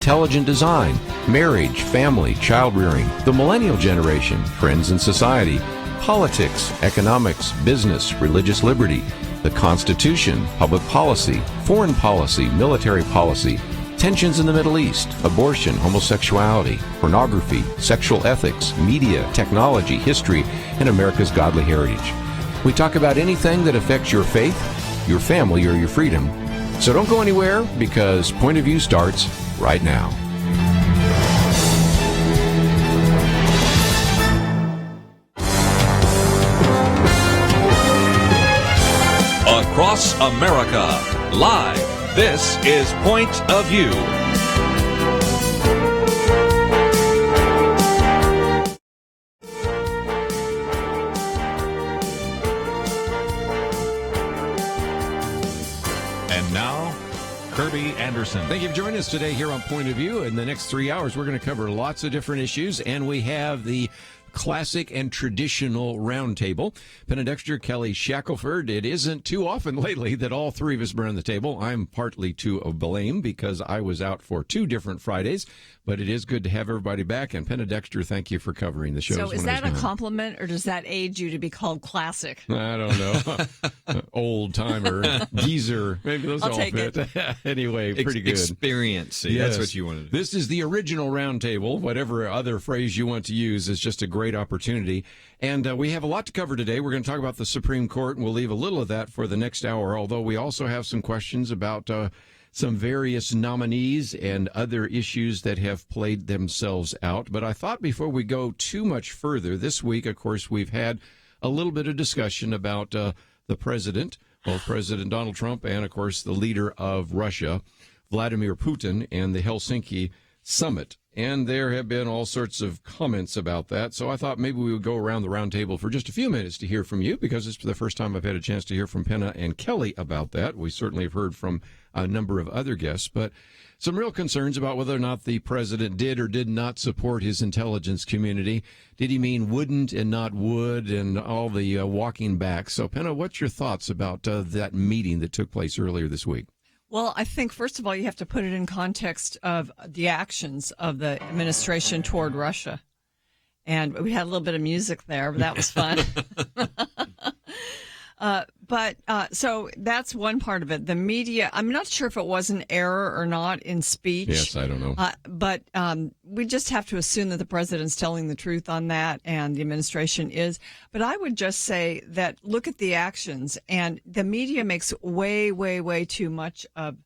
intelligent design, marriage, family, child rearing, the millennial generation, friends and society, politics, economics, business, religious liberty, the Constitution, public policy, foreign policy, military policy, tensions in the Middle East, abortion, homosexuality, pornography, sexual ethics, media, technology, history, and America's godly heritage. We talk about anything that affects your faith, your family, or your freedom. So don't go anywhere, because Point of View starts right now. Across America, live, this is Point of View. And now, Kerby Anderson. Thank you for joining us today here on Point of View. In the next 3 hours, we're going to cover lots of different issues, and we have the classic and traditional roundtable. Penna, Dexter, Kelly, Shackelford. It isn't too often lately that all three of us are on the table. I'm partly to blame because I was out for 2 different Fridays, but it is good to have everybody back. And Penna, Dexter, thank you for covering the show. So is that a compliment, or does that age you to be called classic? I don't know. Old timer, geezer. Maybe those all fit. Anyway, pretty good. Experience. Yes. That's what you wanted. This is the original roundtable. Whatever other phrase you want to use is just a great opportunity. And we have a lot to cover today. We're going to talk about the Supreme Court, and we'll leave a little of that for the next hour, although we also have some questions about some various nominees and other issues that have played themselves out. But I thought before we go too much further, this week, of course, we've had a little bit of discussion about the president, both President Donald Trump and, of course, the leader of Russia, Vladimir Putin, and the Helsinki summit. And there have been all sorts of comments about that. So I thought maybe we would go around the round table for just a few minutes to hear from you, because it's the first time I've had a chance to hear from Penna and Kelly about that. We certainly have heard from a number of other guests, but some real concerns about whether or not the president did or did not support his intelligence community. Did he mean wouldn't and not would, and all the walking back? So, Penna, what's your thoughts about that meeting that took place earlier this week? Well, I think, first of all, you have to put it in context of the actions of the administration toward Russia. And we had a little bit of music there, but that was fun. So that's one part of it. The media, I'm not sure if it was an error or not in speech. Yes, I don't know. But we just have to assume that the president's telling the truth on that, and the administration is. But I would just say that look at the actions, and the media makes way, way, way too much of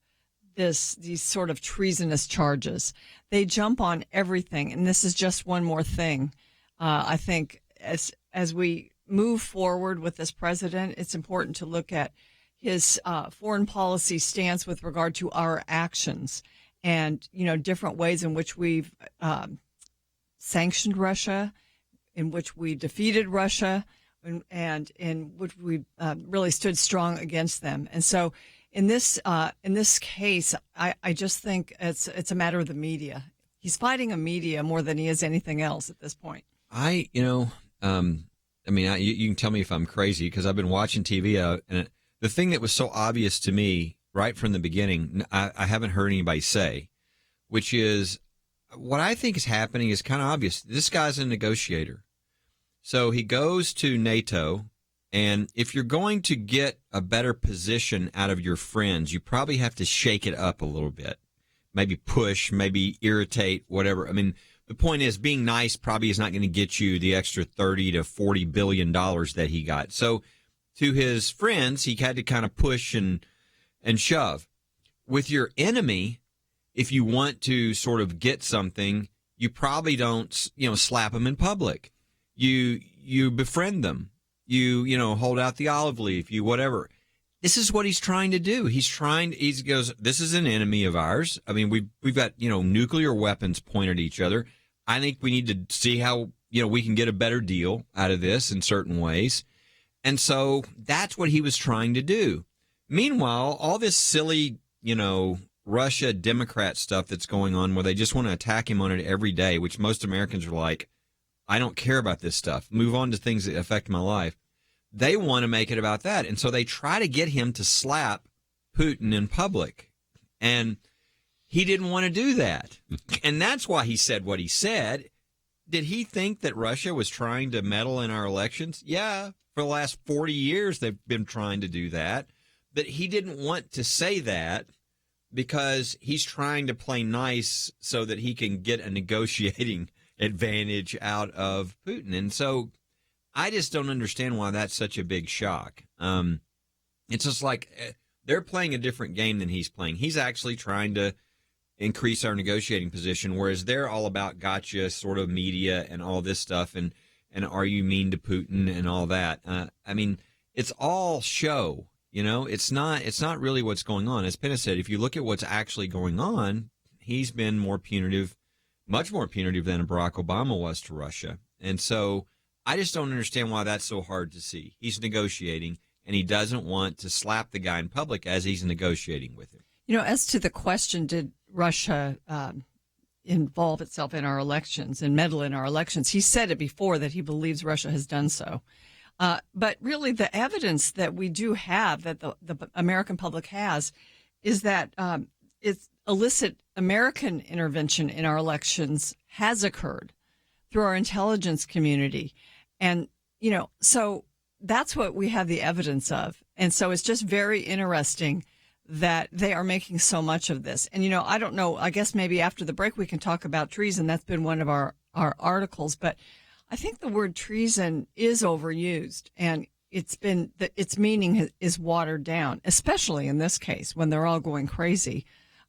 these sort of treasonous charges. They jump on everything, and this is just one more thing. I think as we move forward with this president, it's important to look at his foreign policy stance with regard to our actions, and different ways in which we've sanctioned Russia, in which we defeated Russia, and in which we really stood strong against them. And so in this case, I just think it's a matter of the media. He's fighting a media more than he is anything else at this point. You can tell me if I'm crazy, because I've been watching TV, and the thing that was so obvious to me right from the beginning, I haven't heard anybody say, which is what I think is happening is kind of obvious. This guy's a negotiator. So he goes to NATO, and if you're going to get a better position out of your friends, you probably have to shake it up a little bit. Maybe push, maybe irritate, whatever. I mean, the point is, being nice probably is not going to get you the extra $30 to $40 billion that he got. So to his friends, he had to kind of push and shove. With your enemy, if you want to sort of get something, you probably don't, slap them in public. You befriend them. You hold out the olive leaf, whatever. This is what he's trying to do. He goes, this is an enemy of ours. I mean, we've got, nuclear weapons pointed at each other. I think we need to see how, we can get a better deal out of this in certain ways. And so that's what he was trying to do. Meanwhile, all this silly, Russia Democrat stuff that's going on, where they just want to attack him on it every day, which most Americans are like, I don't care about this stuff. Move on to things that affect my life. They want to make it about that. And so they try to get him to slap Putin in public. And he didn't want to do that. And that's why he said what he said. Did he think that Russia was trying to meddle in our elections? Yeah, for the last 40 years they've been trying to do that. But he didn't want to say that because he's trying to play nice so that he can get a negotiating advantage out of Putin. And so I just don't understand why that's such a big shock. It's just like they're playing a different game than he's playing. He's actually trying to increase our negotiating position, whereas they're all about gotcha sort of media and all this stuff and are you mean to Putin and all that. I mean, it's all show. You know, it's not really what's going on. As Penna said, if you look at what's actually going on, he's been more punitive, much more punitive than Barack Obama was to Russia. And so I just don't understand why that's so hard to see. He's negotiating, and he doesn't want to slap the guy in public as he's negotiating with him. You know, as to the question, did Russia involve itself in our elections and meddle in our elections? He said it before that he believes Russia has done so. But really, the evidence that we do have, that the American public has, is that it's illicit American intervention in our elections has occurred through our intelligence community. And, you know, so that's what we have the evidence of. And so it's just very interesting that they are making so much of this. And, you know, I don't know, I guess maybe after the break we can talk about treason. That's been one of our articles. But I think the word treason is overused, and its meaning is watered down, especially in this case when they're all going crazy.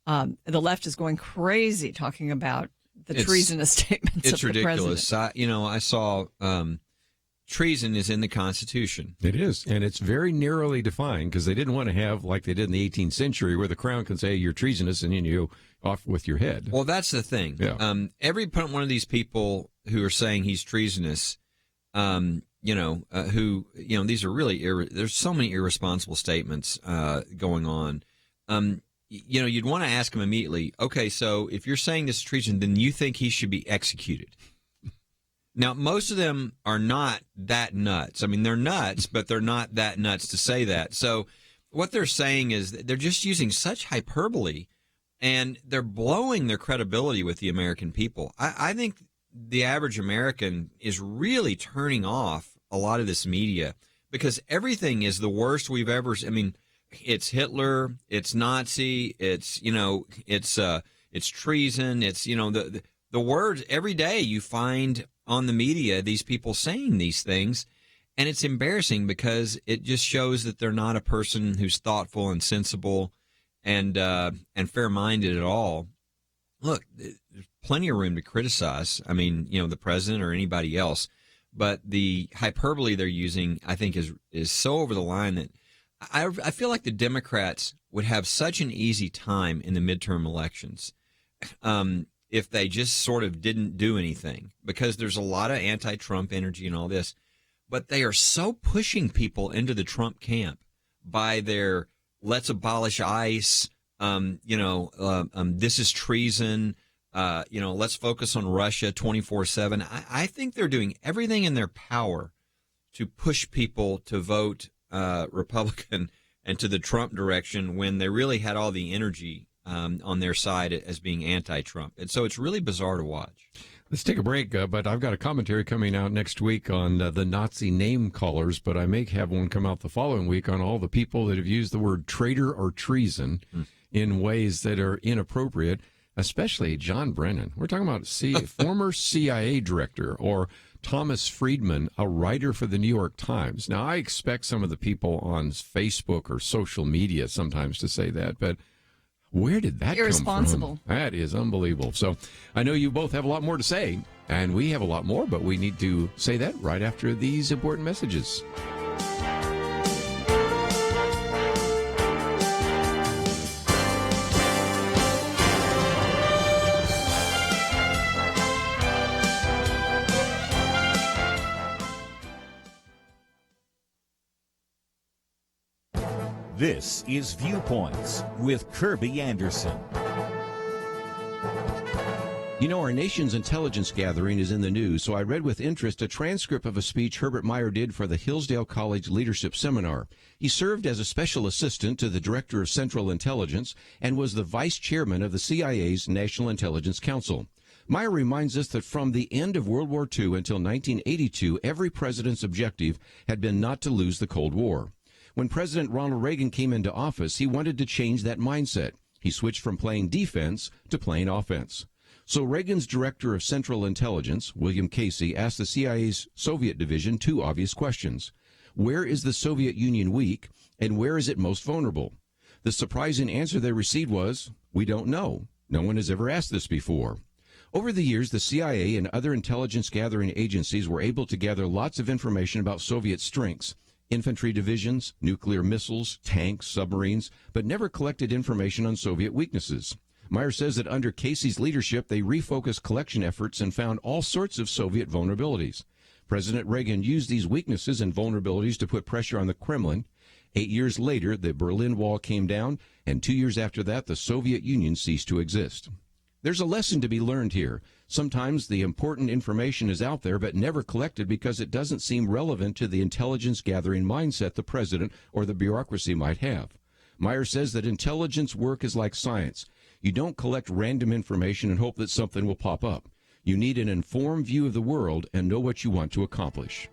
The left is going crazy talking about the treasonous statements of the ridiculous. president. I saw treason is in the Constitution. It is, and it's very narrowly defined because they didn't want to have, like they did in the 18th century, where the crown can say you're treasonous and you off with your head. Well, that's the thing. Yeah. Every one of these people who are saying he's treasonous, these are really there's so many irresponsible statements going on. You'd want to ask him immediately, okay, so if you're saying this is treason, then you think he should be executed. Now, most of them are not that nuts. I mean, they're nuts, but they're not that nuts to say that. So what they're saying is that they're just using such hyperbole, and they're blowing their credibility with the American people. I think the average American is really turning off a lot of this media because everything is the worst we've ever. I mean, it's Hitler, it's Nazi, it's treason, it's the words every day you find on the media these people saying these things, and it's embarrassing because it just shows that they're not a person who's thoughtful and sensible and fair-minded at all. Look, there's plenty of room to criticize. I mean, the president or anybody else, but the hyperbole they're using, I think, is so over the line that I feel like the Democrats would have such an easy time in the midterm elections if they just sort of didn't do anything, because there's a lot of anti-Trump energy and all this, but they are so pushing people into the Trump camp by their let's abolish ICE, this is treason, let's focus on Russia 24/7. I think they're doing everything in their power to push people to vote Republican and to the Trump direction when they really had all the energy on their side as being anti-Trump. And so it's really bizarre to watch. Let's take a break, but I've got a commentary coming out next week on the Nazi name callers, but I may have one come out the following week on all the people that have used the word traitor or treason in ways that are inappropriate, especially John Brennan. We're talking about former CIA director, or Thomas Friedman, a writer for the New York Times. Now, I expect some of the people on Facebook or social media sometimes to say that, but where did that come Irresponsible. from? That is unbelievable. So I know you both have a lot more to say, and we have a lot more, but we need to say that right after these important messages. This is Viewpoints with Kerby Anderson. You know, our nation's intelligence gathering is in the news, so I read with interest a transcript of a speech Herbert Meyer did for the Hillsdale College Leadership Seminar. He served as a special assistant to the Director of Central Intelligence and was the vice chairman of the CIA's National Intelligence Council. Meyer reminds us that from the end of World War II until 1982, every president's objective had been not to lose the Cold War. When President Ronald Reagan came into office, he wanted to change that mindset. He switched from playing defense to playing offense. So Reagan's Director of Central Intelligence, William Casey, asked the CIA's Soviet division two obvious questions. Where is the Soviet Union weak, and where is it most vulnerable? The surprising answer they received was, we don't know. No one has ever asked this before. Over the years, the CIA and other intelligence gathering agencies were able to gather lots of information about Soviet strengths, infantry divisions, nuclear missiles, tanks, submarines, but never collected information on Soviet weaknesses. Meyer says that under Casey's leadership, they refocused collection efforts and found all sorts of Soviet vulnerabilities. President Reagan used these weaknesses and vulnerabilities to put pressure on the Kremlin. 8 years later, the Berlin Wall came down, and 2 years after that, the Soviet Union ceased to exist. There's a lesson to be learned here. Sometimes the important information is out there but never collected because it doesn't seem relevant to the intelligence gathering mindset the president or the bureaucracy might have. Meyer says that intelligence work is like science. You don't collect random information and hope that something will pop up. You need an informed view of the world and know what you want to accomplish.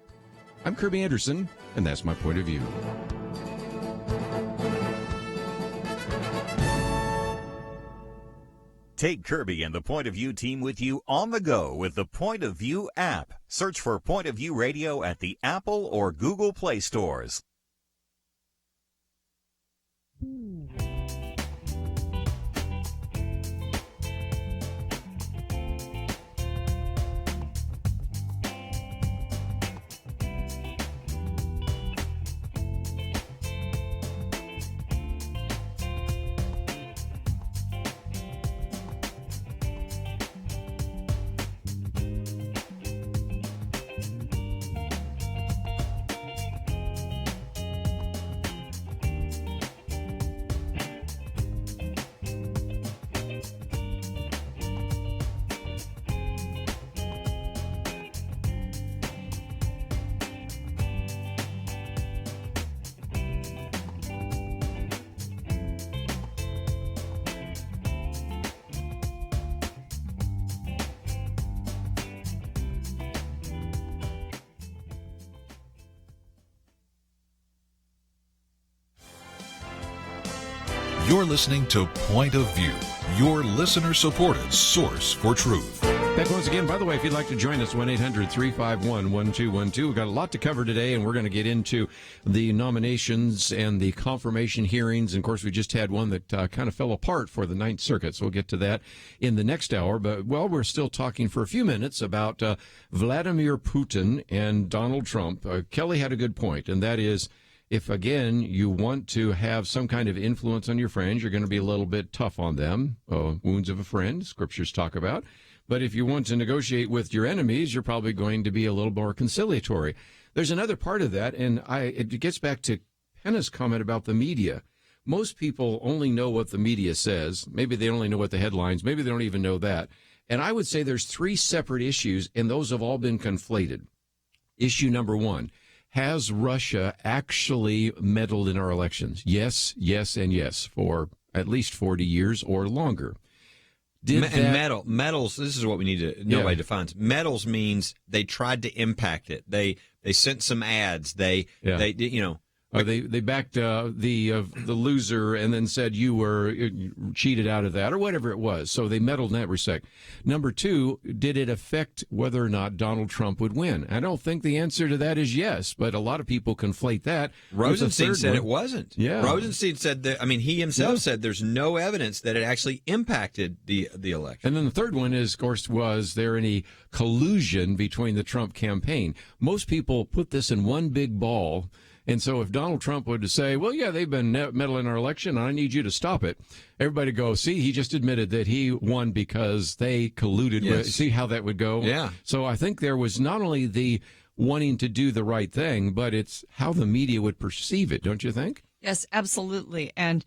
I'm Kerby Anderson, and that's my point of view. Take Kerby and the Point of View team with you on the go with the Point of View app. Search for Point of View Radio at the Apple or Google Play stores. You're listening to Point of View, your listener-supported source for truth. Back once again. By the way, if you'd like to join us, 1-800-351-1212. We've got a lot to cover today, and we're going to get into the nominations and the confirmation hearings. And, of course, we just had one that kind of fell apart for the Ninth Circuit, so we'll get to that in the next hour. But, well, we're still talking for a few minutes about Vladimir Putin and Donald Trump. Kelly had a good point, and that is, if, again, you want to have some kind of influence on your friends, you're going to be a little bit tough on them. Wounds of a friend, scriptures talk about. But if you want to negotiate with your enemies, you're probably going to be a little more conciliatory. There's another part of that, and it gets back to Penna's comment about the media. Most people only know what the media says. Maybe they only know what the headlines. Maybe they don't even know that. And I would say there's three separate issues, and those have all been conflated. Issue number one. Has Russia actually meddled in our elections? Yes, yes, and yes, for at least 40 years or longer. Meddles, this is what we need to, nobody defines. Meddles means they tried to impact it. They sent some ads. They backed the loser and then said you were cheated out of that or whatever it was. So they meddled in that respect. Number two, did it affect whether or not Donald Trump would win? I don't think the answer to that is yes, but a lot of people conflate that. Rosenstein said it wasn't. Yeah. Rosenstein said that, he himself said there's no evidence that it actually impacted the election. And then the third one is, of course, was there any collusion between the Trump campaign? Most people put this in one big ball. And so if Donald Trump would say, well, yeah, they've been meddling our election, and I need you to stop it, everybody go, see, he just admitted that he won because they colluded with, see how that would go? Yeah. So I think there was not only the wanting to do the right thing, but it's how the media would perceive it, don't you think? Yes, absolutely. And,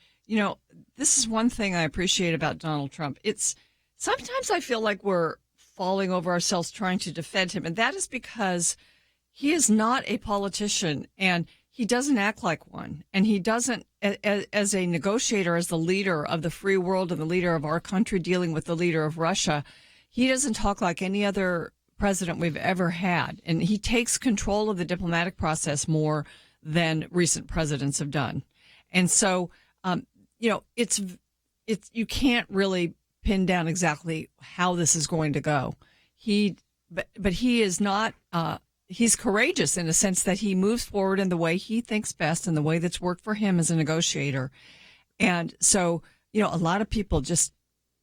this is one thing I appreciate about Donald Trump. It's sometimes I feel like we're falling over ourselves trying to defend him. And that is because he is not a politician and he doesn't act like one. And he doesn't, as a negotiator, as the leader of the free world and the leader of our country dealing with the leader of Russia, he doesn't talk like any other president we've ever had. And he takes control of the diplomatic process more than recent presidents have done. And so, it's you can't really pin down exactly how this is going to go. But he is not, he's courageous in the sense that he moves forward in the way he thinks best and the way that's worked for him as a negotiator. And so, a lot of people just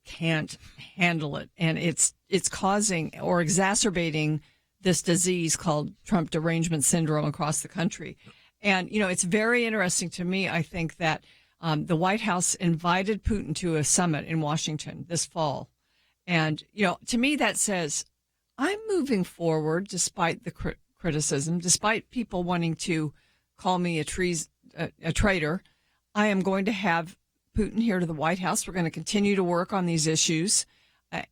can't handle it. And it's causing or exacerbating this disease called Trump derangement syndrome across the country. And, it's very interesting to me, I think, that the White House invited Putin to a summit in Washington this fall. And, to me, that says, I'm moving forward despite the criticism, despite people wanting to call me a traitor. I am going to have Putin here to the White House. We're going to continue to work on these issues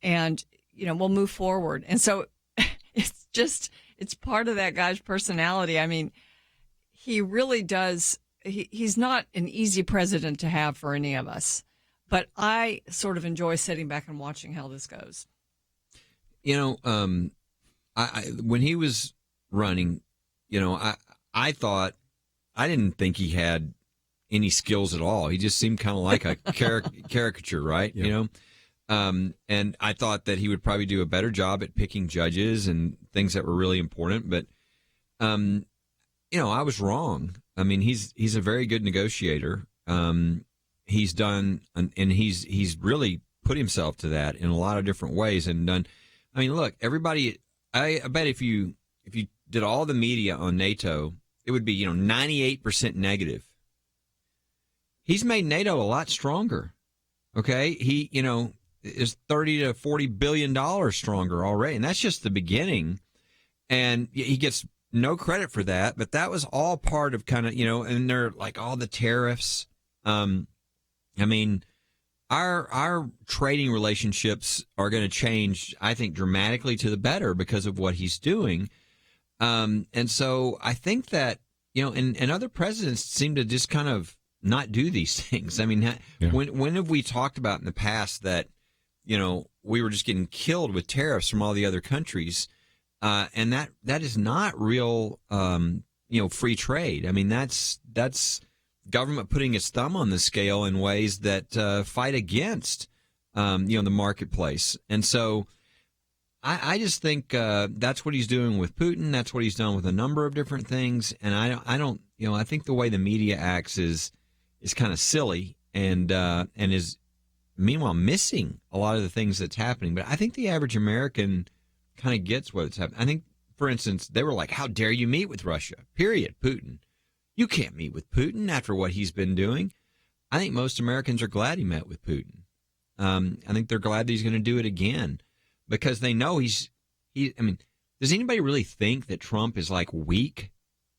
and, we'll move forward. And so it's part of that guy's personality. I mean, he really does. He's not an easy president to have for any of us, but I sort of enjoy sitting back and watching how this goes. When he was running, I thought, I didn't think he had any skills at all. He just seemed kind of like a caricature, right? Yeah. And I thought that he would probably do a better job at picking judges and things that were really important. But, I was wrong. I mean, he's a very good negotiator. He's done, and he's really put himself to that in a lot of different ways and done. I mean, look, everybody. I bet if you did all the media on NATO, it would be 98% negative. He's made NATO a lot stronger. Okay, he is $30 to $40 billion stronger already, and that's just the beginning. And he gets no credit for that, but that was all part of kind of, and they're like all the tariffs. I mean, our trading relationships are going to change, I think, dramatically to the better because of what he's doing. And so I think that, and other presidents seem to just kind of not do these things. I mean, when have we talked about in the past that, we were just getting killed with tariffs from all the other countries? And that is not real, free trade. I mean, that's government putting its thumb on the scale in ways that fight against, the marketplace. And so I just think that's what he's doing with Putin. That's what he's done with a number of different things. And I think the way the media acts is kind of silly and is meanwhile missing a lot of the things that's happening. But I think the average American kind of gets what's happening. I think, for instance, they were like, how dare you meet with Russia? Period. Putin. You can't meet with Putin after what he's been doing. I think most Americans are glad he met with Putin. I think they're glad that he's going to do it again because they know does anybody really think that Trump is like weak?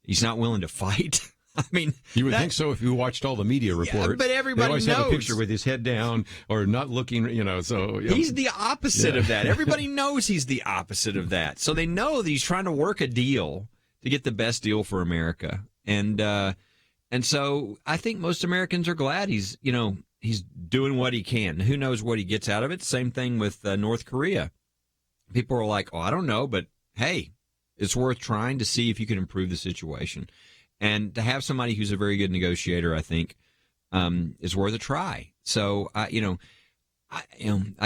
He's not willing to fight? I mean, you would think so if you watched all the media reports. Yeah, but everybody they always knows. have a picture with his head down or not looking, He's the opposite of that. Everybody knows he's the opposite of that. So they know that he's trying to work a deal to get the best deal for America. And so I think most Americans are glad he's doing what he can. Who knows what he gets out of it? Same thing with North Korea. People are like, oh, I don't know, but hey, it's worth trying to see if you can improve the situation. And to have somebody who's a very good negotiator, I think, is worth a try. So, I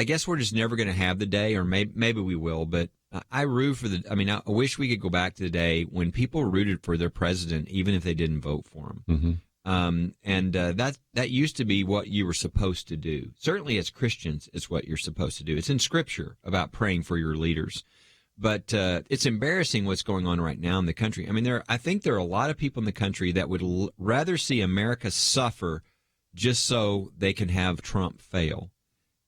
guess we're just never going to have the day, or maybe we will. But I root for I wish we could go back to the day when people rooted for their president, even if they didn't vote for him. Mm-hmm. That used to be what you were supposed to do. Certainly, as Christians, it's what you're supposed to do. It's in Scripture about praying for your leaders. But it's embarrassing what's going on right now in the country. I mean, I think there are a lot of people in the country that would rather see America suffer just so they can have Trump fail.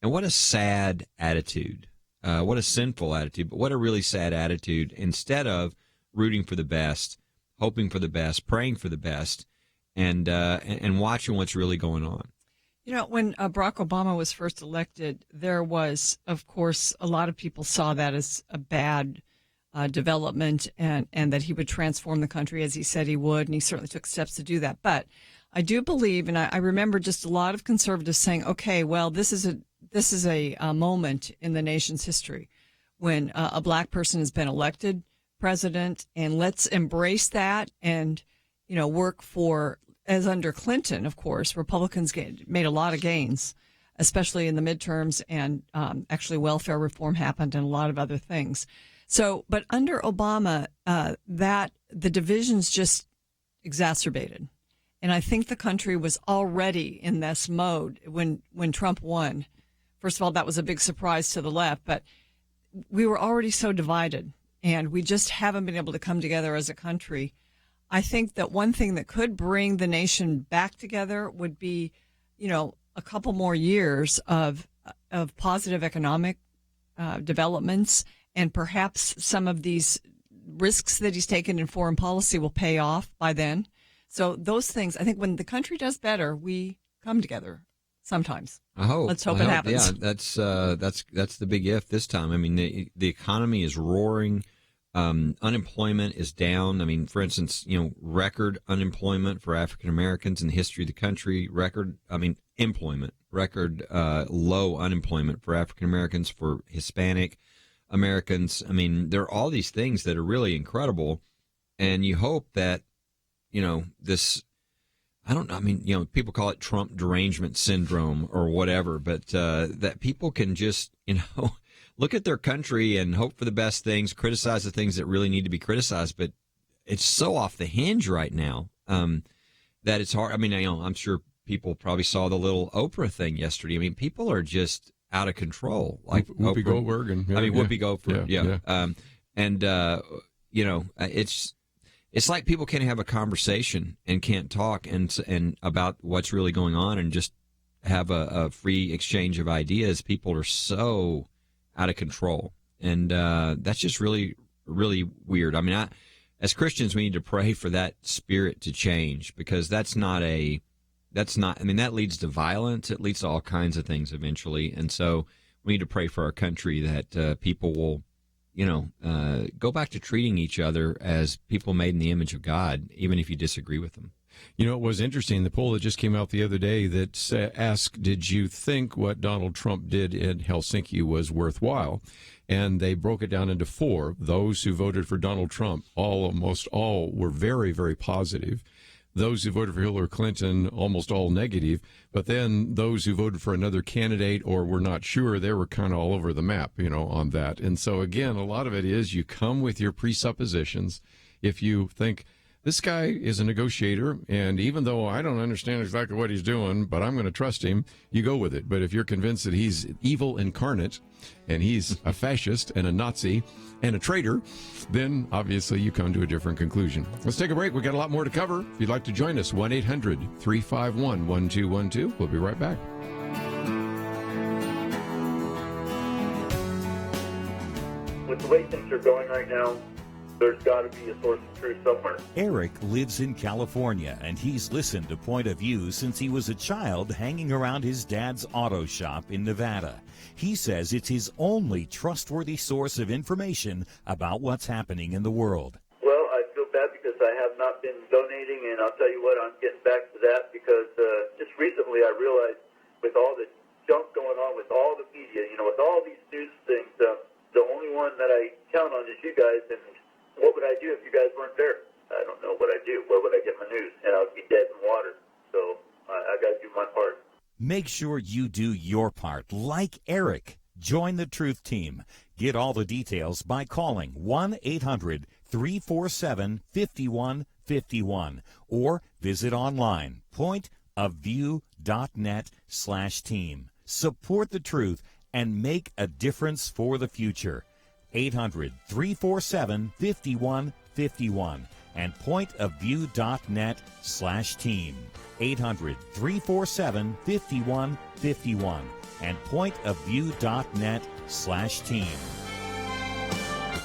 And what a sad attitude. What a sinful attitude, but what a really sad attitude. Instead of rooting for the best, hoping for the best, praying for the best, and watching what's really going on. You know, when Barack Obama was first elected, there was, of course, a lot of people saw that as a bad development and that he would transform the country as he said he would, and he certainly took steps to do that. But I do believe, and I remember just a lot of conservatives saying, okay, well, this is a moment in the nation's history when a black person has been elected president, and let's embrace that and, you know, work for, as under Clinton, of course, Republicans made a lot of gains, especially in the midterms, and actually welfare reform happened and a lot of other things. So, but under Obama, that the divisions just exacerbated. And I think the country was already in this mode when Trump won. First of all, that was a big surprise to the left, but we were already so divided, and we just haven't been able to come together as a country. I think that one thing that could bring the nation back together would be, you know, a couple more years of positive economic developments, and perhaps some of these risks that he's taken in foreign policy will pay off by then. So those things, I think when the country does better, we come together sometimes. I hope. Let's hope it happens. Yeah, that's the big if this time. I mean, the economy is roaring. Unemployment is down. I mean, for instance, you know, record unemployment for African Americans in the history of the country. Record low unemployment for African Americans, for Hispanic Americans. I mean, there are all these things that are really incredible, and you hope that, you know, this, I don't know, I mean, you know, people call it Trump derangement syndrome or whatever, but that people can just, you know, look at their country and hope for the best things, criticize the things that really need to be criticized, but it's so off the hinge right now that it's hard. I mean, you know, I'm sure people probably saw the little Oprah thing yesterday. I mean, people are just out of control. Like Whoopi Goldberg and Whoopi Goldberg, and you know, it's like people can't have a conversation and can't talk and about what's really going on and just have a free exchange of ideas. People are so out of control, and that's just really, really weird. I mean, as Christians, we need to pray for that spirit to change, because that's not. I mean, that leads to violence. It leads to all kinds of things eventually, and so we need to pray for our country that people will, you know, go back to treating each other as people made in the image of God, even if you disagree with them. You know, it was interesting, the poll that just came out the other day that asked, did you think what Donald Trump did in Helsinki was worthwhile? And they broke it down into 4. Those who voted for Donald Trump, almost all were very, very positive. Those who voted for Hillary Clinton, almost all negative. But then those who voted for another candidate or were not sure, they were kind of all over the map, you know, on that. And so, again, a lot of it is you come with your presuppositions. If you think, this guy is a negotiator, and even though I don't understand exactly what he's doing, but I'm going to trust him, you go with it. But if you're convinced that he's evil incarnate, and he's a fascist and a Nazi and a traitor, then obviously you come to a different conclusion. Let's take a break. We've got a lot more to cover. If you'd like to join us, 1-800-351-1212. We'll be right back. With the way things are going right now, there's got to be a source of truth somewhere. Eric lives in California, and he's listened to Point of View since he was a child hanging around his dad's auto shop in Nevada. He says it's his only trustworthy source of information about what's happening in the world. Well, I feel bad because I have not been donating, and I'll tell you what, I'm getting back to that because just recently I realized with all the junk going on with all the media, you know, with all these news things, the only one that I count on is you guys. And what would I do if you guys weren't there? I don't know what I'd do. Where would I get my news? And I would be dead in water. So I got to do my part. Make sure you do your part, like Eric. Join the Truth Team. Get all the details by calling 1-800-347-5151 or visit online, pointofview.net/team. Support the truth and make a difference for the future. 800-347-5151 and pointofview.net/team. 800-347-5151 and pointofview.net/team.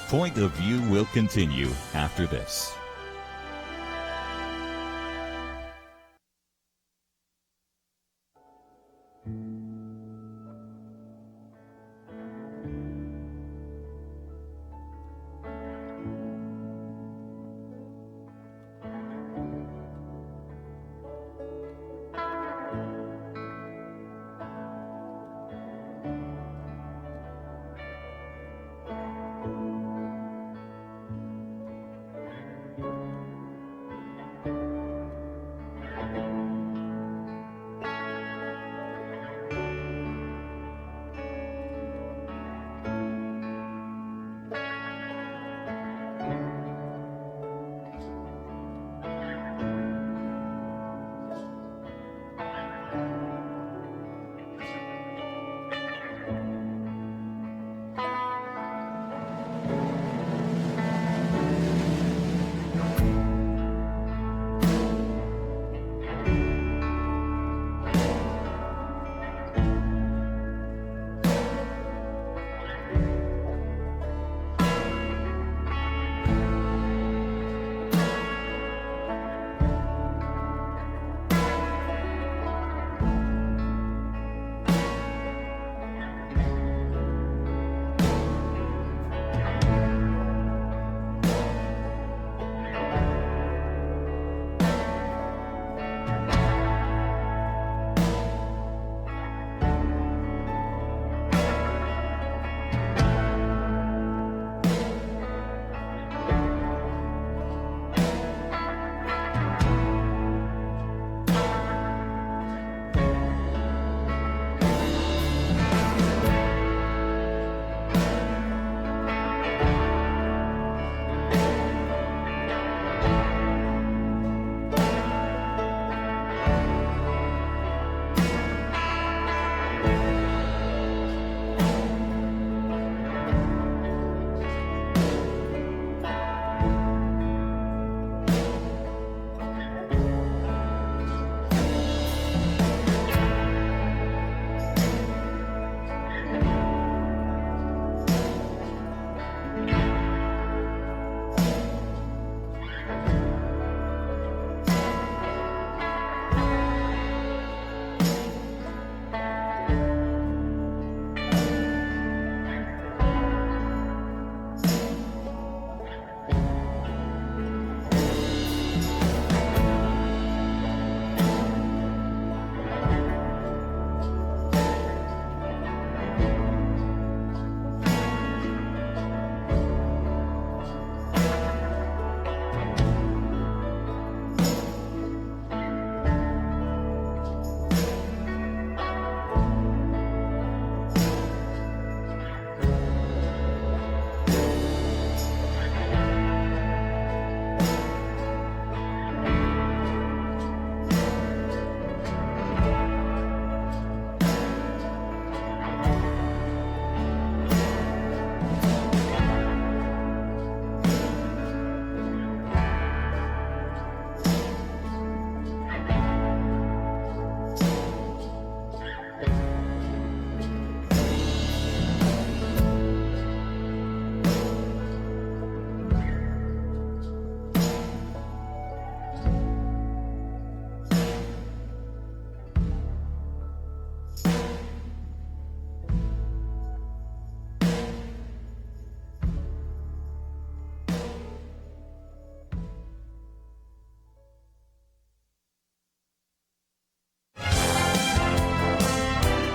Point of View will continue after this.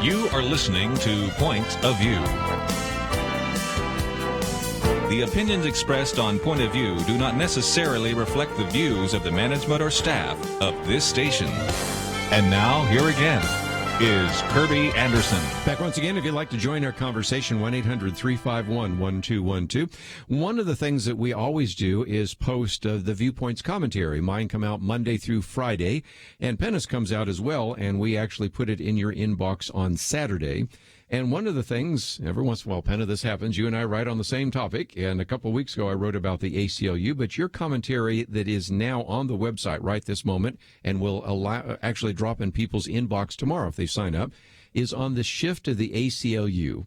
You are listening to Point of View. The opinions expressed on Point of View do not necessarily reflect the views of the management or staff of this station. And now, here again is Kerby Anderson. Back once again, if you'd like to join our conversation, 1-800-351-1212. One of the things that we always do is post the Viewpoints commentary. Mine come out Monday through Friday, and Penna's comes out as well, and we actually put it in your inbox on Saturday. And one of the things, every once in a while, Penna, this happens, you and I write on the same topic, and a couple of weeks ago I wrote about the ACLU, but your commentary that is now on the website right this moment and will actually drop in people's inbox tomorrow if they sign up, is on the shift of the ACLU.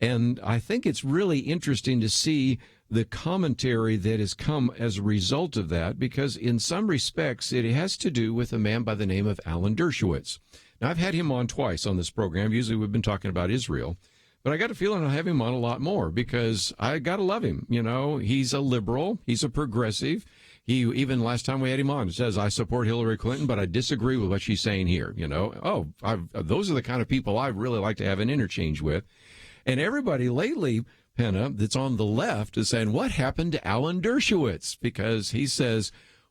And I think it's really interesting to see the commentary that has come as a result of that, because in some respects it has to do with a man by the name of Alan Dershowitz. Now, I've had him on twice on this program. Usually we've been talking about Israel. But I got a feeling I'll have him on a lot more because I got to love him. You know, he's a liberal. He's a progressive. He, even last time we had him on, says, I support Hillary Clinton, but I disagree with what she's saying here. You know, those are the kind of people I really like to have an interchange with. And everybody lately, Penna, that's on the left is saying, what happened to Alan Dershowitz? Because he says,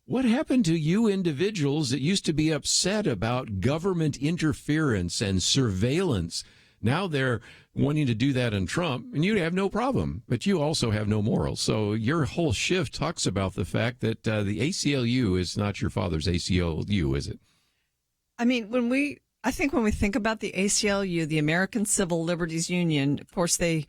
what happened to you individuals that used to be upset about government interference and surveillance? Now they're wanting to do that in Trump, and you have no problem, but you also have no morals. So your whole shift talks about the fact that the ACLU is not your father's ACLU, is it? I mean, I think when we think about the ACLU, the American Civil Liberties Union, of course, they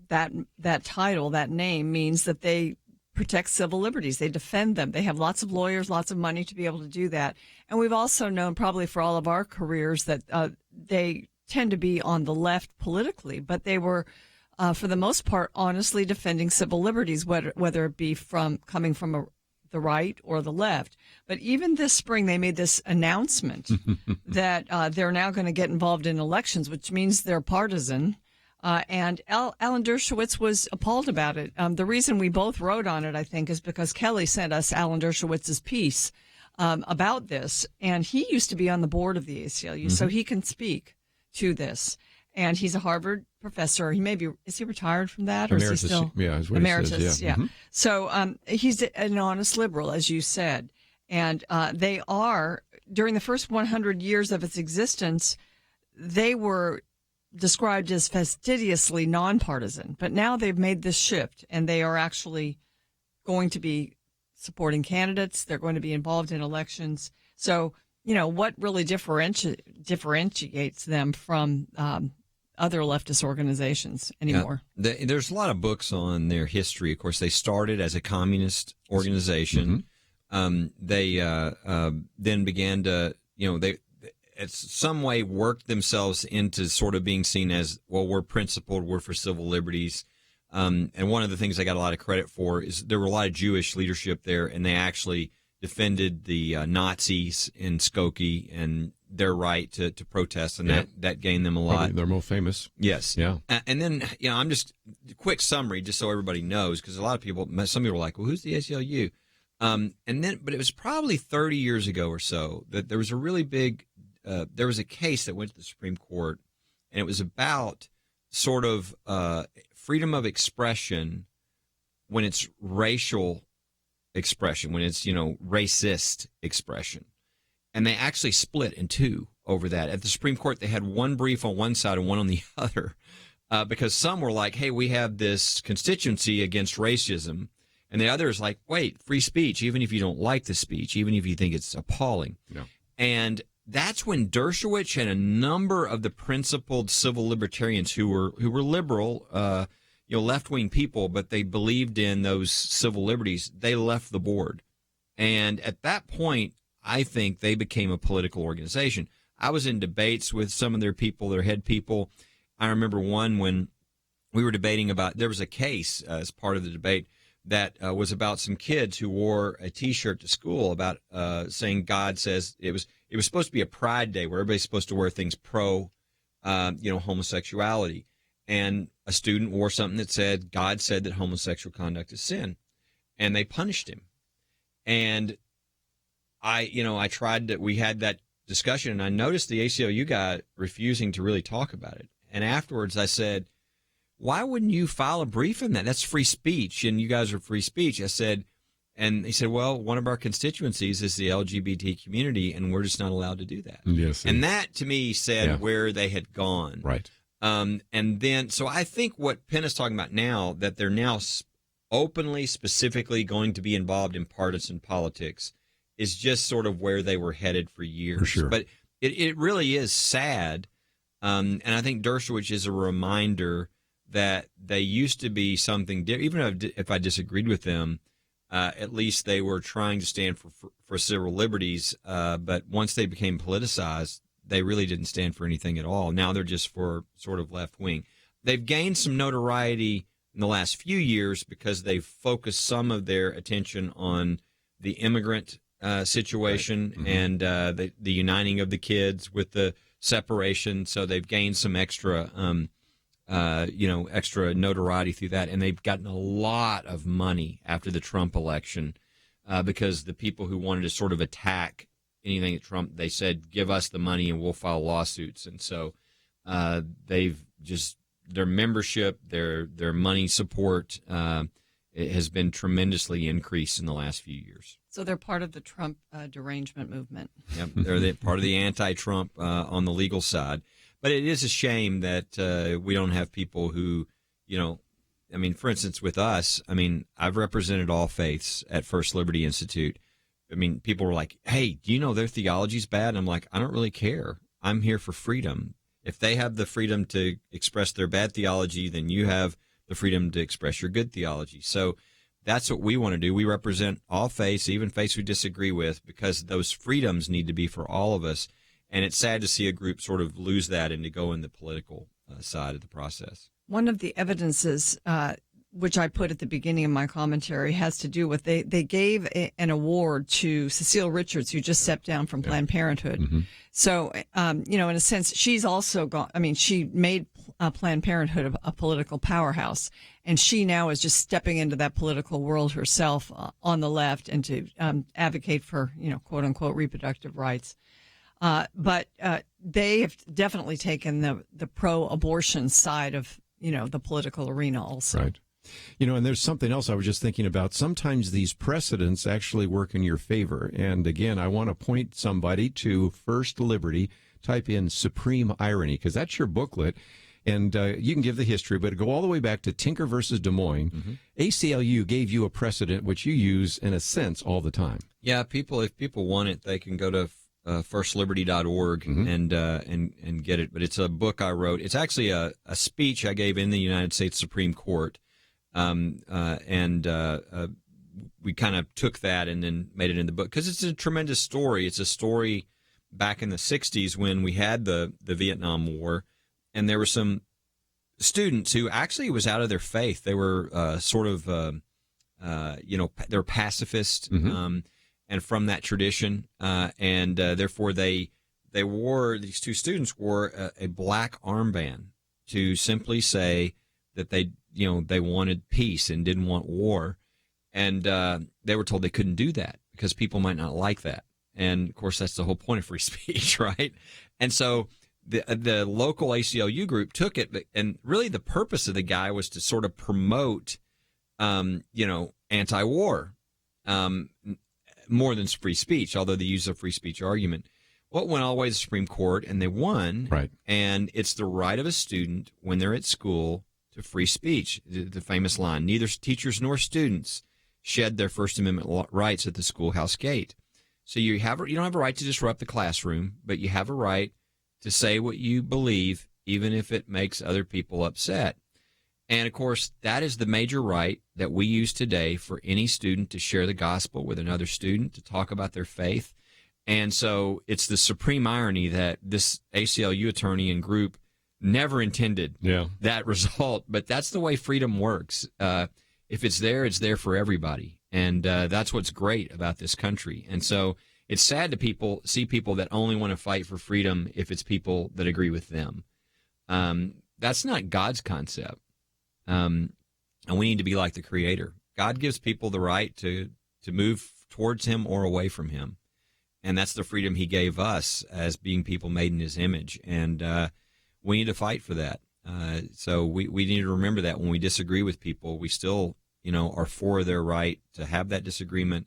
that title, that name means that they protect civil liberties. They defend them. They have lots of lawyers, lots of money to be able to do that. And we've also known probably for all of our careers that they tend to be on the left politically, but they were, for the most part, honestly defending civil liberties, whether it be coming from the right or the left. But even this spring, they made this announcement that they're now going to get involved in elections, which means they're partisan. And Alan Dershowitz was appalled about it. The reason we both wrote on it, I think, is because Kelly sent us Alan Dershowitz's piece about this. And he used to be on the board of the ACLU, so he can speak to this. And he's a Harvard professor. Is he retired from that? Or Emeritus, is he still? yeah, is what Emeritus, he says, yeah. yeah. So he's an honest liberal, as you said. And they are, during the first 100 years of its existence, they were described as fastidiously nonpartisan, but now they've made this shift and they are actually going to be supporting candidates. They're going to be involved in elections. So, you know, what really differentiates them from other leftist organizations anymore? There's a lot of books on their history. Of course, they started as a communist organization. They then began to, they it's some way worked themselves into sort of being seen as, well, we're principled, we're for civil liberties. And one of the things I got a lot of credit for is there were a lot of Jewish leadership there, and they actually defended the Nazis in Skokie and their right to protest, and that gained them a lot. Probably they're more famous. Yes. Yeah. And then, I'm just, quick summary, just so everybody knows, because a lot of people, some people are like, well, who's the ACLU? But it was probably 30 years ago or so that there was a really big, there was a case that went to the Supreme Court, and it was about sort of freedom of expression when it's racial expression, when it's, racist expression. And they actually split in two over that. At the Supreme Court, they had one brief on one side and one on the other, because some were like, hey, we have this constituency against racism. And the other is like, wait, free speech, even if you don't like the speech, even if you think it's appalling. Yeah. And that's when Dershowitz and a number of the principled civil libertarians who were liberal, left-wing people, but they believed in those civil liberties, they left the board. And at that point, I think they became a political organization. I was in debates with some of their people, their head people. I remember one when we were debating about, there was a case as part of the debate that was about some kids who wore a T-shirt to school about saying God says it was supposed to be a Pride Day where everybody's supposed to wear things pro, homosexuality, and a student wore something that said God said that homosexual conduct is sin, and they punished him. And I tried that. We had that discussion, and I noticed the ACLU guy refusing to really talk about it. And afterwards I said, why wouldn't you file a brief on that? That's free speech, and you guys are free speech. I said, and he said, well, one of our constituencies is the LGBT community, and we're just not allowed to do that. Yes. And that, to me, said where they had gone. Right. And then, so I think what Penn is talking about now, that they're now openly, specifically going to be involved in partisan politics, is just sort of where they were headed for years. For sure. But it really is sad. And I think Dershowitz is a reminder that they used to be something different. Even if I disagreed with them, at least they were trying to stand for civil liberties. But once they became politicized, they really didn't stand for anything at all. Now they're just for sort of left wing. They've gained some notoriety in the last few years because they've focused some of their attention on the immigrant situation and the uniting of the kids with the separation. So they've gained some extra extra notoriety through that. And they've gotten a lot of money after the Trump election because the people who wanted to sort of attack anything at Trump, they said, give us the money and we'll file lawsuits. And so they've just, their membership, their money support it has been tremendously increased in the last few years. So they're part of the Trump derangement movement. Yep, they're part of the anti-Trump on the legal side. But it is a shame that we don't have people who, I mean, for instance, with us, I mean, I've represented all faiths at First Liberty Institute. I mean, people were like, hey, do you know their theology's bad? And I'm like, I don't really care. I'm here for freedom. If they have the freedom to express their bad theology, then you have the freedom to express your good theology. So that's what we want to do. We represent all faiths, even faiths we disagree with, because those freedoms need to be for all of us. And it's sad to see a group sort of lose that and to go in the political side of the process. One of the evidences, which I put at the beginning of my commentary, has to do with they gave an award to Cecile Richards, who just stepped down from Planned Parenthood. Mm-hmm. So, in a sense, she's also gone. I mean, she made Planned Parenthood a political powerhouse, and she now is just stepping into that political world herself on the left and to advocate for, quote unquote, reproductive rights. But they have definitely taken the pro-abortion side of, the political arena also. Right. And there's something else I was just thinking about. Sometimes these precedents actually work in your favor. And again, I want to point somebody to First Liberty. Type in Supreme Irony, because that's your booklet. And you can give the history, but go all the way back to Tinker versus Des Moines. Mm-hmm. ACLU gave you a precedent which you use, in a sense, all the time. Yeah, if people want it, they can go to firstliberty.org and get it. But it's a book I wrote. It's actually a speech I gave in the United States Supreme Court. We kind of took that and then made it in the book because it's a tremendous story. It's a story back in the 60s when we had the Vietnam War, and there were some students who actually was out of their faith. They were they were pacifist, and from that tradition, therefore these two students wore a black armband to simply say that they wanted peace and didn't want war. And they were told they couldn't do that because people might not like that. And, of course, that's the whole point of free speech, right? And so the local ACLU group took it. And really the purpose of the guy was to sort of promote, anti-war more than free speech, although they use a free speech argument. Well, it went all the way to the Supreme Court, and they won. Right. And it's the right of a student when they're at school to free speech. The famous line, neither teachers nor students shed their First Amendment rights at the schoolhouse gate. So you don't have a right to disrupt the classroom, but you have a right to say what you believe, even if it makes other people upset. And, of course, that is the major right that we use today for any student to share the gospel with another student, to talk about their faith. And so it's the supreme irony that this ACLU attorney and group never intended that result, but that's the way freedom works. If it's there for everybody, and that's what's great about this country. And so it's sad to see people that only want to fight for freedom if it's people that agree with them. That's not God's concept, and we need to be like the Creator. God gives people the right to move towards Him or away from Him, And that's the freedom he gave us as being people made in his image. And we need to fight for that. So we need to remember that when we disagree with people, we still, are for their right to have that disagreement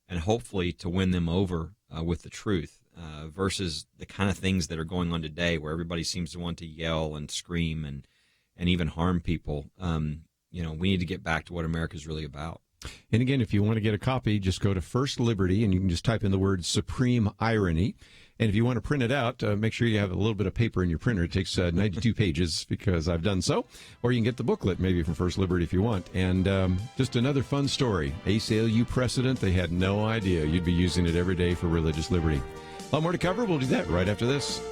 and hopefully to win them over with the truth versus the kind of things that are going on today where everybody seems to want to yell and scream and even harm people. We need to get back to what America's really about. And again, if you want to get a copy, just go to First Liberty and you can just type in the word Supreme Irony. And if you want to print it out, make sure you have a little bit of paper in your printer. It takes 92 pages because I've done so. Or you can get the booklet maybe from First Liberty if you want. And just another fun story. ACLU precedent, they had no idea you'd be using it every day for religious liberty. A lot more to cover. We'll do that right after this.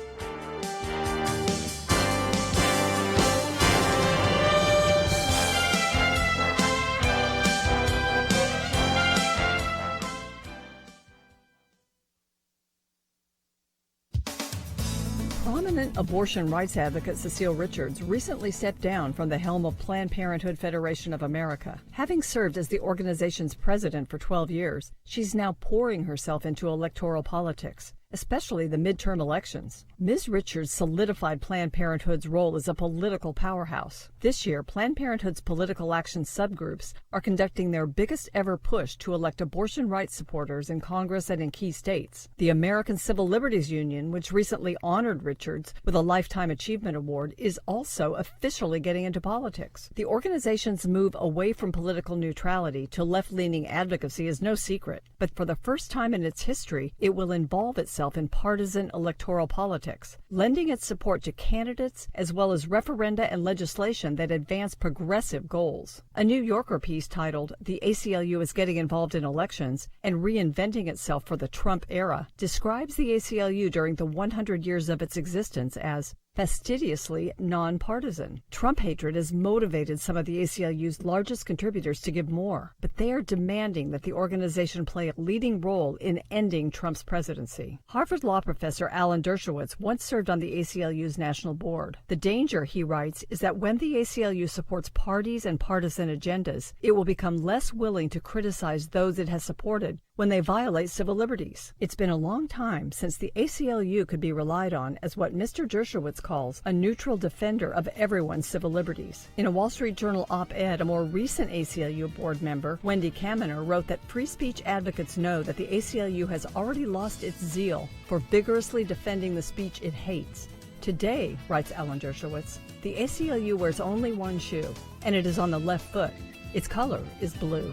Prominent abortion rights advocate Cecile Richards recently stepped down from the helm of Planned Parenthood Federation of America. Having served as the organization's president for 12 years, she's now pouring herself into electoral politics, especially the midterm elections. Ms. Richards solidified Planned Parenthood's role as a political powerhouse. This year, Planned Parenthood's political action subgroups are conducting their biggest ever push to elect abortion rights supporters in Congress and in key states. The American Civil Liberties Union, which recently honored Richards with a Lifetime Achievement Award, is also officially getting into politics. The organization's move away from political neutrality to left-leaning advocacy is no secret, but for the first time in its history, it will involve itself in partisan electoral politics, lending its support to candidates as well as referenda and legislation that advance progressive goals. A New Yorker piece titled "The ACLU is Getting Involved in Elections and Reinventing Itself for the Trump Era" describes the ACLU during the 100 years of its existence as fastidiously nonpartisan. Trump hatred has motivated some of the ACLU's largest contributors to give more, but they are demanding that the organization play a leading role in ending Trump's presidency. Harvard law professor Alan Dershowitz once served on the ACLU's national board. The danger, he writes, is that when the ACLU supports parties and partisan agendas, it will become less willing to criticize those it has supported when they violate civil liberties. It's been a long time since the ACLU could be relied on as what Mr. Dershowitz calls a neutral defender of everyone's civil liberties. In a Wall Street Journal op-ed, a more recent ACLU board member, Wendy Kaminer, wrote that free speech advocates know that the ACLU has already lost its zeal for vigorously defending the speech it hates. Today, writes Alan Dershowitz, the ACLU wears only one shoe, and it is on the left foot. Its color is blue.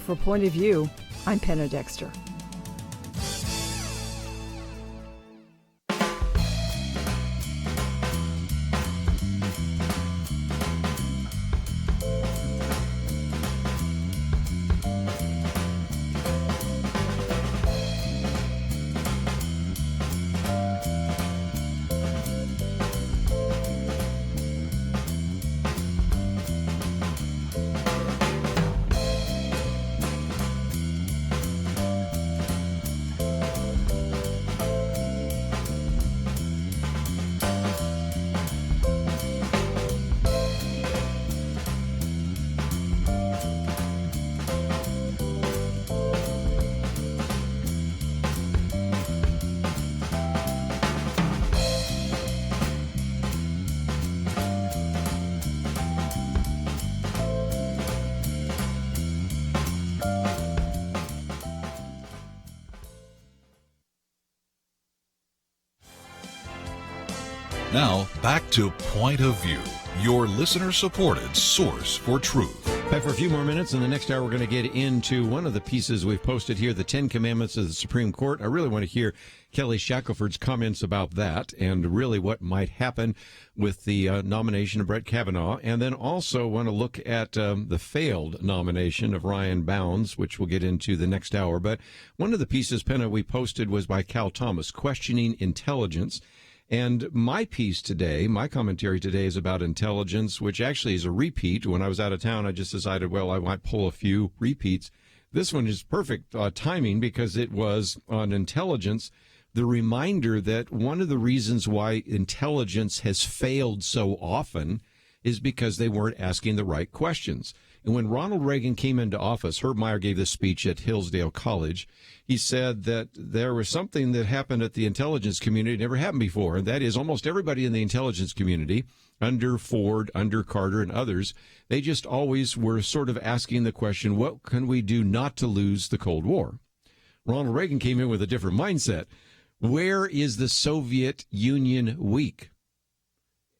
For Point of View, I'm Penna Dexter. Now, back to Point of View, your listener-supported source for truth. Back for a few more minutes. In the next hour, we're going to get into one of the pieces we've posted here, the 10 Commandments of the Supreme Court. I really want to hear Kelly Shackelford's comments about that and really what might happen with the nomination of Brett Kavanaugh. And then also want to look at the failed nomination of Ryan Bounds, which we'll get into the next hour. But one of the pieces, Penna, we posted was by Cal Thomas, Questioning Intelligence. And my piece today, my commentary today is about intelligence, which actually is a repeat. When I was out of town, I just decided, well, I might pull a few repeats. This one is perfect timing because it was on intelligence, the reminder that one of the reasons why intelligence has failed so often is because they weren't asking the right questions. And when Ronald Reagan came into office, Herb Meyer gave this speech at Hillsdale College. He said that there was something that happened at the intelligence community that never happened before, and that is almost everybody in the intelligence community, under Ford, under Carter, and others, they just always were sort of asking the question, what can we do not to lose the Cold War? Ronald Reagan came in with a different mindset. Where is the Soviet Union weak?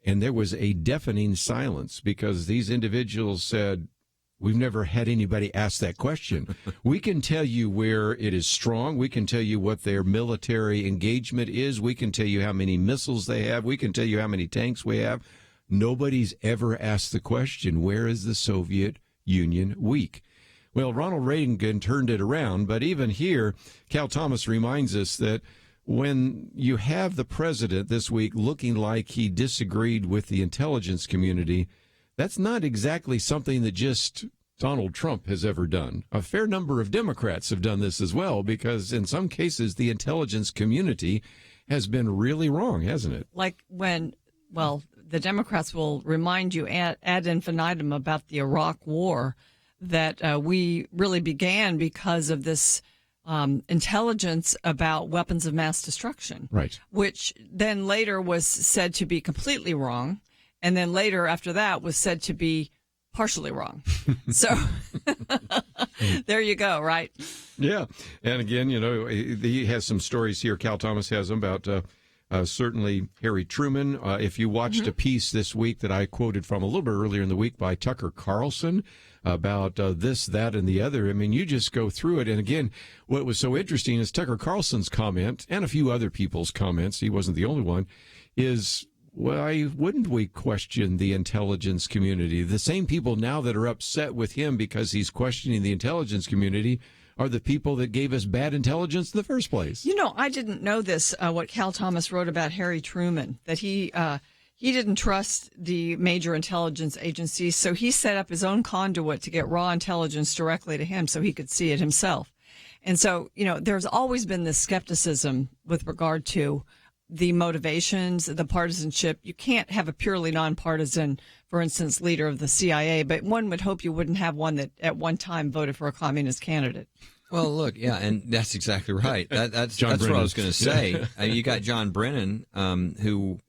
And there was a deafening silence because these individuals said, we've never had anybody ask that question. We can tell you where it is strong. We can tell you what their military engagement is. We can tell you how many missiles they have. We can tell you how many tanks we have. Nobody's ever asked the question, where is the Soviet Union weak? Well, Ronald Reagan turned it around, but even here, Cal Thomas reminds us that when you have the president this week looking like he disagreed with the intelligence community, that's not exactly something that just Donald Trump has ever done. A fair number of Democrats have done this as well, because in some cases, the intelligence community has been really wrong, hasn't it? Like when, well, the Democrats will remind you ad infinitum about the Iraq War, that we really began because of this intelligence about weapons of mass destruction, right? Which then later was said to be completely wrong, and then later after that was said to be partially wrong. So there you go, right? Yeah, and again, you know, he has some stories here. Cal Thomas has them about certainly Harry Truman. If you watched a piece this week that I quoted from a little bit earlier in the week by Tucker Carlson about this, that, and the other, I mean, you just go through it. And again, what was so interesting is Tucker Carlson's comment, and a few other people's comments, he wasn't the only one, is why wouldn't we question the intelligence community? The same people now that are upset with him because he's questioning the intelligence community are the people that gave us bad intelligence in the first place. You know, I didn't know this, what Cal Thomas wrote about Harry Truman, that he didn't trust the major intelligence agencies, so he set up his own conduit to get raw intelligence directly to him so he could see it himself. And so, you know, there's always been this skepticism with regard to the motivations, the partisanship. You can't have a purely nonpartisan, for instance, leader of the CIA, but one would hope you wouldn't have one that at one time voted for a communist candidate. Well, look, yeah, and that's exactly right. That's what I was going to say. You got John Brennan, who,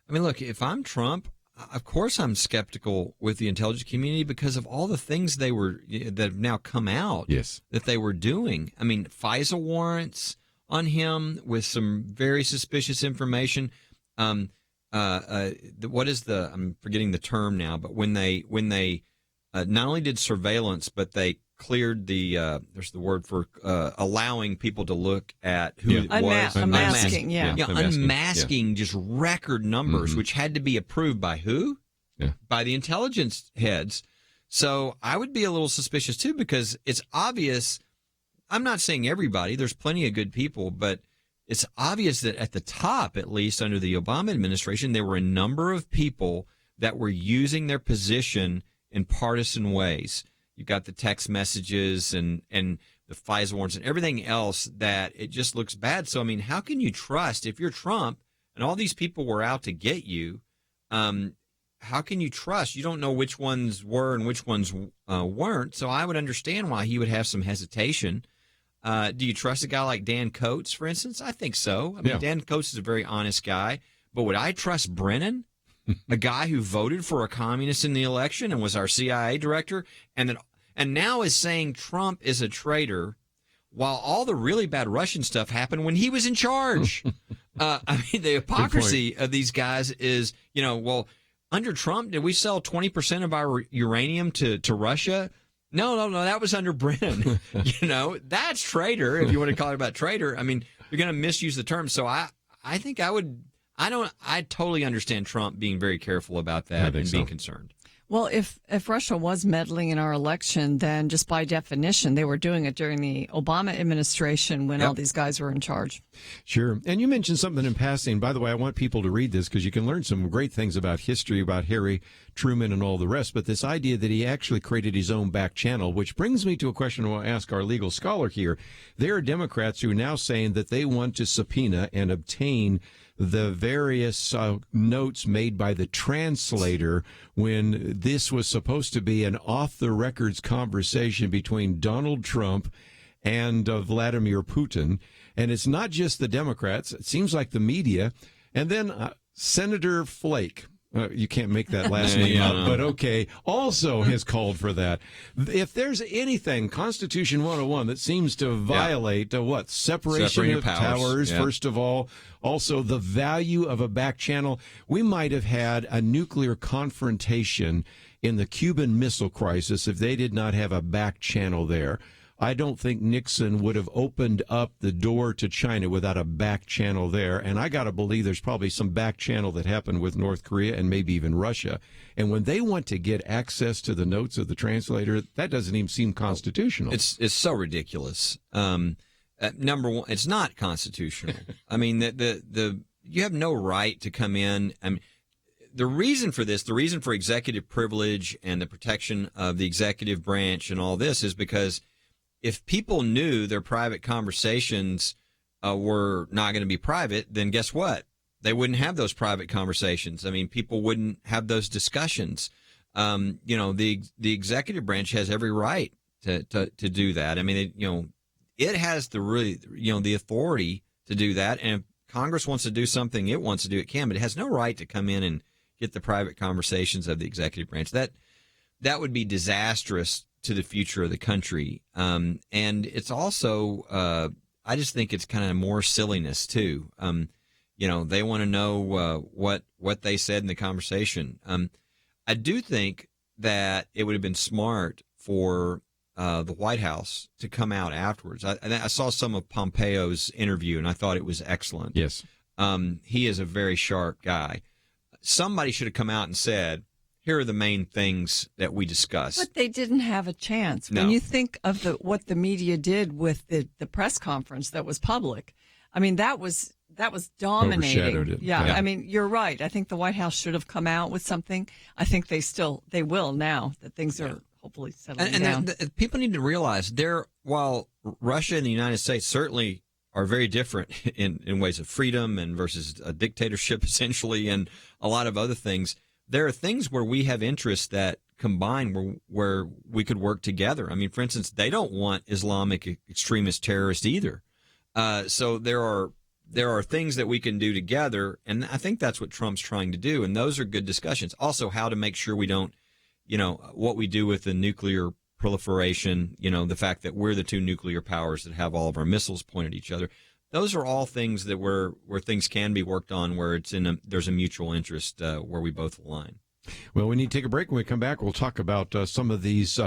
I mean, look, if I'm Trump, of course I'm skeptical with the intelligence community because of all the things that have now come out that they were doing. I mean, FISA warrants on him with some very suspicious information. What is the? I'm forgetting the term now. But when they not only did surveillance, but they cleared the there's the word for allowing people to look at who it was. Unmasking, unmasking just record numbers, which had to be approved by who? By the intelligence heads. So I would be a little suspicious too, because it's obvious. I'm not saying everybody. There's plenty of good people, but it's obvious that at the top, at least under the Obama administration, there were a number of people that were using their position in partisan ways. You got the text messages and the FISA warrants and everything else that it just looks bad. So, I mean, how can you trust if you're Trump and all these people were out to get you? How can you trust? You don't know which ones were and which ones weren't. So I would understand why he would have some hesitation. Do you trust a guy like Dan Coates, for instance? I think so. I mean, Dan Coates is a very honest guy. But would I trust Brennan, a guy who voted for a communist in the election and was our CIA director, and now is saying Trump is a traitor, while all the really bad Russian stuff happened when he was in charge? I mean, the hypocrisy of these guys is, you know, well, under Trump, did we sell 20% of our uranium to Russia? No, that was under Brennan. You know, that's traitor, if you want to call it about traitor. I mean, you're going to misuse the term. So I think I totally understand Trump being very careful about that and being concerned. Well, if Russia was meddling in our election, then just by definition, they were doing it during the Obama administration when all these guys were in charge. Sure. And you mentioned something in passing. By the way, I want people to read this because you can learn some great things about history about Harry Truman and all the rest, but this idea that he actually created his own back channel, which brings me to a question I want to ask our legal scholar here. There are Democrats who are now saying that they want to subpoena and obtain the various notes made by the translator when this was supposed to be an off-the-records conversation between Donald Trump and Vladimir Putin. And it's not just the Democrats. It seems like the media. And then Senator Flake, you can't make that last name up, but okay, also has called for that. If there's anything, Constitution 101, that seems to violate separation of powers, first of all, also the value of a back channel. We might have had a nuclear confrontation in the Cuban Missile Crisis if they did not have a back channel there. I don't think Nixon would have opened up the door to China without a back channel there. And I got to believe there's probably some back channel that happened with North Korea and maybe even Russia. And when they want to get access to the notes of the translator, that doesn't even seem constitutional. It's so ridiculous. Number one, it's not constitutional. I mean, you have no right to come in. I mean, the reason for this, the reason for executive privilege and the protection of the executive branch and all this is because if people knew their private conversations were not going to be private, then guess what? They wouldn't have those private conversations. I mean, people wouldn't have those discussions. The executive branch has every right to do that. I mean, it has the authority to do that. And if Congress wants to do something it wants to do, it can, but it has no right to come in and get the private conversations of the executive branch. That would be disastrous to the future of the country. And it's also, I just think it's kind of more silliness too. They want to know what they said in the conversation. I do think that it would have been smart for the White House to come out afterwards. I saw some of Pompeo's interview, and I thought it was excellent. Yes. He is a very sharp guy. Somebody should have come out and said, here are the main things that we discussed. But they didn't have a chance. No. When you think of what the media did with the press conference that was public, I mean, that was dominating. Overshadowed it. Yeah, I mean, you're right. I think the White House should have come out with something. I think they will now that things are hopefully settling down. And people need to realize while Russia and the United States certainly are very different in ways of freedom and versus a dictatorship essentially and a lot of other things, there are things where we have interests that combine where we could work together. I mean, for instance, they don't want Islamic extremist terrorists either. So there are things that we can do together, and I think that's what Trump's trying to do, and those are good discussions. Also, how to make sure we don't, what we do with the nuclear proliferation, the fact that we're the two nuclear powers that have all of our missiles pointed at each other. Those are all things that where things can be worked on, where there's a mutual interest where we both align. Well, we need to take a break. When we come back, we'll talk about some of these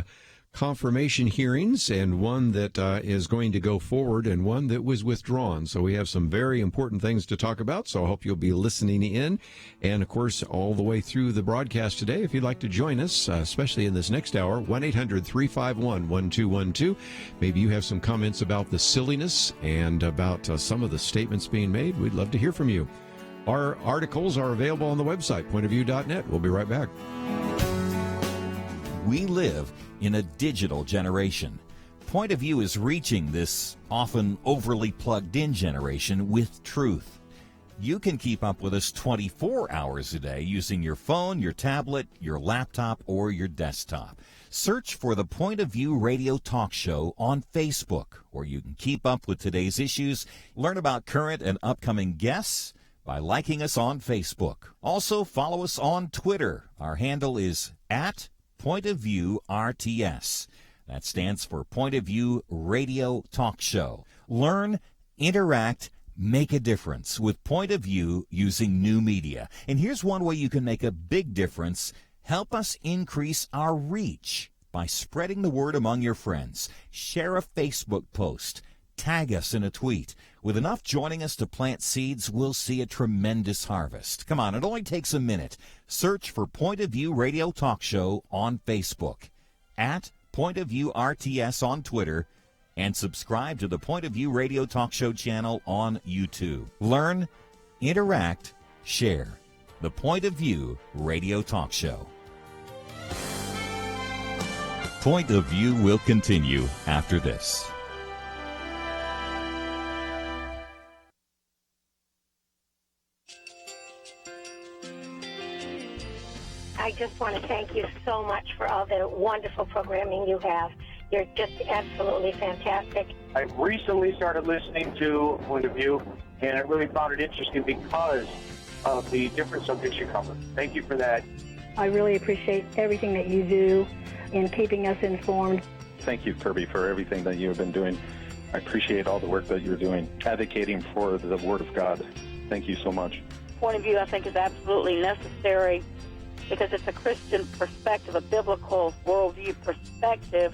confirmation hearings, and one that is going to go forward and one that was withdrawn. So we have some very important things to talk about, so I hope you'll be listening in. And, of course, all the way through the broadcast today, if you'd like to join us, especially in this next hour, 1-800-351-1212. Maybe you have some comments about the silliness and about some of the statements being made. We'd love to hear from you. Our articles are available on the website, pointofview.net. We'll be right back. We live in a digital generation. Point of View is reaching this often overly plugged-in generation with truth. You can keep up with us 24 hours a day using your phone, your tablet, your laptop, or your desktop. Search for the Point of View radio talk show on Facebook, where you can keep up with today's issues, learn about current and upcoming guests by liking us on Facebook. Also, follow us on Twitter. Our handle is @PointOfViewRTS. That stands for Point of View Radio Talk Show. Learn, interact, make a difference with Point of View using new media. And here's one way you can make a big difference. Help us increase our reach by spreading the word among your friends. Share a Facebook post. Tag us in a tweet. With enough joining us to plant seeds, we'll see a tremendous harvest. Come on, it only takes a minute. Search for Point of View Radio Talk Show on Facebook, @PointOfViewRTS on Twitter, and subscribe to the Point of View Radio Talk Show channel on YouTube. Learn, interact, share. The Point of View Radio Talk Show. Point of View will continue after this. I just want to thank you so much for all the wonderful programming you have. You're just absolutely fantastic. I recently started listening to Point of View, and I really found it interesting because of the different subjects you cover. Thank you for that. I really appreciate everything that you do in keeping us informed. Thank you, Kerby, for everything that you have been doing. I appreciate all the work that you're doing, advocating for the Word of God. Thank you so much. Point of View, I think, is absolutely necessary because it's a Christian perspective, a biblical worldview perspective,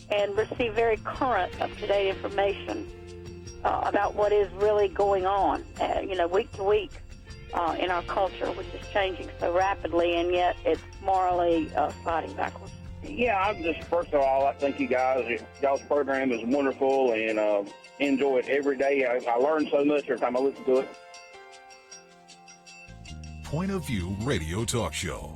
and receive very current, up-to-date information about what is really going on, week to week in our culture, which is changing so rapidly, and yet it's morally sliding backwards. Yeah, I'm just, first of all, I thank you guys. Y'all's program is wonderful, and enjoy it every day. I learn so much every time I listen to it. Point of View Radio Talk Show.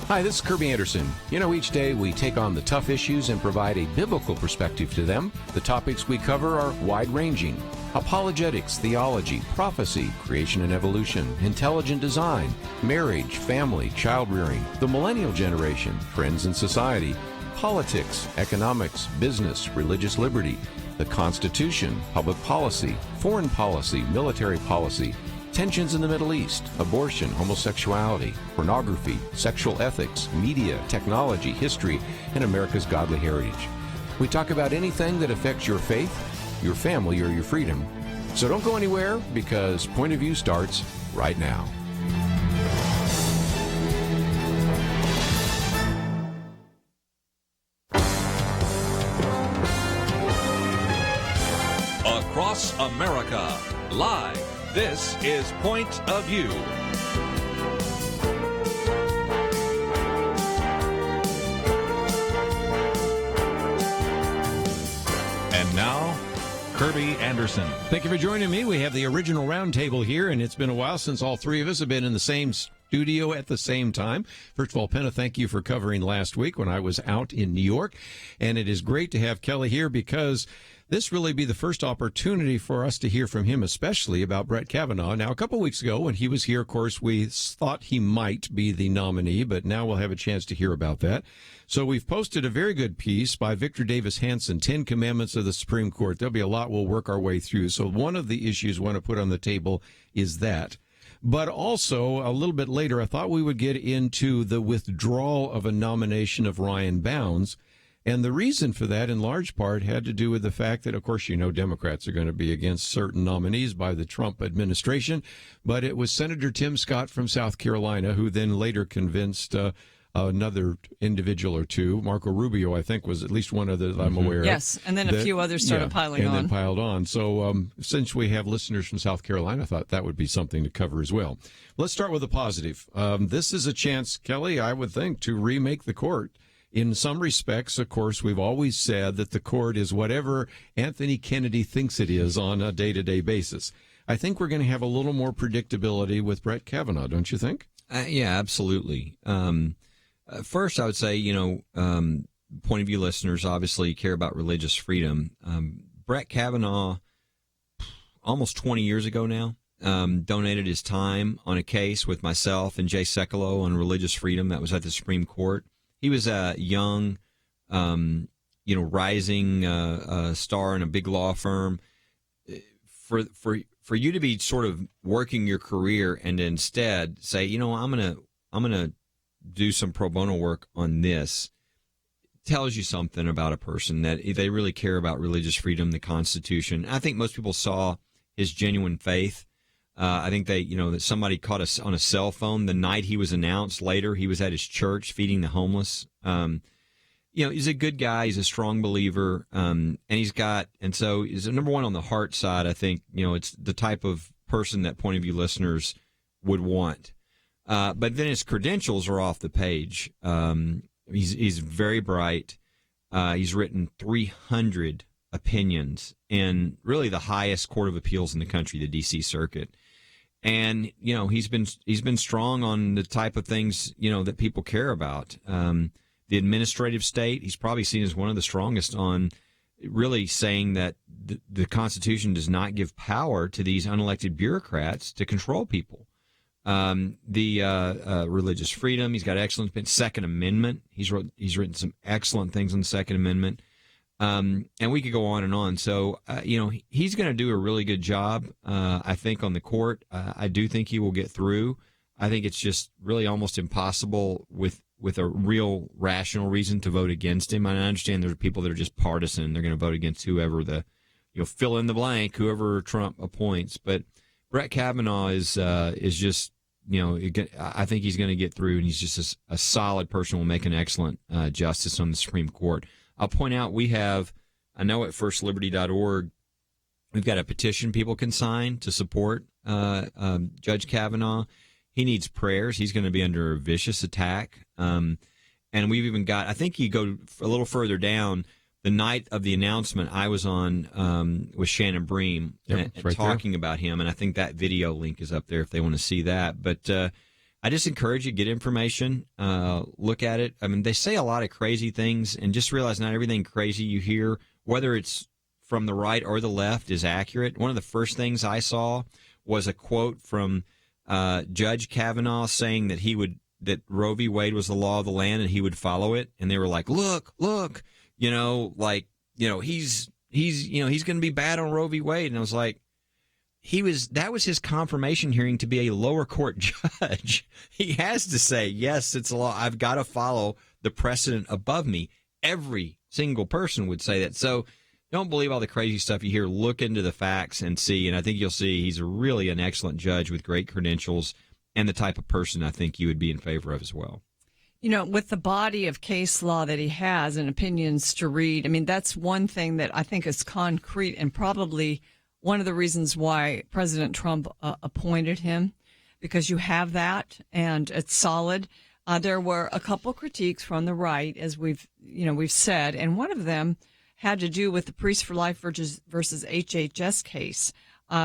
Hi, this is Kerby Anderson. You know, each day we take on the tough issues and provide a biblical perspective to them. The topics we cover are wide-ranging. Apologetics, theology, prophecy, creation and evolution, intelligent design, marriage, family, child-rearing, the millennial generation, friends and society, politics, economics, business, religious liberty, the Constitution, public policy, foreign policy, military policy, tensions in the Middle East, abortion, homosexuality, pornography, sexual ethics, media, technology, history, and America's godly heritage. We talk about anything that affects your faith, your family, or your freedom. So don't go anywhere, because Point of View starts right now. Across America, live. This is Point of View. And now, Kerby Anderson. Thank you for joining me. We have the original roundtable here, and it's been a while since all three of us have been in the same studio at the same time. First of all, Penna, thank you for covering last week when I was out in New York. And it is great to have Kelly here, because this really be the first opportunity for us to hear from him, especially about Brett Kavanaugh. Now, a couple of weeks ago when he was here, of course, we thought he might be the nominee, but now we'll have a chance to hear about that. So we've posted a very good piece by Victor Davis Hanson, 10 Commandments of the Supreme Court. There'll be a lot we'll work our way through. So one of the issues we want to put on the table is that. But also, a little bit later, I thought we would get into the withdrawal of a nomination of Ryan Bounds. And the reason for that, in large part, had to do with the fact that, of course, you know, Democrats are going to be against certain nominees by the Trump administration. But it was Senator Tim Scott from South Carolina who then later convinced another individual or two. Marco Rubio, I think, was at least one other that I'm aware of. Yes, and then a few others started piling on. And then piled on. So since we have listeners from South Carolina, I thought that would be something to cover as well. Let's start with the positive. This is a chance, Kelly, I would think, to remake the court. In some respects, of course, we've always said that the court is whatever Anthony Kennedy thinks it is on a day-to-day basis. I think we're going to have a little more predictability with Brett Kavanaugh, don't you think? Yeah, absolutely. First, I would say, Point of View listeners obviously care about religious freedom. Brett Kavanaugh, almost 20 years ago now, donated his time on a case with myself and Jay Sekulow on religious freedom that was at the Supreme Court. He was a young, rising star in a big law firm. For you to be sort of working your career and instead say, I'm gonna do some pro bono work on this, tells you something about a person, that they really care about religious freedom, the Constitution. I think most people saw his genuine faith. I think that somebody caught us on a cell phone the night he was announced. Later, he was at his church feeding the homeless. He's a good guy. He's a strong believer. And so he's number one on the heart side. I think, it's the type of person that Point of View listeners would want. But then his credentials are off the page. He's very bright. He's written 300 opinions in really the highest court of appeals in the country, the D.C. Circuit. And, he's been strong on the type of things, that people care about. The administrative state, he's probably seen as one of the strongest on really saying that the Constitution does not give power to these unelected bureaucrats to control people. Religious freedom, he's got excellent Second Amendment. He's written some excellent things on the Second Amendment. And we could go on and on. So, he's going to do a really good job, I think, on the court. I do think he will get through. I think it's just really almost impossible with a real rational reason to vote against him. And I understand there are people that are just partisan. They're going to vote against whoever fill in the blank, whoever Trump appoints. But Brett Kavanaugh is just, I think he's going to get through, and he's just a solid person who will make an excellent justice on the Supreme Court. I'll point out I know at firstliberty.org, we've got a petition people can sign to support Judge Kavanaugh. He needs prayers. He's going to be under a vicious attack. And we've even got, I think you go a little further down, the night of the announcement, I was on with Shannon Bream and talking about him, and I think that video link is up there if they want to see that. But I just encourage you, get information, look at it. I mean, they say a lot of crazy things, and just realize not everything crazy you hear, whether it's from the right or the left, is accurate. One of the first things I saw was a quote from Judge Kavanaugh saying that Roe v. Wade was the law of the land and he would follow it. And they were like, look, he's going to be bad on Roe v. Wade. And I was like, that was his confirmation hearing to be a lower court judge. He has to say, yes, it's a law. I've got to follow the precedent above me. Every single person would say that. So don't believe all the crazy stuff you hear. Look into the facts and see. And I think you'll see he's really an excellent judge with great credentials and the type of person I think you would be in favor of as well. You know, with the body of case law that he has and opinions to read, I mean, that's one thing that I think is concrete and probably one of the reasons why President Trump appointed him, because you have that and it's solid. There were a couple critiques from the right, as we've said, and one of them had to do with the Priests for Life versus HHS case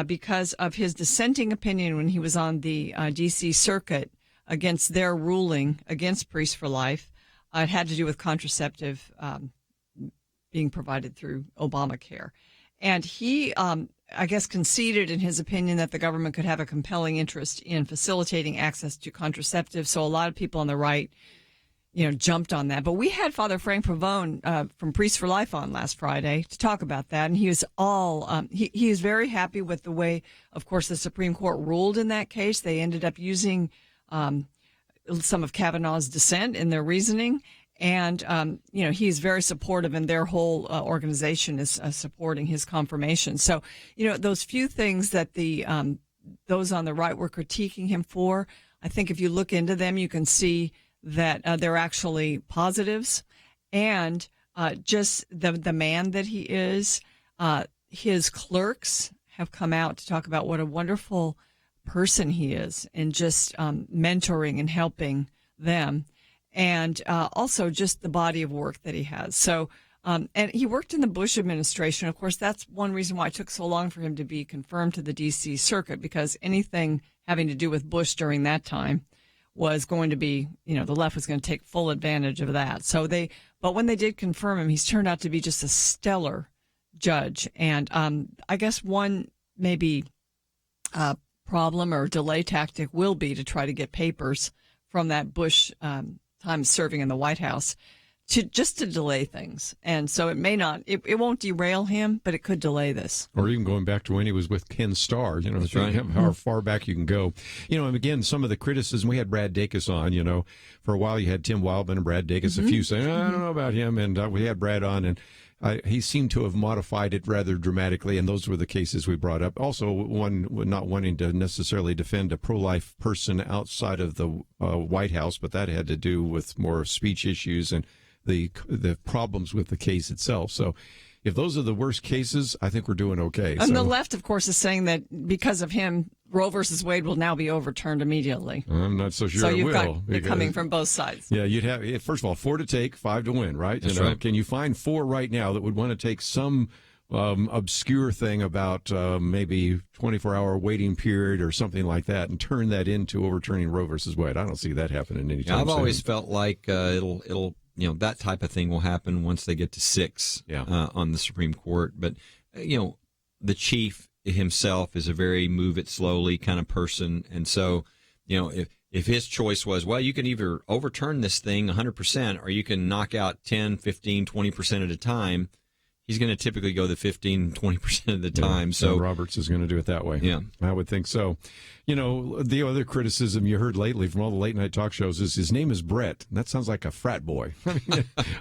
because of his dissenting opinion when he was on the D.C. Circuit against their ruling against Priests for Life. It had to do with contraceptive being provided through Obamacare. And he, I guess, conceded in his opinion that the government could have a compelling interest in facilitating access to contraceptives. So a lot of people on the right, jumped on that. But we had Father Frank Pavone from Priests for Life on last Friday to talk about that. And he was he is very happy with the way, of course, the Supreme Court ruled in that case. They ended up using some of Kavanaugh's dissent in their reasoning. And, he's very supportive, and their whole organization is supporting his confirmation. So, those few things that those on the right were critiquing him for, I think if you look into them, you can see that they're actually positives. And just the man that he is, his clerks have come out to talk about what a wonderful person he is, and just mentoring and helping them. And also just the body of work that he has. So, and he worked in the Bush administration. Of course, that's one reason why it took so long for him to be confirmed to the D.C. Circuit, because anything having to do with Bush during that time was going to be, the left was going to take full advantage of that. So but when they did confirm him, he's turned out to be just a stellar judge. And I guess one maybe problem or delay tactic will be to try to get papers from that Bush time serving in the White House to delay things. And so it may not, it won't derail him, but it could delay this. Or even going back to when he was with Ken Starr, That's right. How far back you can go. And again, some of the criticism, we had Brad Dacus on, for a while you had Tim Wildman and Brad Dacus, a few saying, I don't know about him. And we had Brad on, and he seemed to have modified it rather dramatically, and those were the cases we brought up. Also, one not wanting to necessarily defend a pro-life person outside of the White House, but that had to do with more speech issues and the problems with the case itself. So if those are the worst cases, I think we're doing okay. And the left, of course, is saying that because of him, Roe versus Wade will now be overturned immediately. I'm not so sure so it you've will. got it coming from both sides. Yeah, you'd have, first of all, 4 to take, 5 to win, right? That's right. Can you find 4 right now that would want to take some obscure thing about maybe 24-hour waiting period or something like that and turn that into overturning Roe versus Wade? I don't see that happening anytime soon. I've always felt like it'll that type of thing will happen once they get to 6 on the Supreme Court. But, the chief himself is a very move it slowly kind of person. And so, if his choice was, well, you can either overturn this thing 100% or you can knock out 10, 15, 20% at a time, he's going to typically go the 15, 20% of the time. So Roberts is going to do it that way. Yeah. I would think so. The other criticism you heard lately from all the late night talk shows is his name is Brett. That sounds like a frat boy.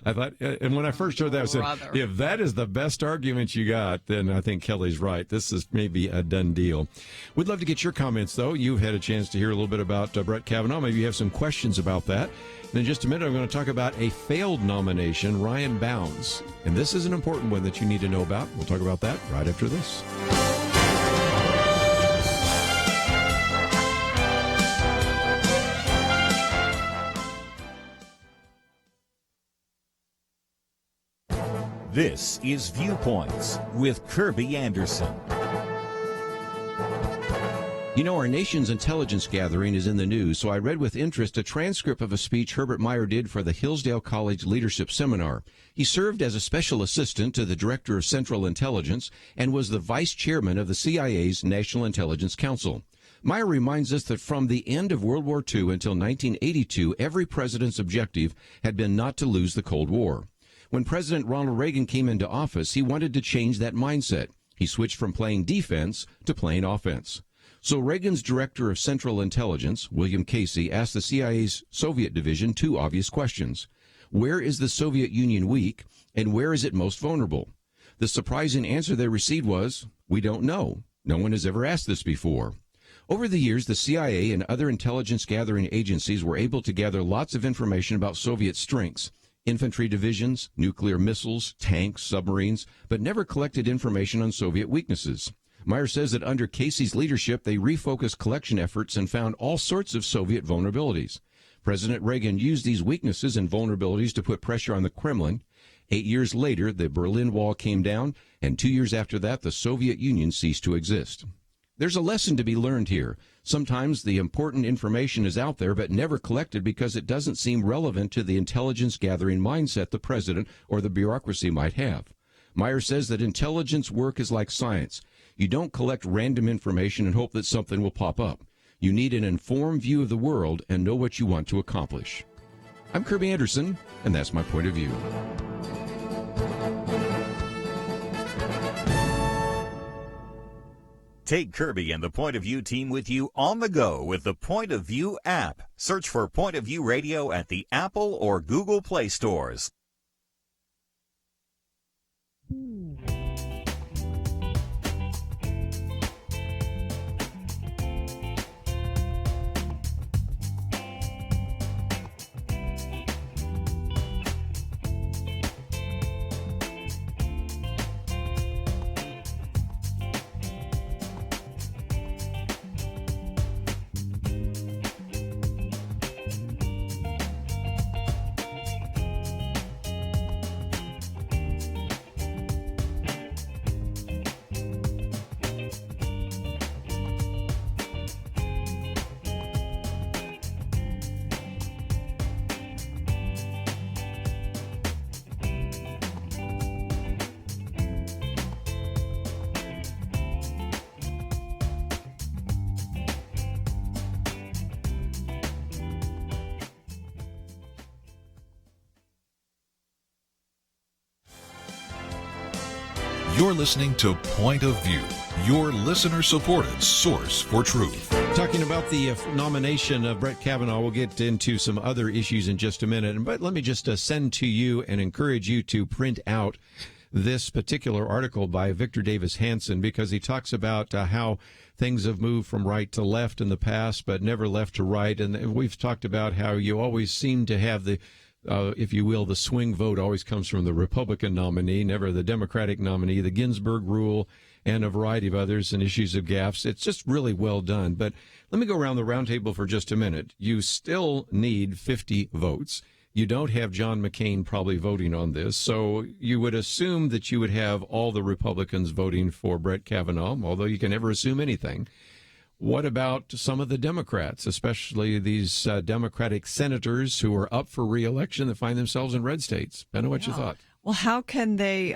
I thought, and when I first heard that, I said, if that is the best argument you got, then I think Kelly's right. This is maybe a done deal. We'd love to get your comments, though. You've had a chance to hear a little bit about Brett Kavanaugh. Maybe you have some questions about that. And in just a minute, I'm going to talk about a failed nomination, Ryan Bounds. And this is an important one that you need to know about. We'll talk about that right after this. This is Viewpoints with Kerby Anderson. You know, our nation's intelligence gathering is in the news, so I read with interest a transcript of a speech Herbert Meyer did for the Hillsdale College Leadership Seminar. He served as a special assistant to the Director of Central Intelligence and was the vice chairman of the CIA's National Intelligence Council. Meyer reminds us that from the end of World War II until 1982, every president's objective had been not to lose the Cold War. When President Ronald Reagan came into office, he wanted to change that mindset. He switched from playing defense to playing offense. So Reagan's director of Central Intelligence, William Casey, asked the CIA's Soviet division two obvious questions. Where is the Soviet Union weak, and where is it most vulnerable? The surprising answer they received was, we don't know. No one has ever asked this before. Over the years, the CIA and other intelligence gathering agencies were able to gather lots of information about Soviet strengths, infantry divisions, nuclear missiles, tanks, submarines, but never collected information on Soviet weaknesses. Meyer says that under Casey's leadership, they refocused collection efforts and found all sorts of Soviet vulnerabilities. President Reagan used these weaknesses and vulnerabilities to put pressure on the Kremlin. 8 years later, the Berlin Wall came down, and 2 years after that, the Soviet Union ceased to exist. There's a lesson to be learned here. Sometimes the important information is out there but never collected because it doesn't seem relevant to the intelligence gathering mindset the president or the bureaucracy might have. Meyer says that intelligence work is like science. You don't collect random information and hope that something will pop up. You need an informed view of the world and know what you want to accomplish. I'm Kerby Anderson, and that's my point of view. Take Kerby and the Point of View team with you on the go with the Point of View app. Search for Point of View Radio at the Apple or Google Play stores. You're listening to Point of View, your listener-supported source for truth. Talking about the nomination of Brett Kavanaugh, we'll get into some other issues in just a minute. But let me just send to you and encourage you to print out this particular article by Victor Davis Hanson, because he talks about how things have moved from right to left in the past, but never left to right. And we've talked about how you always seem to have the if you will, the swing vote always comes from the Republican nominee, never the Democratic nominee, the Ginsburg rule, and a variety of others and issues of gaffes. It's just really well done. But let me go around the roundtable for just a minute. You still need 50 votes. You don't have John McCain probably voting on this, so you would assume that you would have all the Republicans voting for Brett Kavanaugh, although you can never assume anything. What about some of the Democrats, especially these Democratic senators who are up for re-election that find themselves in red states? Penna, what you thought? Well, how can they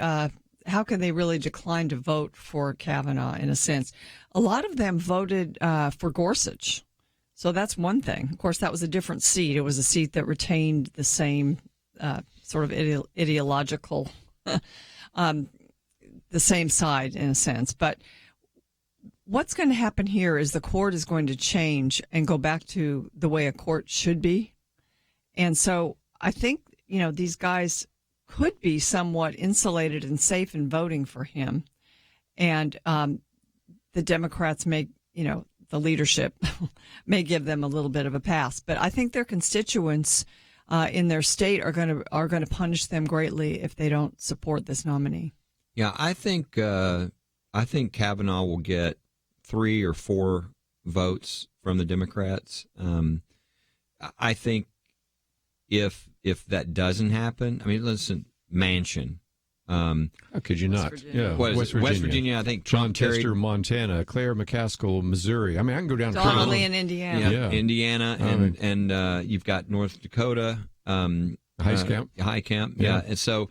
really decline to vote for Kavanaugh in a sense? A lot of them voted for Gorsuch. So that's one thing. Of course, that was a different seat. It was a seat that retained the same sort of ideological, the same side in a sense. But what's going to happen here is the court is going to change and go back to the way a court should be. And so I think, these guys could be somewhat insulated and safe in voting for him. And the Democrats may, the leadership may give them a little bit of a pass. But I think their constituents in their state are going to punish them greatly if they don't support this nominee. Yeah, I think Kavanaugh will get 3 or 4 votes from the Democrats. I think if that doesn't happen, I mean, listen, Manchin, How could you not? Virginia. Yeah, West Virginia, I think Trump Chester, Montana, Claire McCaskill, Missouri. I mean, I can go down. Donnelly in Indiana. Yeah, Indiana, and you've got North Dakota, High Camp. Yeah, and so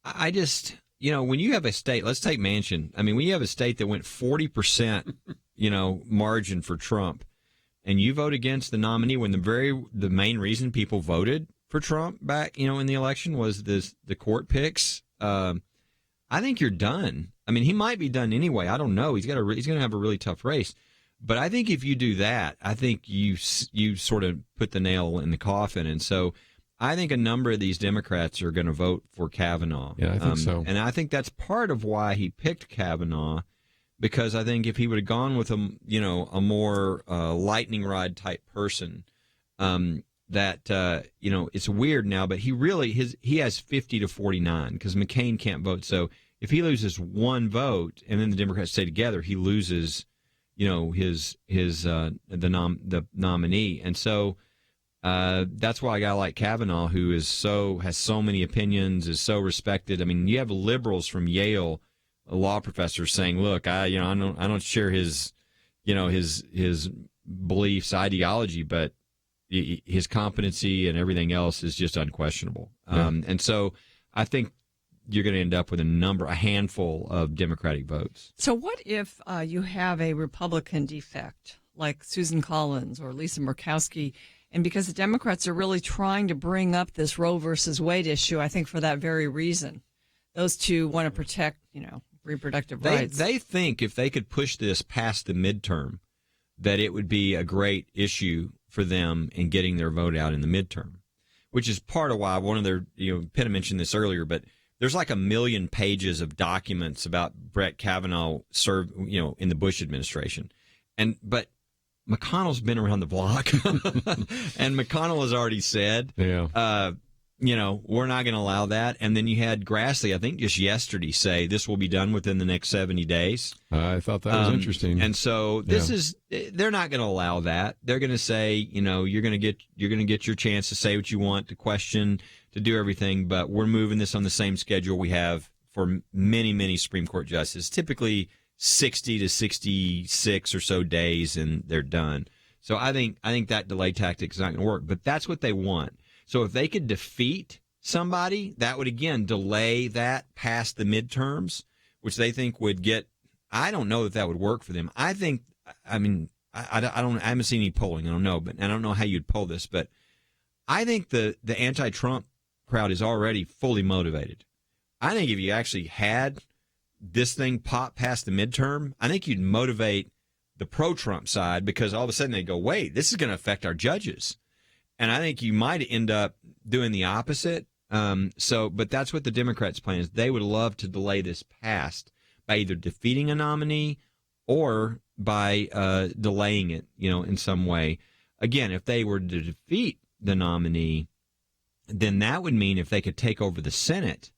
I just, when you have a state, let's take Manchin. I mean, when you have a state that went 40%, margin for Trump, and you vote against the nominee when the main reason people voted for Trump back, in the election was the court picks. I think you're done. I mean, he might be done anyway. I don't know. He's going to have a really tough race. But I think if you do that, I think you sort of put the nail in the coffin. And so I think a number of these Democrats are going to vote for Kavanaugh. Yeah, I think so. And I think that's part of why he picked Kavanaugh, because I think if he would have gone with a more lightning rod type person, it's weird now, but he has 50 to 49 because McCain can't vote. So if he loses one vote and then the Democrats stay together, he loses, the nominee. And so that's why a guy like Kavanaugh, who has so many opinions, is so respected. I mean, you have liberals from Yale, a law professor, saying, "Look, I don't share his beliefs, ideology, but his competency and everything else is just unquestionable." And so I think you're going to end up with a handful of Democratic votes. So what if you have a Republican defect like Susan Collins or Lisa Murkowski, and because the Democrats are really trying to bring up this Roe versus Wade issue, I think for that very reason, those two want to protect, reproductive rights. They think if they could push this past the midterm, that it would be a great issue for them in getting their vote out in the midterm, which is part of why one of their, Penna mentioned this earlier, but there's like 1 million pages of documents about Brett Kavanaugh served, in the Bush administration. But McConnell's been around the block and McConnell has already said, we're not going to allow that. And then you had Grassley, I think just yesterday, say this will be done within the next 70 days. I thought that was interesting. And so they're not going to allow that. They're going to say, you're going to get your chance to say what you want, to question, to do everything. But we're moving this on the same schedule we have for many, many Supreme Court justices, typically 60 to 66 or so days, and they're done. So I think that delay tactic is not going to work. But that's what they want. So if they could defeat somebody, that would, again, delay that past the midterms, which they think would get – I don't know that would work for them. I haven't seen any polling. I don't know. But I don't know how you'd poll this. But I think the anti-Trump crowd is already fully motivated. I think if you actually had this thing pop past the midterm, I think you'd motivate the pro-Trump side, because all of a sudden they go, wait, this is going to affect our judges. And I think you might end up doing the opposite. But that's what the Democrats' plan is. They would love to delay this past by either defeating a nominee or by delaying it, in some way. Again, if they were to defeat the nominee, then that would mean if they could take over the Senate,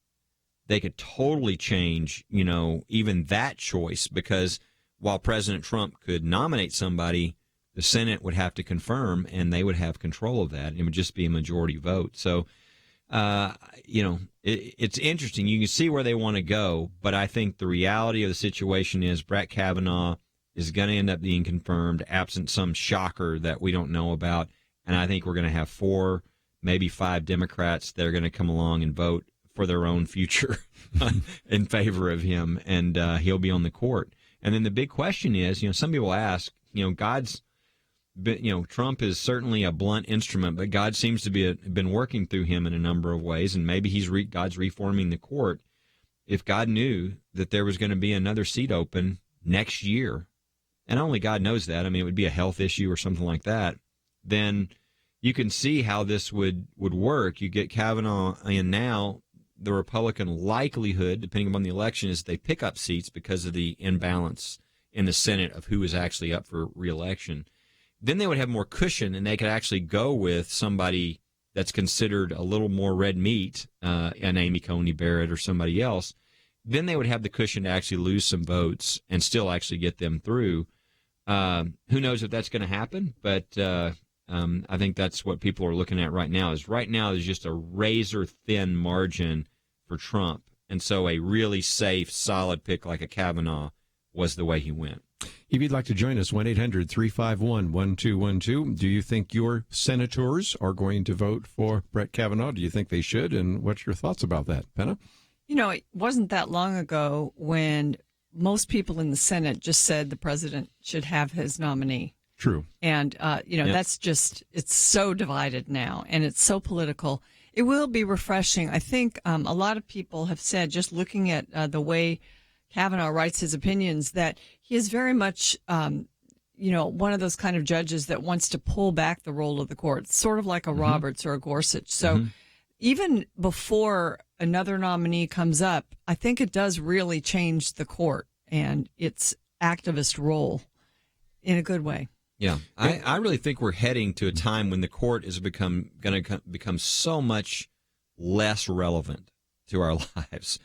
they could totally change, even that choice, because while President Trump could nominate somebody, the Senate would have to confirm, and they would have control of that. It would just be a majority vote. So, it's interesting. You can see where they want to go, but I think the reality of the situation is Brett Kavanaugh is going to end up being confirmed, absent some shocker that we don't know about. And I think we're going to have 4, maybe 5 Democrats that are going to come along and vote for their own future in favor of him, and he'll be on the court. And then the big question is, some people ask, Trump is certainly a blunt instrument, but God seems to been working through him in a number of ways, and maybe God's reforming the court. If God knew that there was going to be another seat open next year, and only God knows that, it would be a health issue or something like that, then you can see how this would work. You get Kavanaugh in now. The Republican likelihood, depending upon the election, is they pick up seats because of the imbalance in the Senate of who is actually up for re-election. Then they would have more cushion, and they could actually go with somebody that's considered a little more red meat, an Amy Coney Barrett or somebody else. Then they would have the cushion to actually lose some votes and still actually get them through. Who knows if that's going to happen, but I think that's what people are looking at right now. Right now there's just a razor-thin margin for Trump, And so a really safe, solid pick like a Kavanaugh was the way he went. If you'd like to join us, 1-800-351-1212. Do you think your senators are going to vote for Brett Kavanaugh? Do you think they should? And what's your thoughts about that, Penna? You know, it wasn't that long ago when most people in the Senate just said the president should have his nominee. True. And, that's just, it's so divided now, and it's so political. It will be refreshing. I think a lot of people have said, just looking at the way Kavanaugh writes his opinions, that he is very much, one of those kind of judges that wants to pull back the role of the court, sort of like a Roberts or a Gorsuch. So even before another nominee comes up, I think it does really change the court and its activist role in a good way. Yeah, I really think we're heading to a time when the court is going to become so much less relevant to our lives,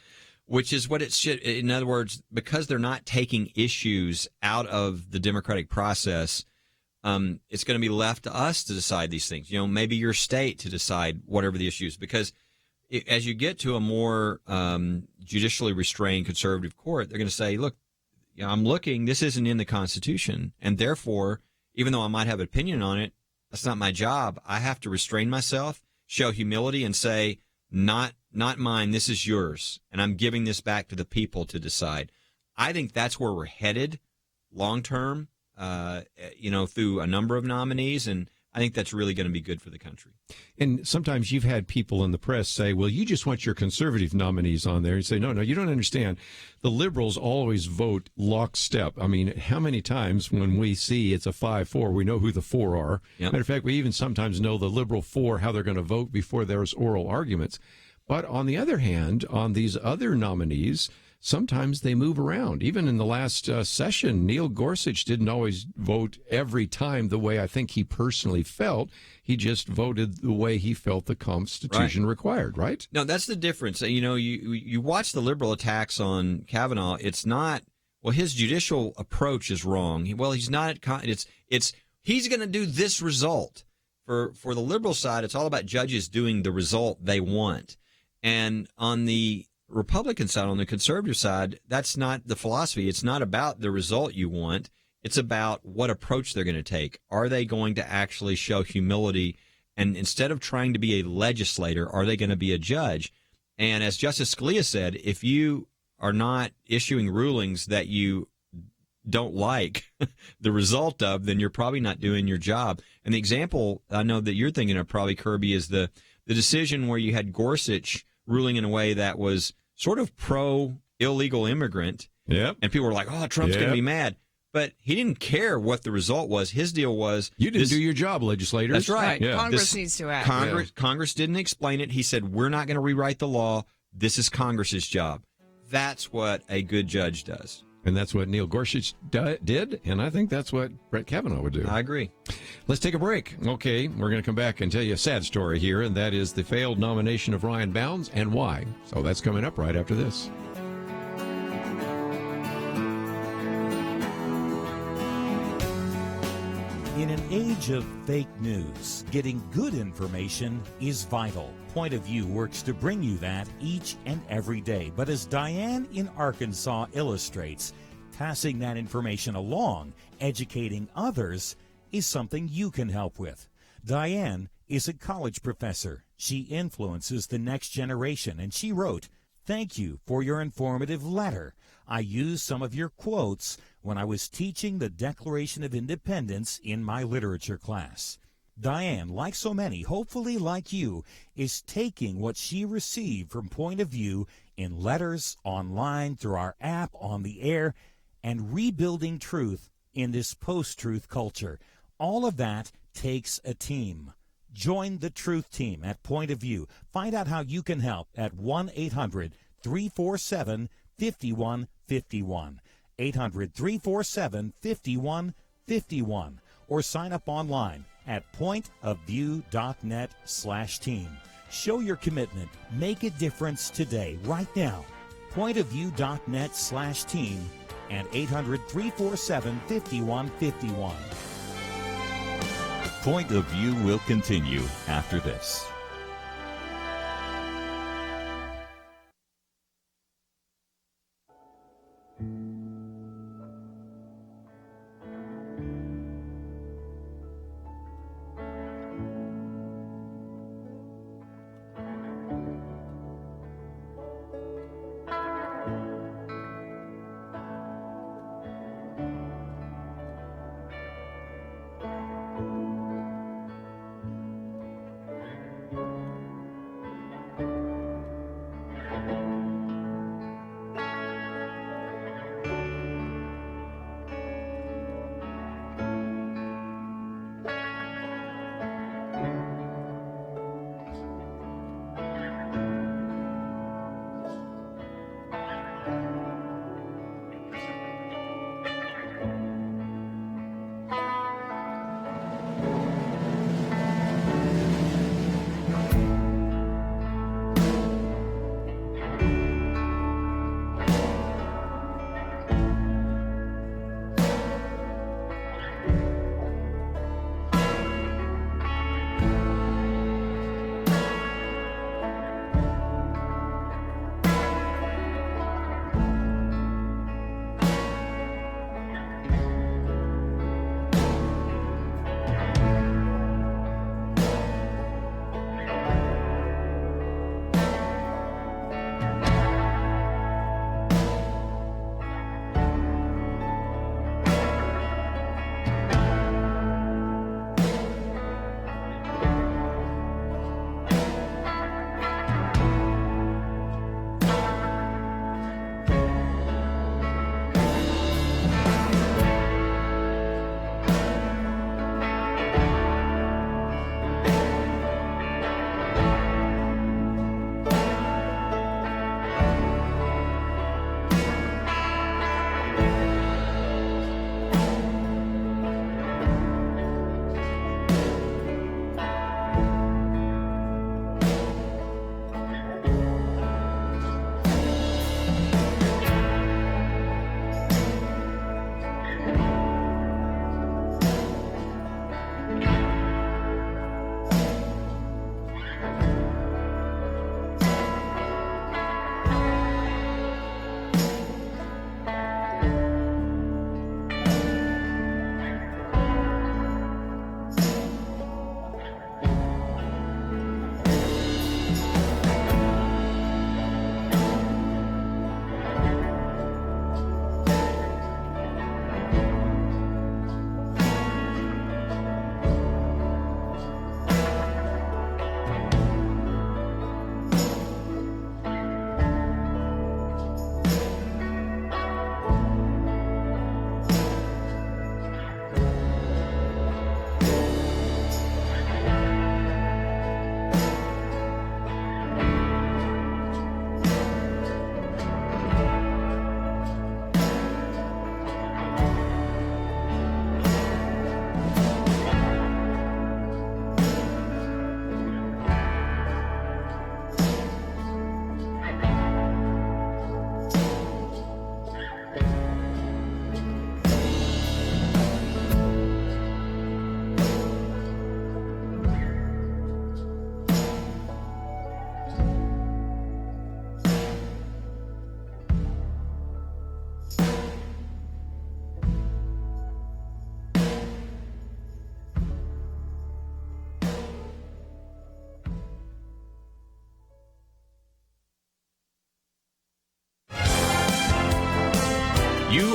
which is what it should. In other words, because they're not taking issues out of the democratic process, it's going to be left to us to decide these things. Maybe your state to decide whatever the issue is, because as you get to a more judicially restrained conservative court, they're going to say, look, I'm looking, this isn't in the Constitution, and therefore, even though I might have an opinion on it, that's not my job. I have to restrain myself, show humility, and say, not mine, this is yours, and I'm giving this back to the people to decide. I think that's where we're headed long term, through a number of nominees, and I think that's really going to be good for the country. And sometimes you've had people in the press say, well, you just want your conservative nominees on there. You say, no, you don't understand. The liberals always vote lockstep. I mean, how many times when we see it's a 5-4, we know who the 4 are. Yep. Matter of fact, we even sometimes know the liberal 4, how they're going to vote before there's oral arguments. But on the other hand, on these other nominees, sometimes they move around. Even in the last session, Neil Gorsuch didn't always vote every time the way I think he personally felt. He just voted the way he felt the Constitution required, right? No, that's the difference. You watch the liberal attacks on Kavanaugh. It's not, well, his judicial approach is wrong. He's not. He's going to do this result. For the liberal side, it's all about judges doing the result they want. And on the Republican side, on the conservative side, that's not the philosophy. It's not about the result you want. It's about what approach they're going to take. Are they going to actually show humility? And instead of trying to be a legislator, are they going to be a judge? And as Justice Scalia said, if you are not issuing rulings that you don't like the result of, then you're probably not doing your job. And the example I know that you're thinking of probably, Kerby, is the decision where you had Gorsuch ruling in a way that was sort of pro-illegal immigrant. Yep. And people were like, oh, Trump's going to be mad. But he didn't care what the result was. His deal was, you didn't do your job, legislators. That's right. Yeah. Congress needs to act. Congress didn't explain it. He said, we're not going to rewrite the law. This is Congress's job. That's what a good judge does. And that's what Neil Gorsuch did, and I think that's what Brett Kavanaugh would do. I agree. Let's take a break. Okay, we're going to come back and tell you a sad story here, and that is the failed nomination of Ryan Bounds and why. So that's coming up right after this. In an age of fake news, getting good information is vital. Point of View works to bring you that each and every day. But as Diane in Arkansas illustrates, passing that information along, educating others, is something you can help with. Diane is a college professor. She influences the next generation, and she wrote, "Thank you for your informative letter. I used some of your quotes when I was teaching the Declaration of Independence in my literature class." Diane, like so many, hopefully like you, is taking what she received from Point of View in letters, online, through our app, on the air, and rebuilding truth in this post-truth culture. All of that takes a team. Join the Truth Team at Point of View. Find out how you can help at 1-800-347-5151. 800-347-5151. Or sign up online at pointofview.net/team. Show your commitment. Make a difference today, right now. Pointofview.net/team and 800-347-5151. Point of View will continue after this.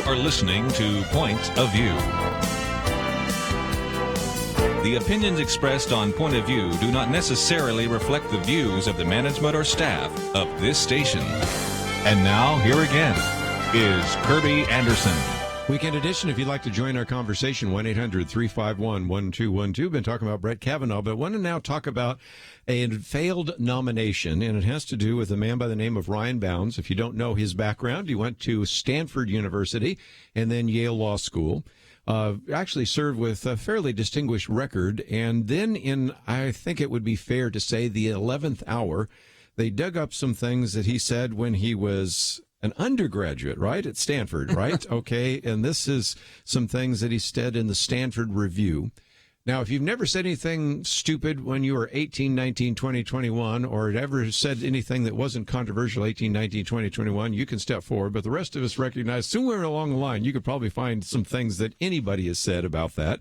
are listening to Point of View. The opinions expressed on Point of View do not necessarily reflect the views of the management or staff of this station. And now, here again is Kerby Anderson. Weekend edition, if you'd like to join our conversation, 1-800-351-1212. Been talking about Brett Kavanaugh, but want to now talk about a failed nomination, and it has to do with a man by the name of Ryan Bounds. If you don't know his background, he went to Stanford University and then Yale Law School. Actually served with a fairly distinguished record, and then in, I think it would be fair to say, the 11th hour, they dug up some things that he said when he was an undergraduate, right, at Stanford, right? Okay, and this is some things that he said in the Stanford Review. Now, if you've never said anything stupid when you were 18, 19, 20, 21, or had ever said anything that wasn't controversial 18, 19, 20, 21, you can step forward. But the rest of us recognize somewhere along the line, you could probably find some things that anybody has said about that.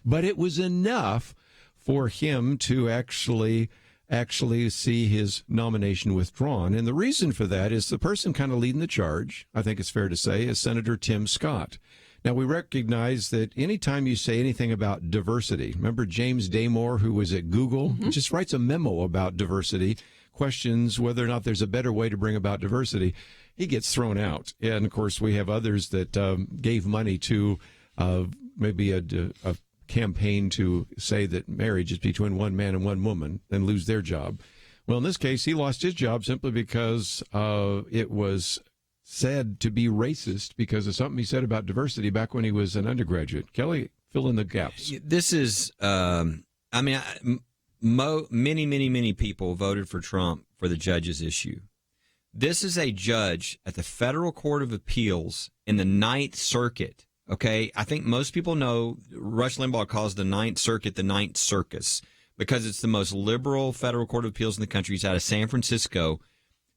But it was enough for him to actually see his nomination withdrawn. And the reason for that is the person kind of leading the charge, I think it's fair to say, is Senator Tim Scott. Now, we recognize that anytime you say anything about diversity, remember James Damore, who was at Google, just writes a memo about diversity, questions whether or not there's a better way to bring about diversity, he gets thrown out. And, of course, we have others that gave money to maybe a campaign to say that marriage is between one man and one woman and lose their job. Well, in this case, he lost his job simply because it was said to be racist because of something he said about diversity back when he was an undergraduate. Kelly, fill in the gaps. This is, many people voted for Trump for the judge's issue. This is a judge at the Federal Court of Appeals in the Ninth Circuit. Okay, I think most people know Rush Limbaugh calls the Ninth Circuit the Ninth Circus because it's the most liberal federal court of appeals in the country. It's out of San Francisco.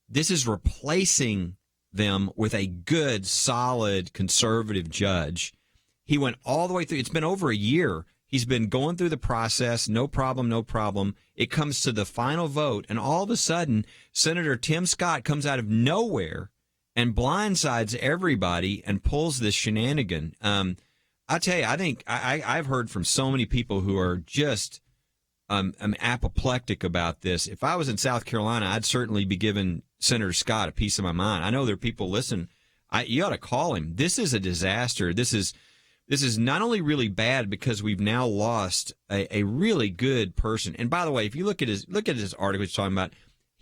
This is replacing them with a good, solid, conservative judge. He went all the way through. It's been over a year. He's been going through the process. No problem. It comes to the final vote, and all of a sudden, Senator Tim Scott comes out of nowhere and blindsides everybody and pulls this shenanigan. I tell you, I think I've heard from so many people who are just apoplectic about this. If I was in South Carolina, I'd certainly be giving Senator Scott a piece of my mind. I know there are people listen. You ought to call him. This is a disaster. This is not only really bad because we've now lost a really good person. And by the way, if you look at his article he's talking about,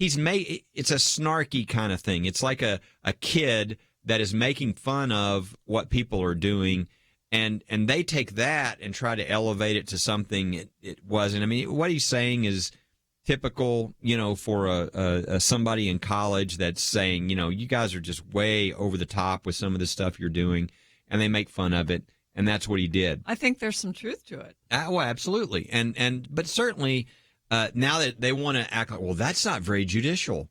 it's a snarky kind of thing. It's like a kid that is making fun of what people are doing, and they take that and try to elevate it to something it wasn't. I mean, what he's saying is typical, for somebody in college that's saying, you guys are just way over the top with some of the stuff you're doing, and they make fun of it, and that's what he did. I think there's some truth to it. Well, absolutely, but certainly. Now that they want to act like, well, that's not very judicial.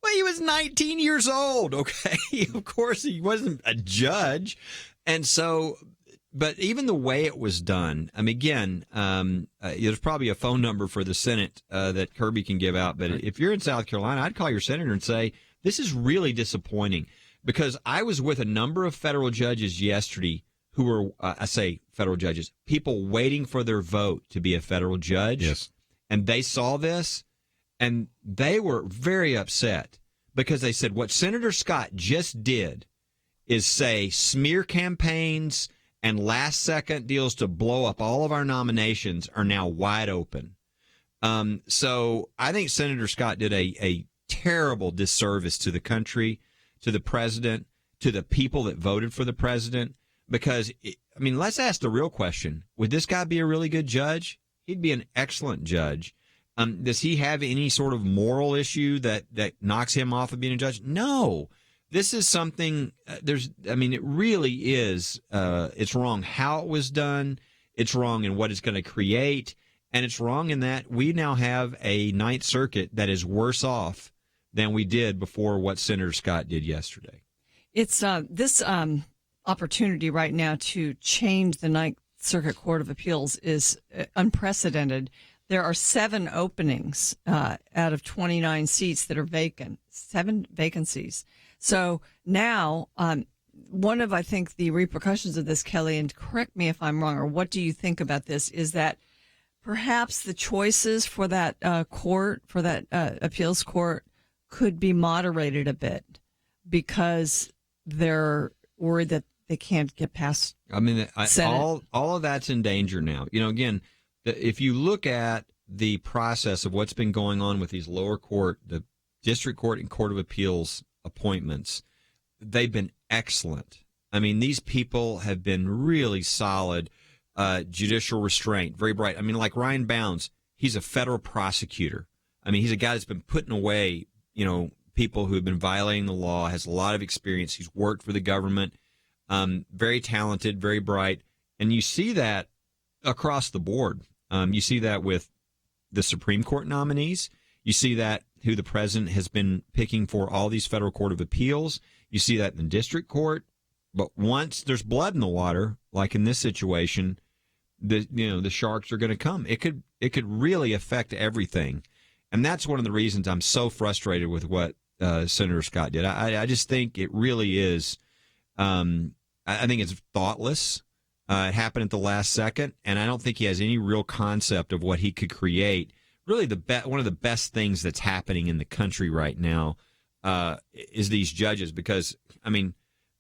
Well, he was 19 years old, okay? Of course, he wasn't a judge. And so, but even the way it was done, again, there's probably a phone number for the Senate that Kerby can give out. But if you're in South Carolina, I'd call your senator and say, this is really disappointing. Because I was with a number of federal judges yesterday who were, I say federal judges, people waiting for their vote to be a federal judge. Yes. And they saw this, and they were very upset because they said what Senator Scott just did is say smear campaigns and last-second deals to blow up all of our nominations are now wide open. So I think Senator Scott did a terrible disservice to the country, to the president, to the people that voted for the president, because, let's ask the real question. Would this guy be a really good judge? He'd be an excellent judge. Does he have any sort of moral issue that knocks him off of being a judge? No. This is something, it really is, it's wrong how it was done. It's wrong in what it's going to create. And it's wrong in that we now have a Ninth Circuit that is worse off than we did before what Senator Scott did yesterday. It's this opportunity right now to change the Ninth Circuit Court of Appeals is unprecedented. There are 7 openings out of 29 seats that are vacant, 7 vacancies. So now one of, I think, the repercussions of this, Kelly, and correct me if I'm wrong, or what do you think about this, is that perhaps the choices for that court, for that appeals court, could be moderated a bit because they're worried that they can't get past. I mean, all of that's in danger now. Again, if you look at the process of what's been going on with these lower court, the district court and court of appeals appointments, they've been excellent. I mean, these people have been really solid, judicial restraint, very bright. I mean, like Ryan Bounds, he's a federal prosecutor. I mean, he's a guy that's been putting away, people who have been violating the law, has a lot of experience. He's worked for the government, very talented, very bright. And you see that across the board. You see that with the Supreme Court nominees. You see that who the president has been picking for all these federal court of appeals. You see that in the district court. But once there's blood in the water, like in this situation, the sharks are going to come. It could really affect everything. And that's one of the reasons I'm so frustrated with what Senator Scott did. I just think it really is. I think it's thoughtless. It happened at the last second, and I don't think he has any real concept of what he could create. Really, one of the best things that's happening in the country right now is these judges. Because, I mean,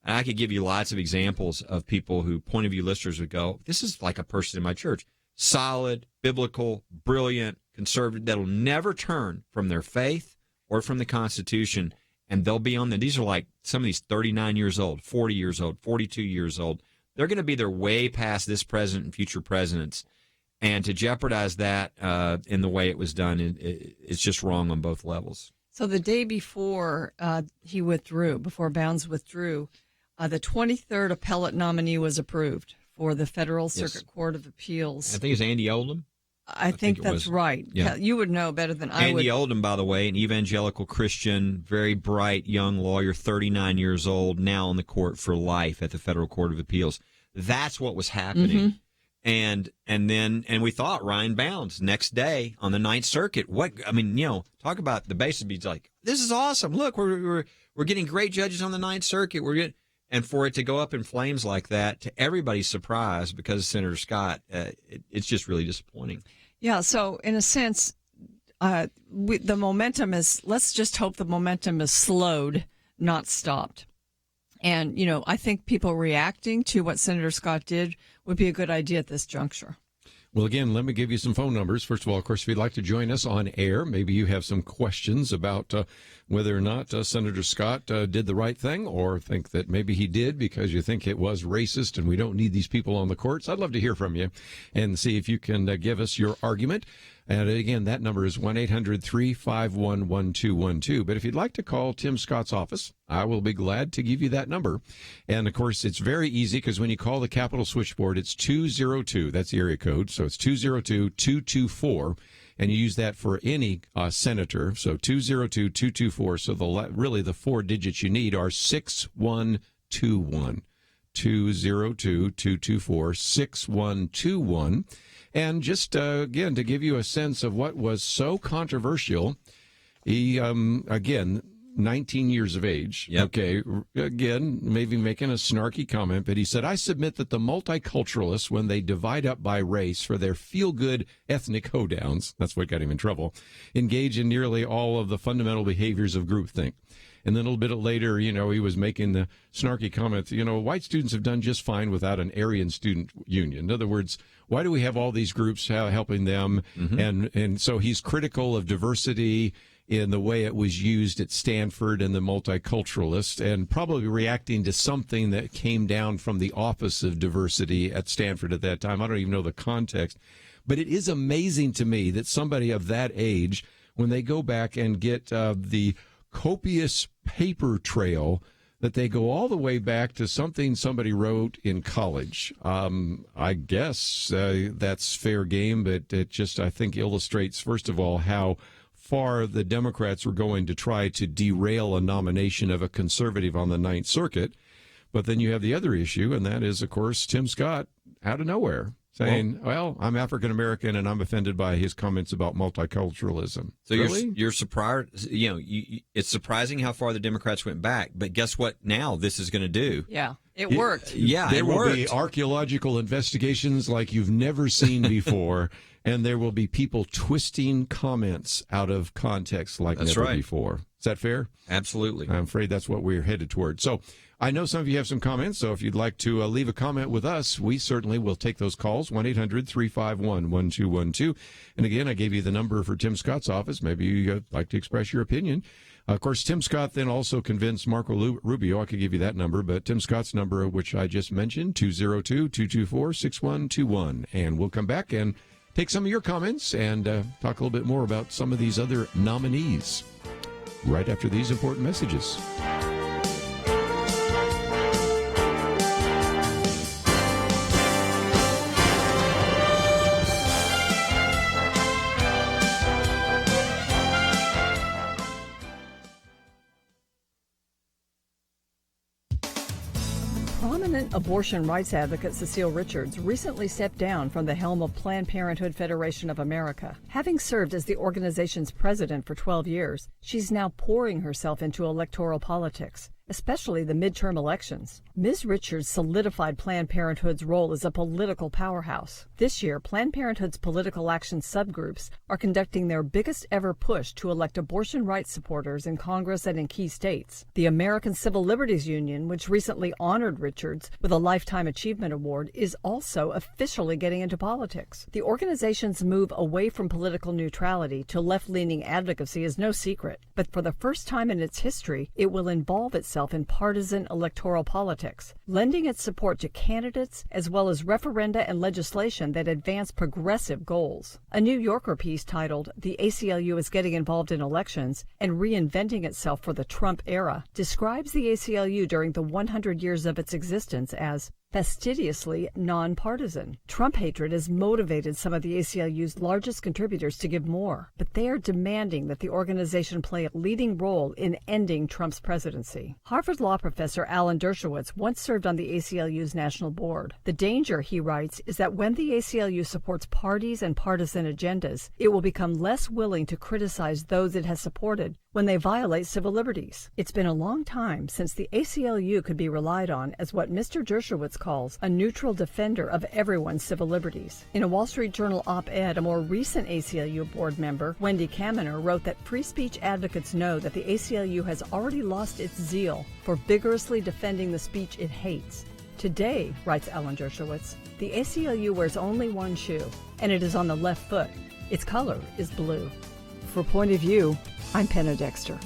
I could give you lots of examples of people who point of view listeners would go, this is like a person in my church. Solid, biblical, brilliant, conservative, that'll never turn from their faith or from the Constitution, and they'll be on these are like some of these 39 years old, 40 years old, 42 years old. They're going to be there way past this president and future presidents. And to jeopardize that in the way it was done, it's just wrong on both levels. So the day before he withdrew, before Bounds withdrew, the 23rd appellate nominee was approved for the Federal Circuit Court of Appeals. I think it's Andy Oldham. I think that's right. Yeah. You would know better than I would. Andy Oldham, by the way, an evangelical Christian, very bright young lawyer, 39 years old, now on the court for life at the Federal Court of Appeals. That's what was happening. Mm-hmm. And we thought Ryan Bounds next day on the Ninth Circuit. Talk about the base would be like, this is awesome. Look, we're getting great judges on the Ninth Circuit. And for it to go up in flames like that, to everybody's surprise, because of Senator Scott, it's just really disappointing. Yeah, so in a sense, the momentum is, let's just hope the momentum is slowed, not stopped. And, I think people reacting to what Senator Scott did would be a good idea at this juncture. Well, again, let me give you some phone numbers. First of all, of course, if you'd like to join us on air, maybe you have some questions about whether or not Senator Scott did the right thing, or think that maybe he did because you think it was racist and we don't need these people on the courts. I'd love to hear from you and see if you can give us your argument. And again, that number is 1-800-351-1212. But if you'd like to call Tim Scott's office, I will be glad to give you that number. And, of course, it's very easy because when you call the Capitol switchboard, it's 202. That's the area code. So it's 202-224. And you use that for any senator. So 202-224. So really the four digits you need are 6121. 202-224-6121. And just, again, to give you a sense of what was so controversial, he, again, 19 years of age. Yep. Okay, again, maybe making a snarky comment, but he said, I submit that the multiculturalists, when they divide up by race for their feel-good ethnic hoedowns, that's what got him in trouble, engage in nearly all of the fundamental behaviors of groupthink. And then a little bit later, he was making the snarky comment, white students have done just fine without an Aryan student union. In other words, why do we have all these groups helping them? Mm-hmm. And so he's critical of diversity in the way it was used at Stanford and the multiculturalists, and probably reacting to something that came down from the Office of Diversity at Stanford at that time. I don't even know the context. But it is amazing to me that somebody of that age, when they go back and get the copious paper trail, that they go all the way back to something somebody wrote in college. I guess that's fair game, but it just, I think, illustrates, first of all, how far the Democrats were going to try to derail a nomination of a conservative on the Ninth Circuit. But then you have the other issue, and that is, of course, Tim Scott out of nowhere saying, well, I'm African American and I'm offended by his comments about multiculturalism. So really? you're surprised, it's surprising how far the Democrats went back, but guess what now this is going to do? Yeah, it worked. Yeah, there it will worked. be archaeological investigations like you've never seen before, and there will be people twisting comments out of context like That's never right. before. Is that fair? Absolutely. I'm afraid that's what we're headed toward. So I know some of you have some comments, so if you'd like to leave a comment with us, we certainly will take those calls, 1-800-351-1212. And again, I gave you the number for Tim Scott's office. Maybe you'd like to express your opinion. Of course, Tim Scott then also convinced Marco Rubio. I could give you that number, but Tim Scott's number, which I just mentioned, 202-224-6121. And we'll come back and take some of your comments and talk a little bit more about some of these other nominees right after these important messages. Prominent abortion rights advocate Cecile Richards recently stepped down from the helm of Planned Parenthood Federation of America. Having served as the organization's president for 12 years, she's now pouring herself into electoral politics, especially the midterm elections. Ms. Richards solidified Planned Parenthood's role as a political powerhouse. This year, Planned Parenthood's political action subgroups are conducting their biggest ever push to elect abortion rights supporters in Congress and in key states. The American Civil Liberties Union, which recently honored Richards with a Lifetime Achievement Award, is also officially getting into politics. The organization's move away from political neutrality to left-leaning advocacy is no secret, but for the first time in its history, it will involve itself in partisan electoral politics, lending its support to candidates as well as referenda and legislation that advance progressive goals. A New Yorker piece titled "The ACLU is Getting Involved in Elections and Reinventing Itself for the Trump Era" describes the ACLU during the 100 years of its existence as fastidiously nonpartisan. Trump hatred has motivated some of the ACLU's largest contributors to give more, but they are demanding that the organization play a leading role in ending Trump's presidency. Harvard law professor Alan Dershowitz once served on the ACLU's national board. The danger, he writes, is that when the ACLU supports parties and partisan agendas, it will become less willing to criticize those it has supported when they violate civil liberties. It's been a long time since the ACLU could be relied on as what Mr. Dershowitz calls a neutral defender of everyone's civil liberties. In a Wall Street Journal op-ed, a more recent ACLU board member, Wendy Kaminer, wrote that free speech advocates know that the ACLU has already lost its zeal for vigorously defending the speech it hates. Today, writes Alan Dershowitz, the ACLU wears only one shoe, and it is on the left foot. Its color is blue. For Point of View, I'm Penna Dexter.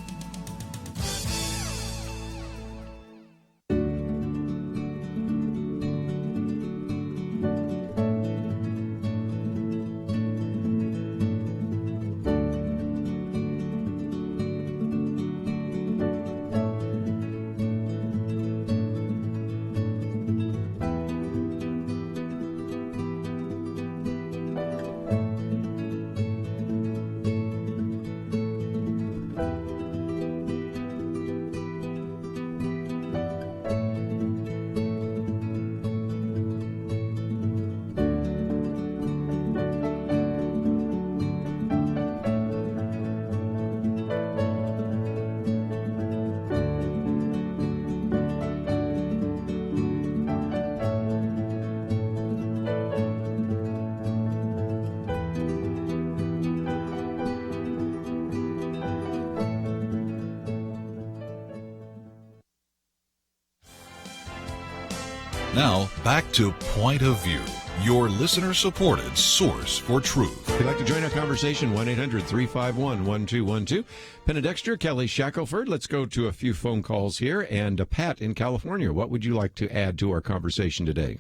Now, back to Point of View, your listener-supported source for truth. If you'd like to join our conversation, 1-800-351-1212. Penna Dexter, Kelly Shackelford. Let's go to a few phone calls here. And Pat in California, what would you like to add to our conversation today?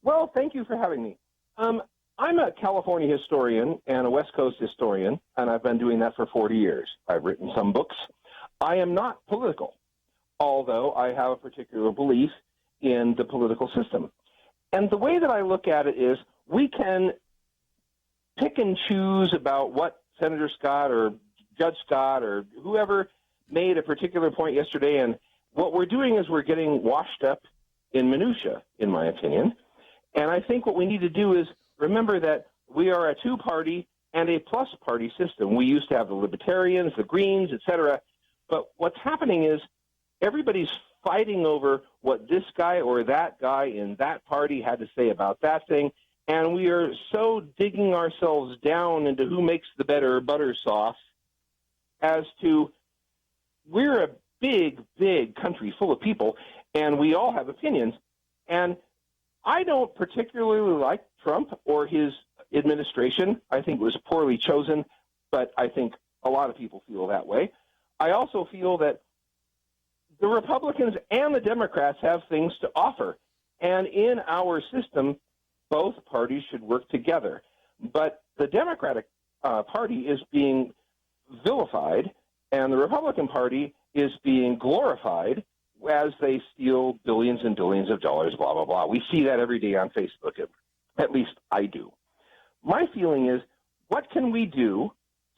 Well, thank you for having me. I'm a California historian and a West Coast historian, and I've been doing that for 40 years. I've written some books. I am not political, although I have a particular belief in the political system. And the way that I look at it is we can pick and choose about what Senator Scott or Judge Scott or whoever made a particular point yesterday, and what we're doing is we're getting washed up in minutia, in my opinion. And I think what we need to do is remember that we are a two-party and a plus-party system. We used to have the Libertarians, the Greens, etc. But what's happening is everybody's fighting over what this guy or that guy in that party had to say about that thing, and we are so digging ourselves down into who makes the better butter sauce as to we're a big, big country full of people, and we all have opinions. And I don't particularly like Trump or his administration. I think it was poorly chosen, but I think a lot of people feel that way. I also feel that the Republicans and the Democrats have things to offer. And in our system, both parties should work together. But the Democratic Party is being vilified, and the Republican Party is being glorified as they steal billions and billions of dollars, blah, blah, blah. We see that every day on Facebook. At least I do. My feeling is, what can we do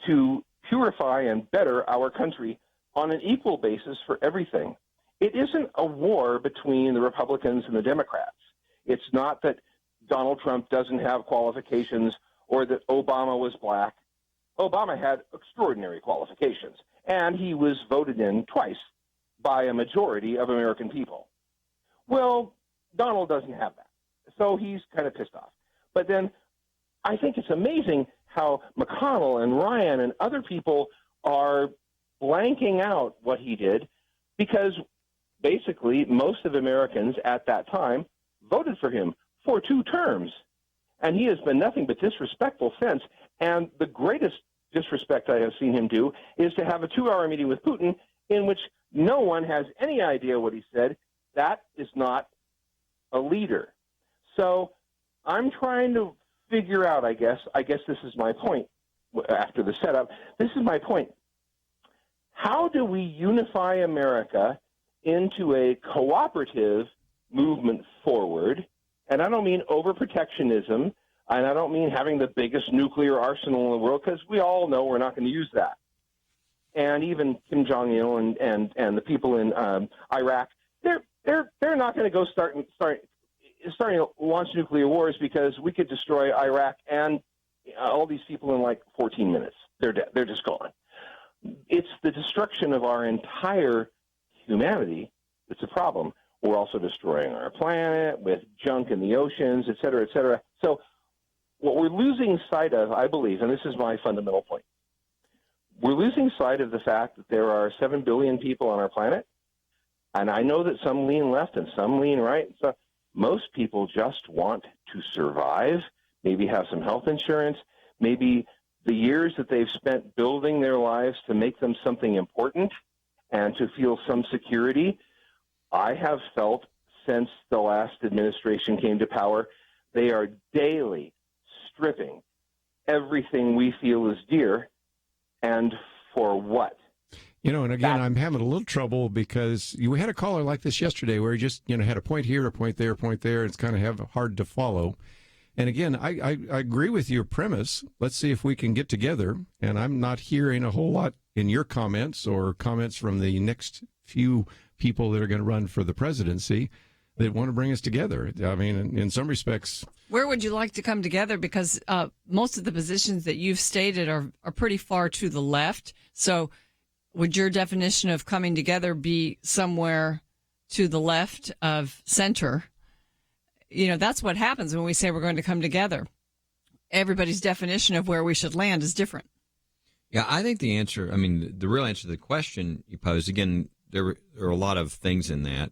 to purify and better our country on an equal basis for everything? It isn't a war between the Republicans and the Democrats. It's not that Donald Trump doesn't have qualifications or that Obama was black. Obama had extraordinary qualifications, and he was voted in twice by a majority of American people. Well, Donald doesn't have that, so he's kind of pissed off. But then I think it's amazing how McConnell and Ryan and other people are blanking out what he did, because basically most of Americans at that time voted for him for 2 terms. And he has been nothing but disrespectful since. And the greatest disrespect I have seen him do is to have a 2-hour meeting with Putin in which no one has any idea what he said. That is not a leader. So I'm trying to figure out, I guess this is my point after the setup. This is my point. How do we unify America into a cooperative movement forward? And I don't mean overprotectionism, and I don't mean having the biggest nuclear arsenal in the world, because we all know we're not going to use that. And even Kim Jong-il and the people in Iraq, they're not going to go starting to launch nuclear wars, because we could destroy Iraq and all these people in like 14 minutes. They're dead. They're just gone. It's the destruction of our entire humanity that's a problem. We're also destroying our planet with junk in the oceans, et cetera, et cetera. So what we're losing sight of, I believe, and this is my fundamental point, we're losing sight of the fact that there are 7 billion people on our planet. And I know that some lean left and some lean right. So most people just want to survive, maybe have some health insurance, maybe the years that they've spent building their lives to make them something important and to feel some security. I have felt since the last administration came to power, they are daily stripping everything we feel is dear. And for what? You know, and again, I'm having a little trouble because we had a caller like this yesterday where he just, had a point here, a point there, It's kind of hard to follow. And again, I agree with your premise. Let's see if we can get together. And I'm not hearing a whole lot in your comments or comments from the next few people that are going to run for the presidency that want to bring us together. I mean, in some respects. Where would you like to come together? Because most of the positions that you've stated are pretty far to the left. So would your definition of coming together be somewhere to the left of center? That's what happens when we say we're going to come together. Everybody's definition of where we should land is different. Yeah, I think the real answer to the question you posed, again, there are a lot of things in that.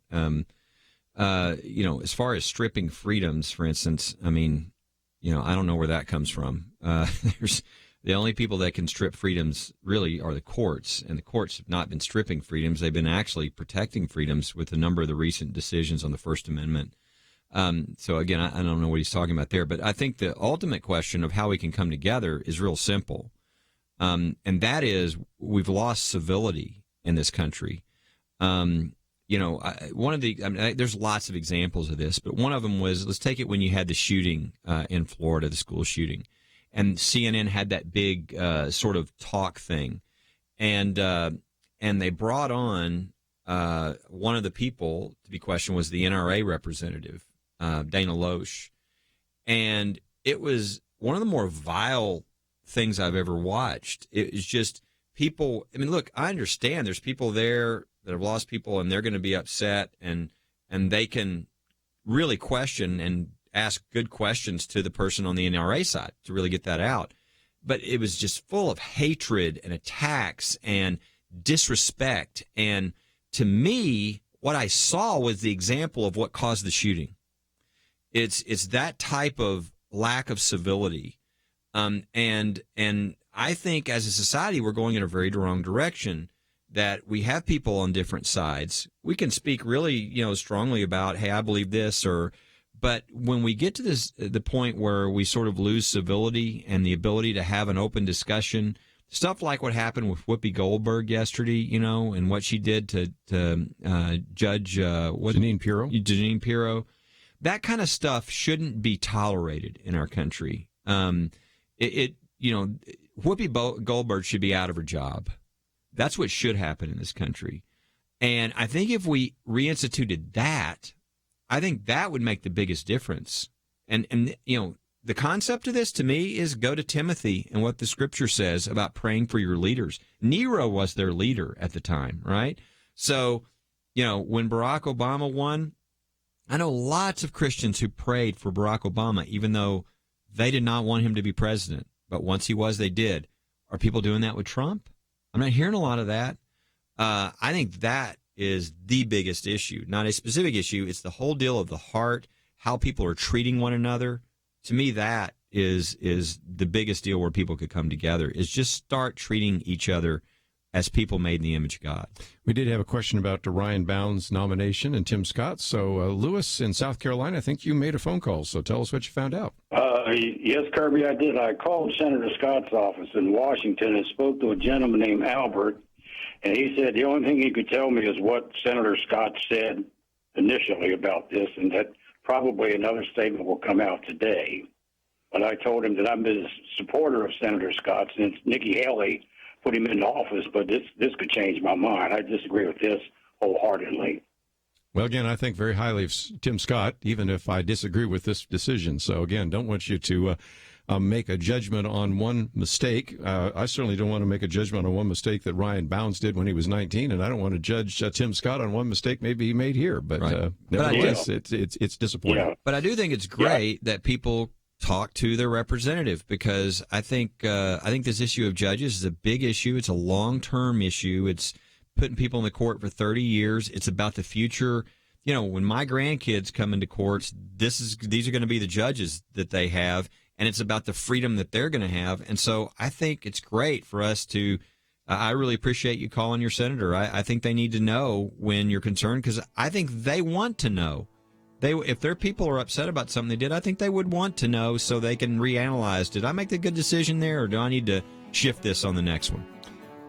As far as stripping freedoms, for instance, I don't know where that comes from. There's the only people that can strip freedoms really are the courts, and the courts have not been stripping freedoms. They've been actually protecting freedoms with a number of the recent decisions on the First Amendment. So again, I don't know what he's talking about there, but I think the ultimate question of how we can come together is real simple. And that is, we've lost civility in this country. There's lots of examples of this, but one of them was, let's take it when you had the shooting in Florida, the school shooting, and CNN had that big sort of talk thing, and they brought on one of the people to be questioned was the NRA representative, Dana Loesch, And it was one of the more vile things I've ever watched. It was just people. I mean, look, I understand there's people there that have lost people, and they're going to be upset, and they can really question and ask good questions to the person on the NRA side to really get that out. But it was just full of hatred and attacks and disrespect. And to me, what I saw was the example of what caused the shooting. It's that type of lack of civility. And I think as a society, we're going in a very wrong direction, that we have people on different sides. We can speak really, strongly about, hey, I believe this, but when we get to the point where we sort of lose civility and the ability to have an open discussion, stuff like what happened with Whoopi Goldberg yesterday, and what she did to Judge Jeanine Pirro, that kind of stuff shouldn't be tolerated in our country. Whoopi Goldberg should be out of her job. That's what should happen in this country. And I think if we reinstituted that, I think that would make the biggest difference. And the concept of this to me is go to Timothy and what the scripture says about praying for your leaders. Nero was their leader at the time, right? So, when Barack Obama won, I know lots of Christians who prayed for Barack Obama, even though they did not want him to be president. But once he was, they did. Are people doing that with Trump? I'm not hearing a lot of that. I think that is the biggest issue, not a specific issue. It's the whole deal of the heart, how people are treating one another. To me, that is the biggest deal where people could come together, is just start treating each other as people made in the image of God. We did have a question about Ryan Bound's nomination and Tim Scott. So, Lewis in South Carolina, I think you made a phone call. So tell us what you found out. Yes, Kirby, I did. I called Senator Scott's office in Washington and spoke to a gentleman named Albert, and he said the only thing he could tell me is what Senator Scott said initially about this, and that probably another statement will come out today. But I told him that I'm a supporter of Senator Scott since Nikki Haley put him into office, but this could change my mind. I disagree with this wholeheartedly. Well, again, I think very highly of Tim Scott, even if I disagree with this decision. So, again, don't want you to make a judgment on one mistake. I certainly don't want to make a judgment on one mistake that Ryan Bounds did when he was 19, and I don't want to judge Tim Scott on one mistake maybe he made here. But nevertheless, it's disappointing. Yeah. But I do think it's great that people talk to their representative, because I think this issue of judges is a big issue. It's a long-term issue. It's putting people in the court for 30 years. It's about the future. When my grandkids come into courts, these are going to be the judges that they have, and it's about the freedom that they're going to have. And so I think it's great for us to I really appreciate you calling your senator. I think they need to know when you're concerned, because I think they want to know. If their people are upset about something they did, I think they would want to know so they can reanalyze. Did I make the good decision there, or do I need to shift this on the next one?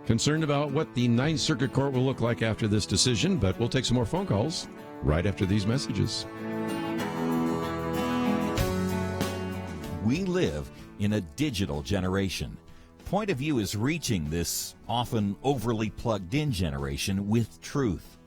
Concerned about what the Ninth Circuit Court will look like after this decision, but we'll take some more phone calls right after these messages. We live in a digital generation. Point of View is reaching this often overly plugged-in generation with truth.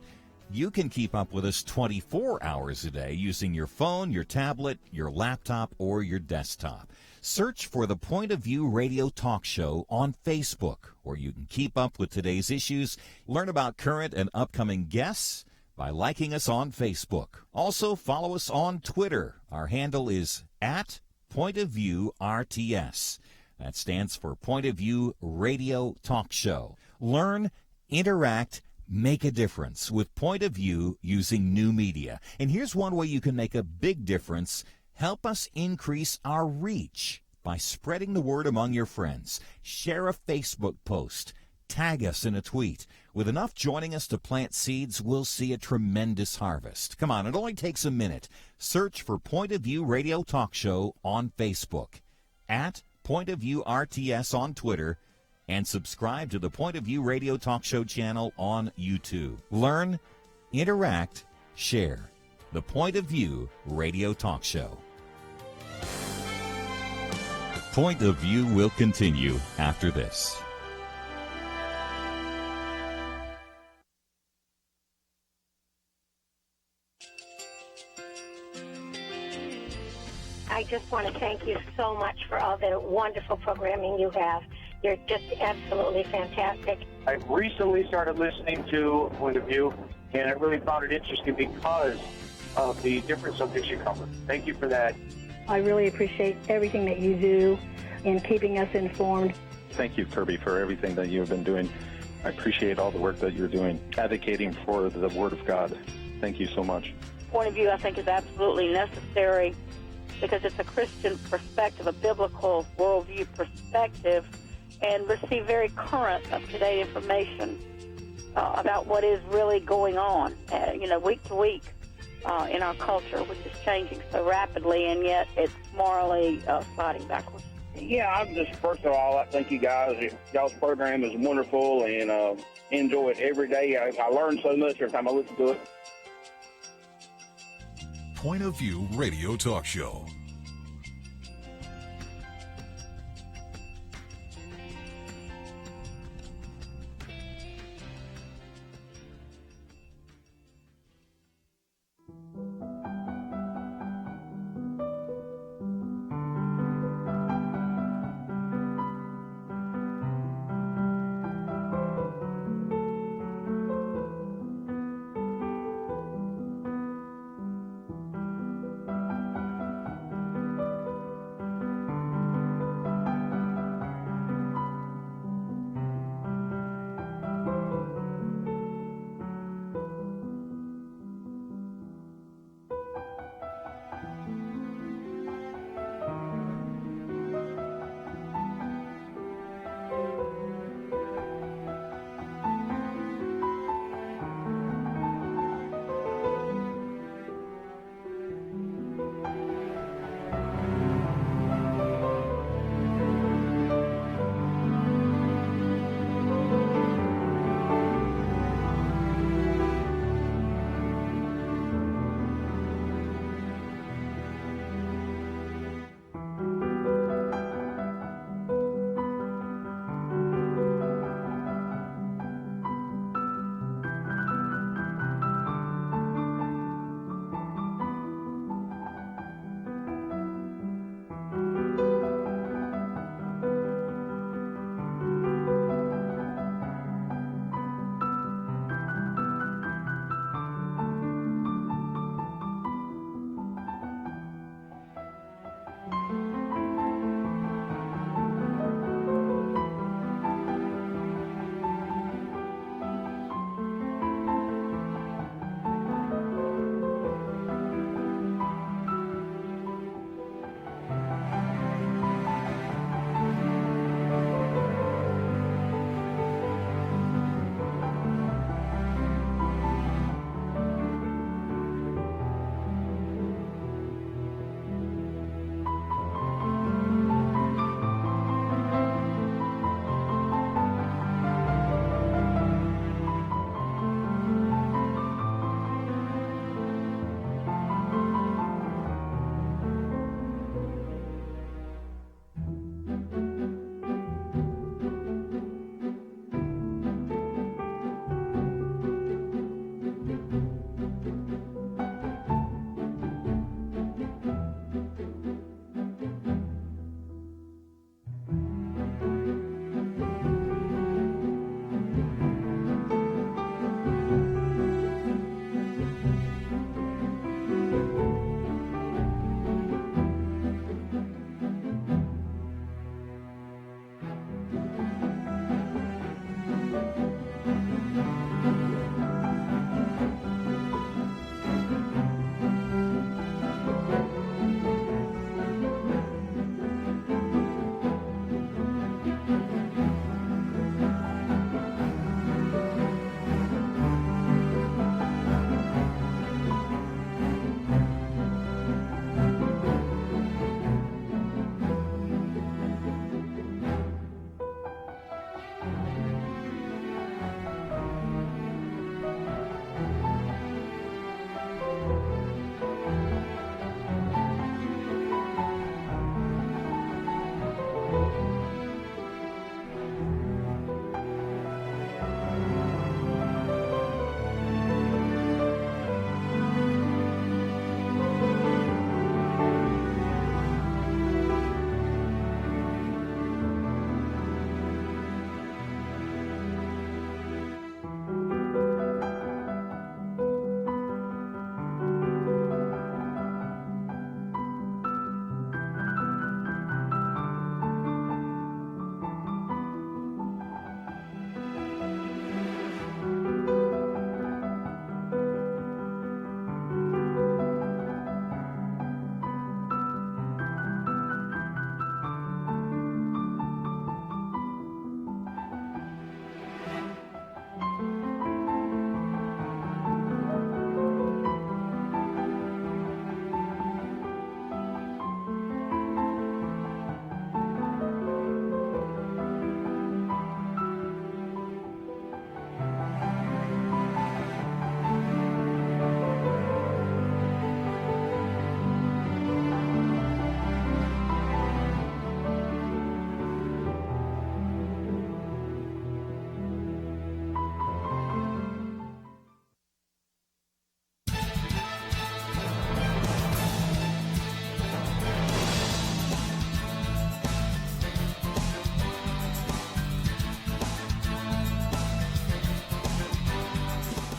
You can keep up with us 24 hours a day using your phone, your tablet, your laptop, or your desktop. Search for the Point of View Radio Talk Show on Facebook, where you can keep up with today's issues, learn about current and upcoming guests by liking us on Facebook. Also, follow us on Twitter. Our handle is @PointOfViewRTS. That stands for Point of View Radio Talk Show. Learn, interact, make a difference with Point of View using new media. And here's one way you can make a big difference. Help us increase our reach by spreading the word among your friends. Share a Facebook post. Tag us in a tweet. With enough joining us to plant seeds, we'll see a tremendous harvest. Come on, it only takes a minute. Search for Point of View Radio Talk Show on Facebook, @PointOfViewRTS on Twitter, and subscribe to the Point of View Radio Talk Show channel on YouTube. Learn, interact, share. The Point of View Radio Talk Show. Point of View will continue after this. I just want to thank you so much for all the wonderful programming you have. You're just absolutely fantastic. I recently started listening to Point of View, and I really found it interesting because of the different subjects you cover. Thank you for that. I really appreciate everything that you do in keeping us informed. Thank you, Kerby, for everything that you've been doing. I appreciate all the work that you're doing, advocating for the Word of God. Thank you so much. Point of view, I think, is absolutely necessary because it's a Christian perspective, a biblical worldview perspective, and receive very current, up-to-date information about what is really going on, week to week in our culture, which is changing so rapidly, and yet it's morally sliding backwards. Yeah, I'm just, first of all, I thank you guys. Y'all's program is wonderful, and enjoy it every day. I learn so much every time I listen to it. Point of View Radio Talk Show.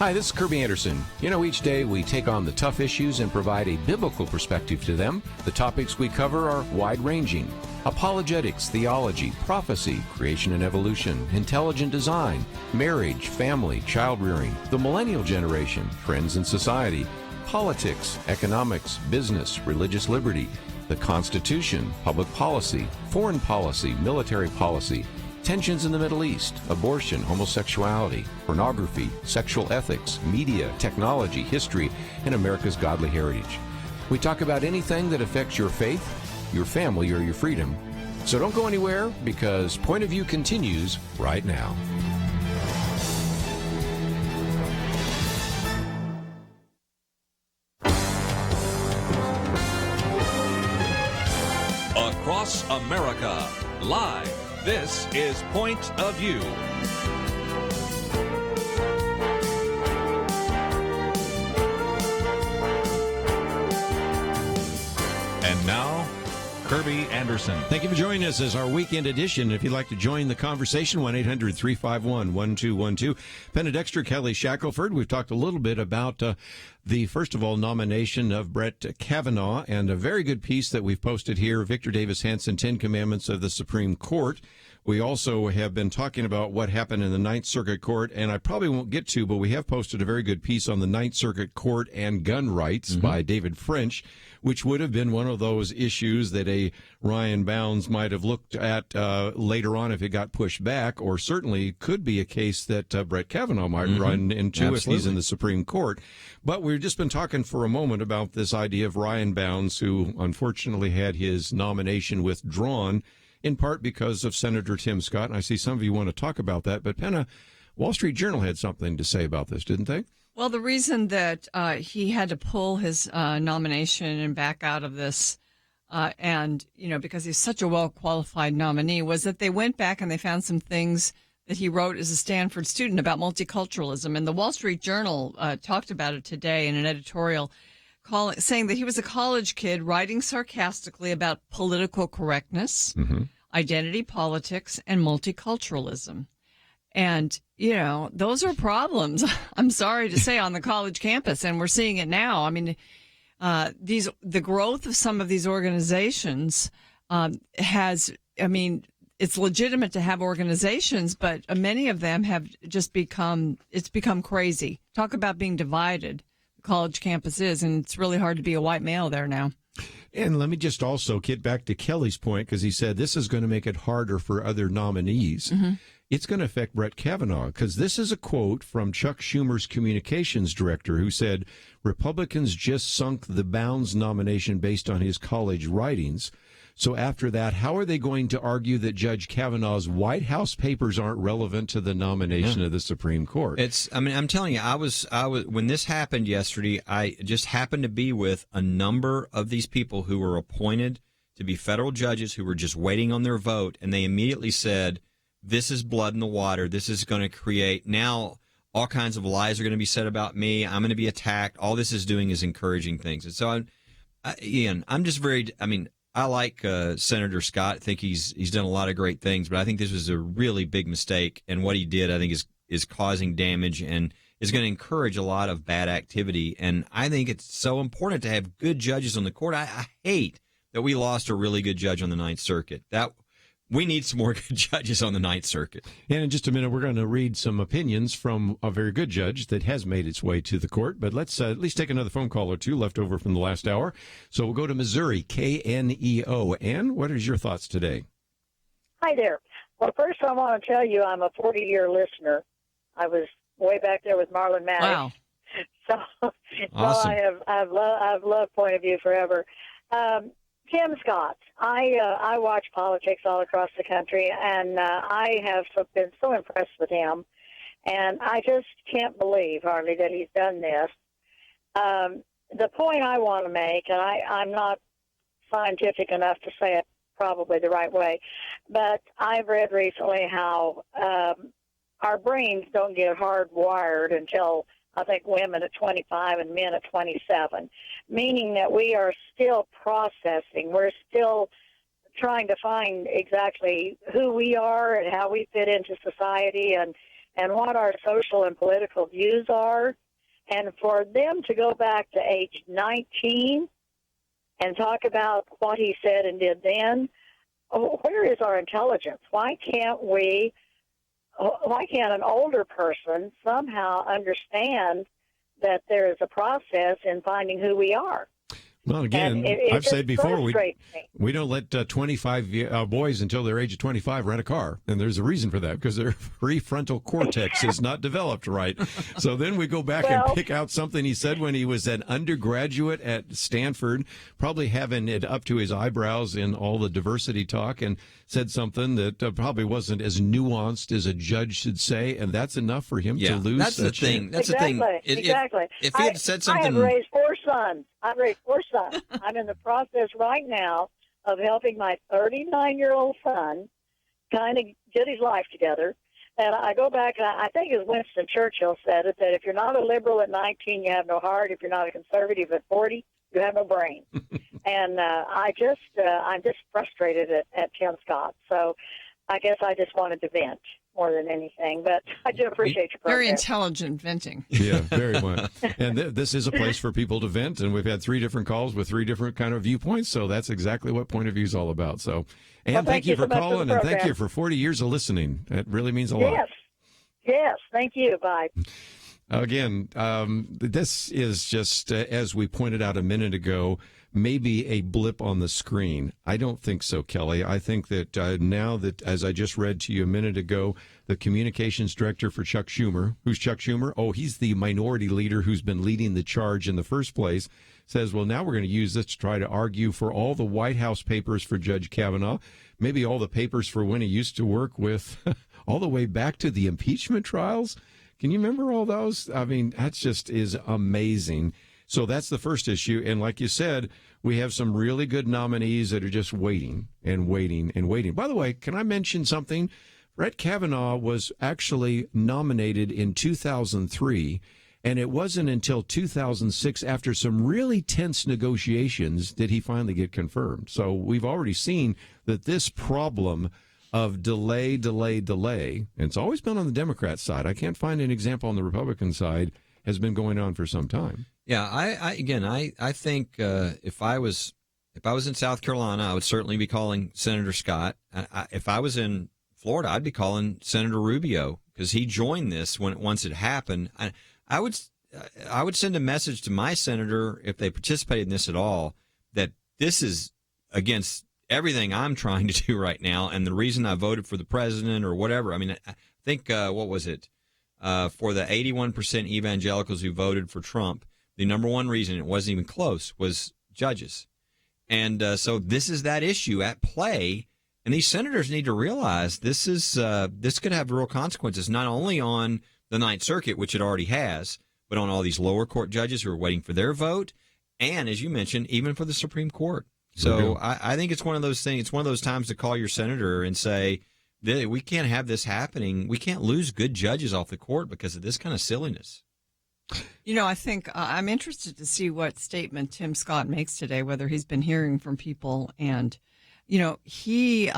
Hi, this is Kerby Anderson. You know, each day we take on the tough issues and provide a biblical perspective to them. The topics we cover are wide-ranging. Apologetics, theology, prophecy, creation and evolution, intelligent design, marriage, family, child-rearing, the millennial generation, trends in society, politics, economics, business, religious liberty, the Constitution, public policy, foreign policy, military policy, tensions in the Middle East, abortion, homosexuality, pornography, sexual ethics, media, technology, history, and America's godly heritage. We talk about anything that affects your faith, your family, or your freedom. So don't go anywhere, because Point of View continues right now. Across America, live. This is Point of View. And now, Kerby Anderson. Thank you for joining us as our weekend edition. If you'd like to join the conversation, 1-800-351-1212. Penna, Dexter, Kelly, Shackelford. We've talked a little bit about the, first of all, nomination of Brett Kavanaugh, and a very good piece that we've posted here, Victor Davis Hanson, 10 Commandments of the Supreme Court. We also have been talking about what happened in the Ninth Circuit Court, and I probably won't get to, but we have posted a very good piece on the Ninth Circuit Court and gun rights by David French, which would have been one of those issues that a Ryan Bounds might have looked at later on if it got pushed back, or certainly could be a case that Brett Kavanaugh might run into if he's in the Supreme Court. But we've just been talking for a moment about this idea of Ryan Bounds, who unfortunately had his nomination withdrawn, in part because of Senator Tim Scott. And I see some of you want to talk about that. But Penna, Wall Street Journal had something to say about this, didn't they? Well, the reason that he had to pull his nomination and back out of this, and, you know, because he's such a well-qualified nominee, was that they went back and they found some things that he wrote as a Stanford student about multiculturalism. And the Wall Street Journal talked about it today in an editorial saying that he was a college kid writing sarcastically about political correctness, identity politics, and multiculturalism. And, you know, those are problems, I'm sorry to say, on the college campus, and we're seeing it now. I mean, the growth of some of these organizations it's legitimate to have organizations, but many of them have just become crazy. Talk about being divided. College campus is, and it's really hard to be a white male there now. And let me just also get back to Kelly's point, because he said this is going to make it harder for other nominees. It's going to affect Brett Kavanaugh, because this is a quote from Chuck Schumer's communications director, who said, Republicans just sunk the Bounds nomination based on his college writings. So after that, how are they going to argue that Judge Kavanaugh's White House papers aren't relevant to the nomination of the Supreme Court? I'm telling you, I was when this happened yesterday, I just happened to be with a number of these people who were appointed to be federal judges who were just waiting on their vote, and they immediately said, this is blood in the water. This is going to create now all kinds of lies are going to be said about me. I'm going to be attacked. All this is doing is encouraging things. And so, I'm just very, I like Senator Scott. I think he's done a lot of great things, but I think this was a really big mistake. And what he did, I think, is causing damage and is going to encourage a lot of bad activity. And I think it's so important to have good judges on the court. I hate that we lost a really good judge on the Ninth Circuit. We need some more good judges on the Ninth Circuit. And in just a minute, we're going to read some opinions from a very good judge that has made its way to the court. But let's at least take another phone call or two left over from the last hour. So we'll go to Missouri, KNEO. Ann, what is your thoughts today? Hi there. Well, first I want to tell you I'm a 40-year listener. I was way back there with Marlon Maddox. Wow. Awesome. I've loved Point of View forever. Tim Scott. I watch politics all across the country, and I have been so impressed with him. And I just can't believe, hardly, that he's done this. The point I want to make, and I'm not scientific enough to say it probably the right way, but I've read recently how our brains don't get hardwired until, I think, women at 25 and men at 27, meaning that we are still processing. We're still trying to find exactly who we are and how we fit into society. And and what our social and political views are. And for them to go back to age 19 and talk about what he said and did then, where is our intelligence? Why can't an older person somehow understand that there is a process in finding who we are? Well, again, I've said before, we don't let 25 boys until their age of 25 rent a car. And there's a reason for that, because their prefrontal cortex is not developed right. So then we go back and pick out something he said when he was an undergraduate at Stanford, probably having it up to his eyebrows in all the diversity talk, and said something that probably wasn't as nuanced as a judge should say. And that's enough for him to lose. That's the thing. That's exactly, the thing. Exactly. If he had said something. I have raised 4 sons. I've raised 4 sons. I'm in the process right now of helping my 39-year-old son kind of get his life together. And I go back, and I think as Winston Churchill said it, that if you're not a liberal at 19, you have no heart. If you're not a conservative at 40, you have no brain. And I'm just frustrated at Tim Scott. So I guess I just wanted to vent more than anything, but I do appreciate your program. Very intelligent venting. Yeah, very much. And this is a place for people to vent, and we've had 3 different calls with 3 different kind of viewpoints, so that's exactly what Point of View is all about. So, and thank you for calling, and thank you for 40 years of listening. It really means a lot. Yes, thank you. Bye. Again, this is just, as we pointed out a minute ago, maybe a blip on the screen. I don't think so, Kelly. I think that now that, as I just read to you a minute ago, the communications director for Chuck Schumer, who's Chuck Schumer? Oh, he's the minority leader who's been leading the charge in the first place, says, well, now we're going to use this to try to argue for all the White House papers for Judge Kavanaugh, maybe all the papers for when he used to work with all the way back to the impeachment trials. Can you remember all those? I mean, that just is amazing. So that's the first issue. And like you said, we have some really good nominees that are just waiting and waiting and waiting. By the way, can I mention something? Brett Kavanaugh was actually nominated in 2003, and it wasn't until 2006, after some really tense negotiations, did he finally get confirmed. So we've already seen that this problem of delay, and it's always been on the Democrat side. I can't find an example on the Republican side, has been going on for some time. Yeah, I think if I was in South Carolina, I would certainly be calling Senator Scott. If I was in Florida, I'd be calling Senator Rubio, because he joined this once it happened. I would send a message to my senator, if they participated in this at all, that this is against everything I'm trying to do right now, and the reason I voted for the president or whatever. I mean, I think what was it for the 81% evangelicals who voted for Trump? The number one reason, it wasn't even close, was judges. And so this is that issue at play. And these senators need to realize this could have real consequences, not only on the Ninth Circuit, which it already has, but on all these lower court judges who are waiting for their vote. And as you mentioned, even for the Supreme Court. So I think it's one of those things. It's one of those times to call your senator and say, we can't have this happening. We can't lose good judges off the court because of this kind of silliness. You know, I think I'm interested to see what statement Tim Scott makes today, whether he's been hearing from people. And, you know, he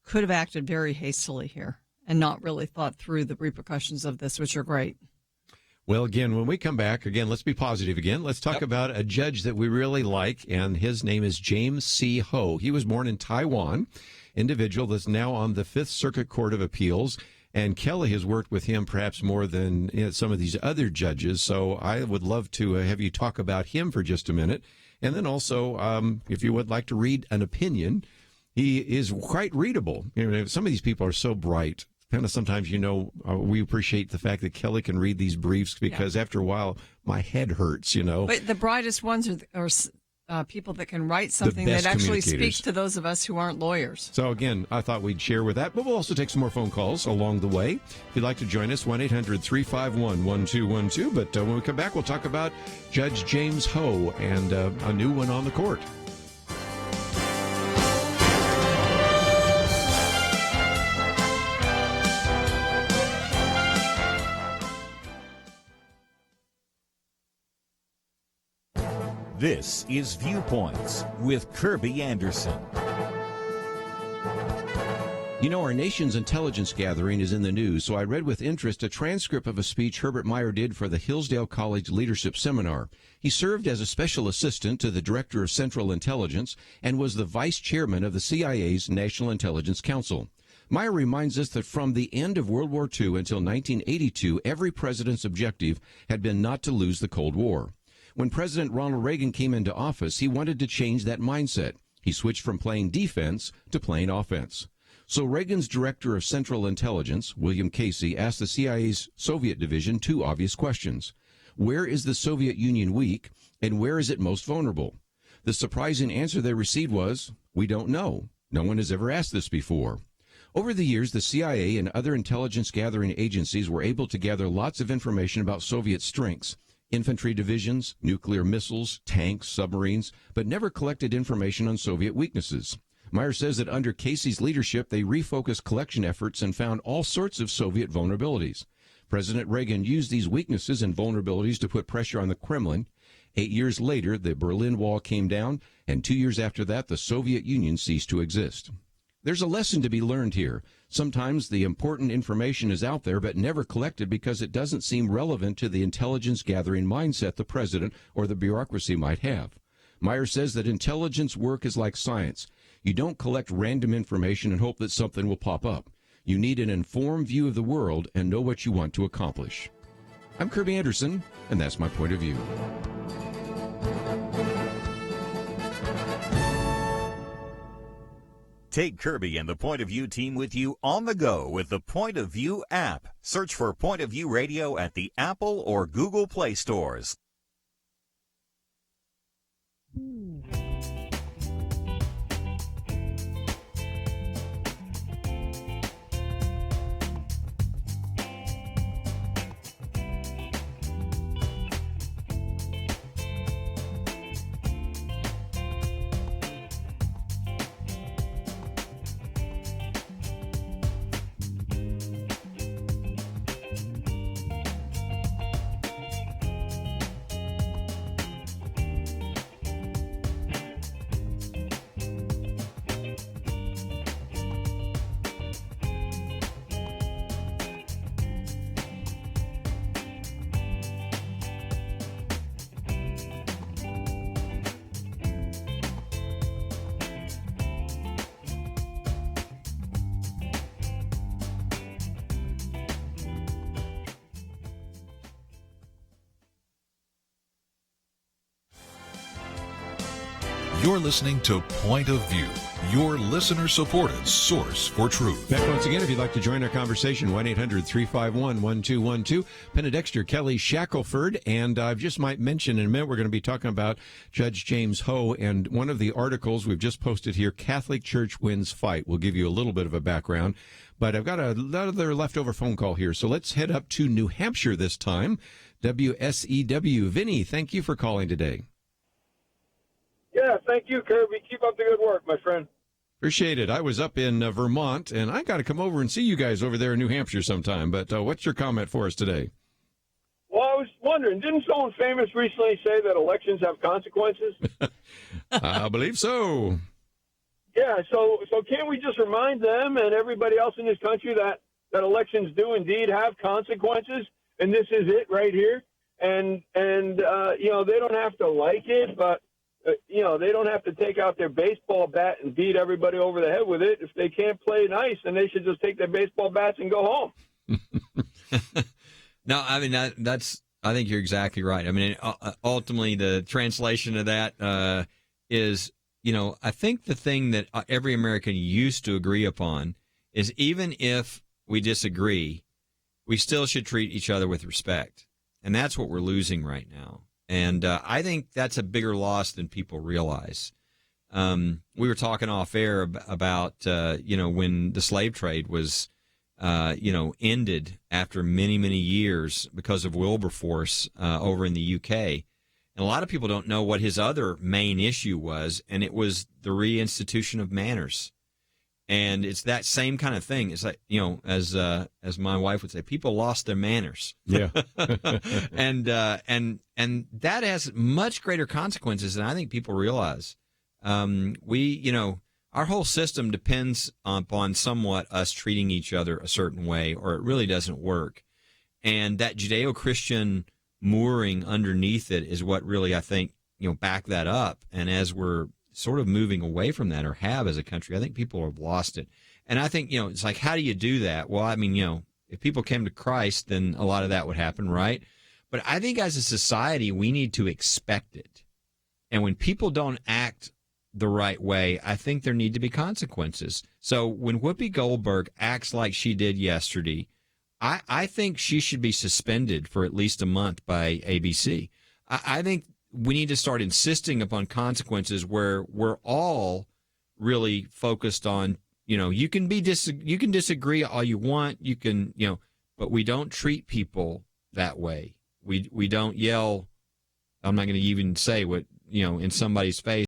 could have acted very hastily here and not really thought through the repercussions of this, which are great. Well, again, when we come back, let's be positive again. Let's talk about a judge that we really like, and his name is James C. Ho. He was born in Taiwan, individual that's now on the Fifth Circuit Court of Appeals. And Kelly has worked with him perhaps more than some of these other judges. So I would love to have you talk about him for just a minute. And then also, if you would like to read an opinion, he is quite readable. You know, some of these people are so bright. Kind of sometimes, we appreciate the fact that Kelly can read these briefs, because after a while, my head hurts, But the brightest ones are people that can write something that actually speaks to those of us who aren't lawyers. So, again, I thought we'd share with that, but we'll also take some more phone calls along the way. If you'd like to join us, 1-800-351-1212. But when we come back, we'll talk about Judge James Ho and a new one on the court. This is Viewpoints with Kerby Anderson. You know, our nation's intelligence gathering is in the news, so I read with interest a transcript of a speech Herbert Meyer did for the Hillsdale College Leadership Seminar. He served as a special assistant to the Director of Central Intelligence and was the vice chairman of the CIA's National Intelligence Council. Meyer reminds us that from the end of World War II until 1982, every president's objective had been not to lose the Cold War. When President Ronald Reagan came into office, he wanted to change that mindset. He switched from playing defense to playing offense. So Reagan's Director of Central Intelligence, William Casey, asked the CIA's Soviet division two obvious questions. Where is the Soviet Union weak, and where is it most vulnerable? The surprising answer they received was, we don't know. No one has ever asked this before. Over the years, the CIA and other intelligence gathering agencies were able to gather lots of information about Soviet strengths, infantry divisions, nuclear missiles, tanks, submarines, but never collected information on Soviet weaknesses. Meyer says that under Casey's leadership, they refocused collection efforts and found all sorts of Soviet vulnerabilities. President Reagan used these weaknesses and vulnerabilities to put pressure on the Kremlin. 8 years later, the Berlin Wall came down, and 2 years after that, the Soviet Union ceased to exist. There's a lesson to be learned here. Sometimes the important information is out there but never collected because it doesn't seem relevant to the intelligence gathering mindset the president or the bureaucracy might have. Meyer says that intelligence work is like science. You don't collect random information and hope that something will pop up. You need an informed view of the world and know what you want to accomplish. I'm Kerby Anderson, and that's my point of view. Take Kerby and the Point of View team with you on the go with the Point of View app. Search for Point of View Radio at the Apple or Google Play stores. You're listening to Point of View, your listener-supported source for truth. Back once again, if you'd like to join our conversation, 1-800-351-1212. Penna, Dexter, Kelly, Shackelford, and I just might mention in a minute we're going to be talking about Judge James Ho, and one of the articles we've just posted here, Catholic Church Wins Fight. We'll give you a little bit of a background, but I've got another leftover phone call here, so let's head up to New Hampshire this time. WSEW. Vinny, thank you for calling today. Yeah, thank you, Kerby. Keep up the good work, my friend. Appreciate it. I was up in Vermont, and I got to come over and see you guys over there in New Hampshire sometime. But what's your comment for us today? Well, I was wondering, didn't someone famous recently say that elections have consequences? I believe so. Yeah, so can't we just remind them and everybody else in this country that elections do indeed have consequences, and this is it right here? And you know, they don't have to like it, but you know, they don't have to take out their baseball bat and beat everybody over the head with it. If they can't play nice, then they should just take their baseball bats and go home. No, I mean, that's, I think you're exactly right. I mean, ultimately, the translation of that is, you know, I think the thing that every American used to agree upon is even if we disagree, we still should treat each other with respect. And that's what we're losing right now. And I think that's a bigger loss than people realize. We were talking off air about, you know, when the slave trade was, you know, ended after many, many years because of Wilberforce over in the UK. And a lot of people don't know what his other main issue was, and it was the reinstitution of manners. And it's that same kind of thing. It's like, you know, as my wife would say, people lost their manners. Yeah. and that has much greater consequences than I think people realize. We, you know, our whole system depends upon somewhat us treating each other a certain way, or it really doesn't work. And that Judeo-Christian mooring underneath it is what really, I think, back that up. And as we're sort of moving away from that, or have as a country, I think people have lost it. And I think, it's like, how do you do that? Well, I mean, if people came to Christ, then a lot of that would happen, right? But I think as a society, we need to expect it. And when people don't act the right way, I think there need to be consequences. So when Whoopi Goldberg acts like she did yesterday, I think she should be suspended for at least a month by ABC. I think we need to start insisting upon consequences where we're all really focused on, you can disagree all you want, but we don't treat people that way. We don't yell. I'm not going to even say what, in somebody's face.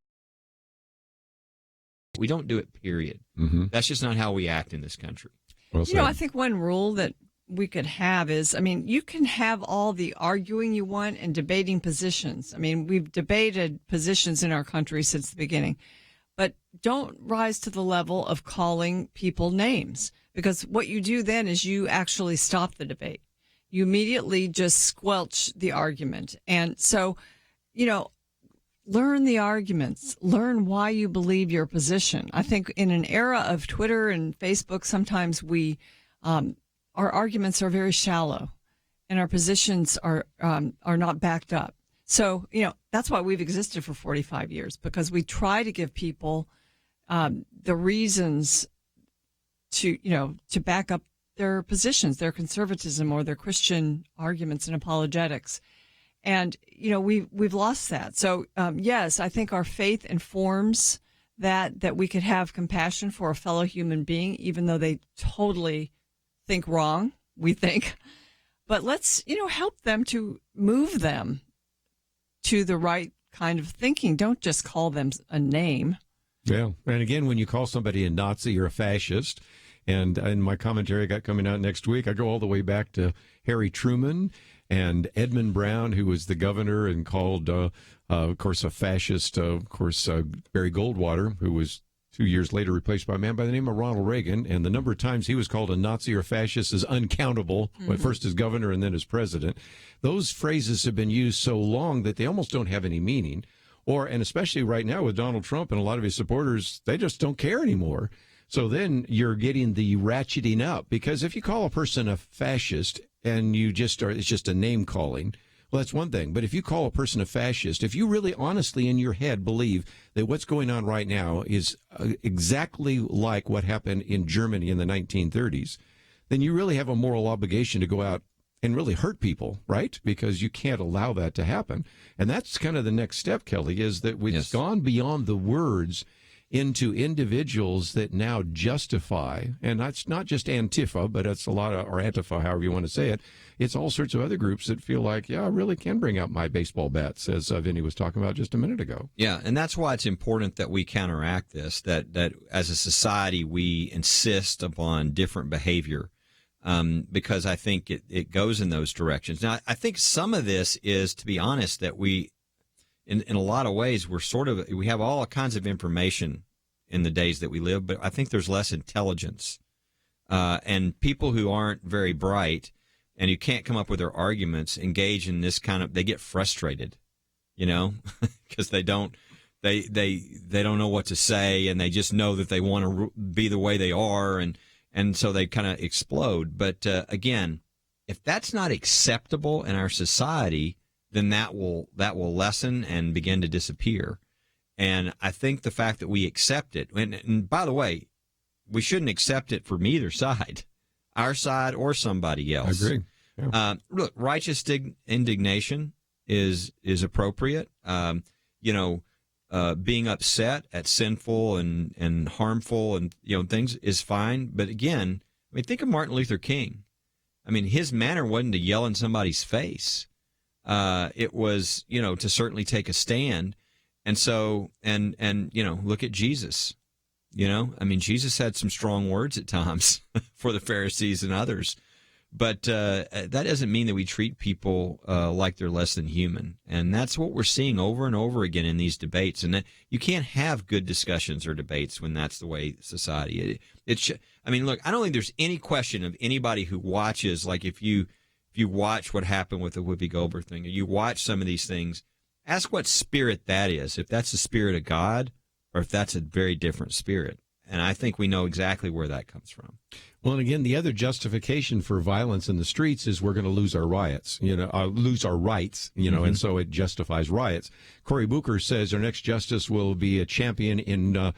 We don't do it, period. Mm-hmm. That's just not how we act in this country. Well said. I think one rule that we could have is, you can have all the arguing you want and debating positions. We've debated positions in our country since the beginning, but don't rise to the level of calling people names, because what you do then is you actually stop the debate. You immediately just squelch the argument. And so, learn the arguments, learn why you believe your position. I think in an era of Twitter and Facebook, sometimes our arguments are very shallow and our positions are not backed up. So, that's why we've existed for 45 years, because we try to give people the reasons to back up their positions, their conservatism or their Christian arguments and apologetics. And, we've lost that. So, yes, I think our faith informs that we could have compassion for a fellow human being, even though they totally think wrong, we think. But let's, help them to move them to the right kind of thinking. Don't just call them a name. Yeah. And again, when you call somebody a Nazi or a fascist, and in my commentary I got coming out next week, I go all the way back to Harry Truman and Edmund Brown, who was the governor and called, of course, a fascist, Barry Goldwater, who was 2 years later replaced by a man by the name of Ronald Reagan. And the number of times he was called a Nazi or fascist is uncountable, first as governor and then as president. Those phrases have been used so long that they almost don't have any meaning. And especially right now with Donald Trump and a lot of his supporters, they just don't care anymore. So then you're getting the ratcheting up, because if you call a person a fascist and it's just a name calling, well, that's one thing. But if you call a person a fascist, if you really honestly in your head believe that what's going on right now is exactly like what happened in Germany in the 1930s, then you really have a moral obligation to go out and really hurt people, right? Because you can't allow that to happen. And that's kind of the next step, Kelly, is that we've gone beyond the words into individuals that now justify, and that's not just Antifa, but it's a lot of, or Antifa, however you want to say it. It's all sorts of other groups that feel like, I really can bring out my baseball bats, as Vinny was talking about just a minute ago. Yeah, and that's why it's important that we counteract this, that as a society we insist upon different behavior, because I think it goes in those directions. Now, I think some of this is, to be honest, that we, in a lot of ways, we have all kinds of information in the days that we live, but I think there's less intelligence. And people who aren't very bright and who can't come up with their arguments engage in this they get frustrated, because they don't know what to say, and they just know that they want to be the way they are. And so they kind of explode. But again, if that's not acceptable in our society, then that will lessen and begin to disappear. And I think the fact that we accept it, and by the way, we shouldn't accept it from either side, our side or somebody else. I agree. Yeah. Look, righteous indignation is appropriate. Being upset at sinful and harmful and things is fine. But again, think of Martin Luther King. His manner wasn't to yell in somebody's face. It was, to certainly take a stand. And so, and look at Jesus, Jesus had some strong words at times for the Pharisees and others, But that doesn't mean that we treat people like they're less than human. And that's what we're seeing over and over again in these debates. And that you can't have good discussions or debates when that's the way society I mean, look, I don't think there's any question of anybody who watches, like if you watch what happened with the Whoopi Goldberg thing, or you watch some of these things, ask what spirit that is, if that's the spirit of God or if that's a very different spirit. And I think we know exactly where that comes from. Well, and again, the other justification for violence in the streets is we're going to lose our riots, lose our rights, and so it justifies riots. Cory Booker says our next justice will be a champion in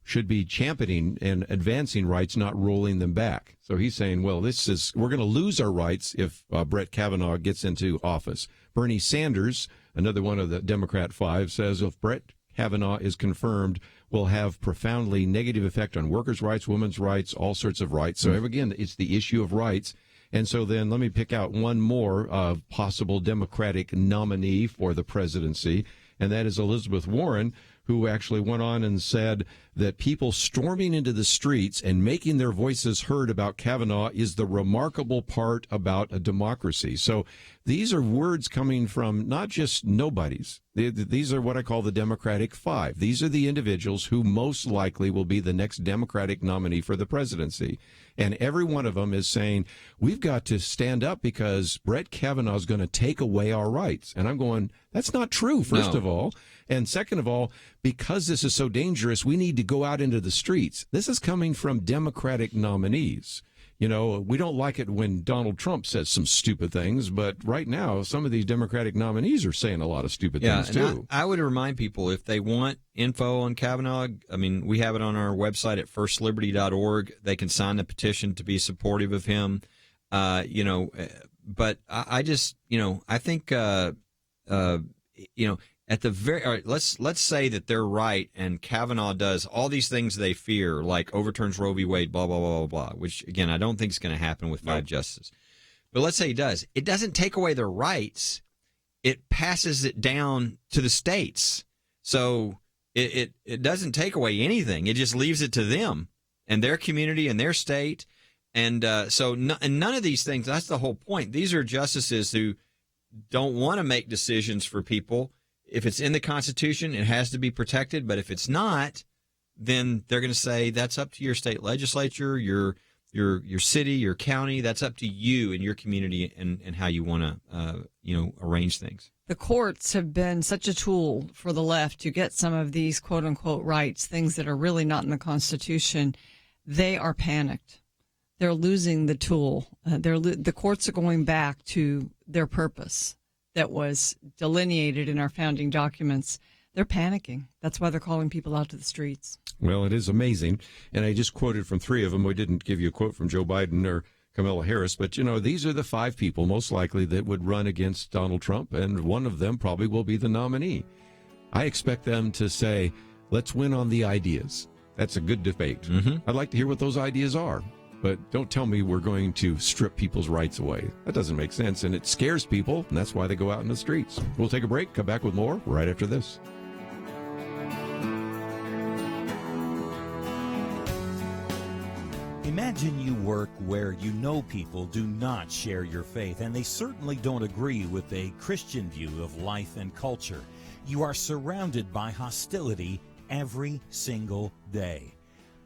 should be championing and advancing rights, not rolling them back. So he's saying, well, we're going to lose our rights if Brett Kavanaugh gets into office. Bernie Sanders, another one of the Democrat five, says if Brett Kavanaugh is confirmed, will have profoundly negative effect on workers' rights, women's rights, all sorts of rights. So again, it's the issue of rights. And so then let me pick out one more possible Democratic nominee for the presidency, and that is Elizabeth Warren, who actually went on and said that people storming into the streets and making their voices heard about Kavanaugh is the remarkable part about a democracy. So these are words coming from not just nobodies. These are what I call the Democratic Five. These are the individuals who most likely will be the next Democratic nominee for the presidency. And every one of them is saying, we've got to stand up because Brett Kavanaugh is going to take away our rights. And I'm going, that's not true, first of all. And second of all, because this is so dangerous, we need to go out into the streets. This is coming from Democratic nominees. We don't like it when Donald Trump says some stupid things, but right now, some of these Democratic nominees are saying a lot of stupid things, too. I would remind people, if they want info on Kavanaugh, I mean, we have it on our website at firstliberty.org. They can sign the petition to be supportive of him. But I just, I think, at the very, all right, let's say that they're right and Kavanaugh does all these things they fear, like overturns Roe v. Wade, blah, blah, blah, blah, blah, which, again, I don't think is going to happen with five justices. But let's say he does. It doesn't take away their rights. It passes it down to the states. So it doesn't take away anything. It just leaves it to them and their community and their state. And none of these things, that's the whole point. These are justices who don't want to make decisions for people. If it's in the Constitution, it has to be protected. But if it's not, then they're going to say that's up to your state legislature, your city, your county. That's up to you and your community and how you want to arrange things. The courts have been such a tool for the left to get some of these quote unquote rights, things that are really not in the Constitution. They are panicked. They're losing the tool. The courts are going back to their purpose that was delineated in our founding documents. They're panicking. That's why they're calling people out to the streets. Well, it is amazing. And I just quoted from three of them. We didn't give you a quote from Joe Biden or Kamala Harris, but, these are the five people most likely that would run against Donald Trump, and one of them probably will be the nominee. I expect them to say, let's win on the ideas. That's a good debate. Mm-hmm. I'd like to hear what those ideas are. But don't tell me we're going to strip people's rights away. That doesn't make sense, and it scares people, and that's why they go out in the streets. We'll take a break, come back with more right after this. Imagine you work where you know people do not share your faith, and they certainly don't agree with a Christian view of life and culture. You are surrounded by hostility every single day.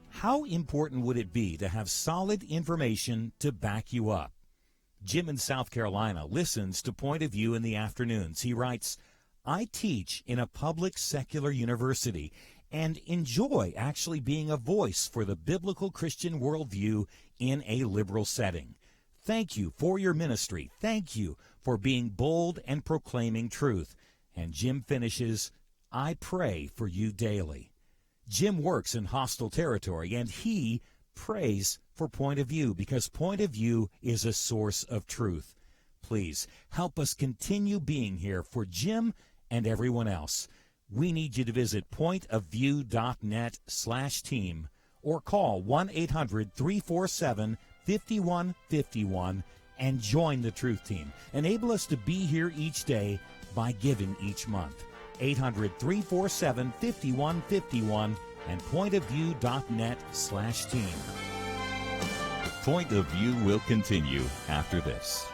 How important would it be to have solid information to back you up? Jim in South Carolina listens to Point of View in the afternoons. He writes, I teach in a public secular university and enjoy actually being a voice for the biblical Christian worldview in a liberal setting. Thank you for your ministry. Thank you for being bold and proclaiming truth. And Jim finishes, I pray for you daily. Jim works in hostile territory, and he prays for Point of View because Point of View is a source of truth. Please help us continue being here for Jim and everyone else. We need you to visit pointofview.net/team or call 1-800-347-5151 and join the Truth Team. Enable us to be here each day by giving each month. 800-347-5151 and pointofview.net/team. Point of View will continue after this.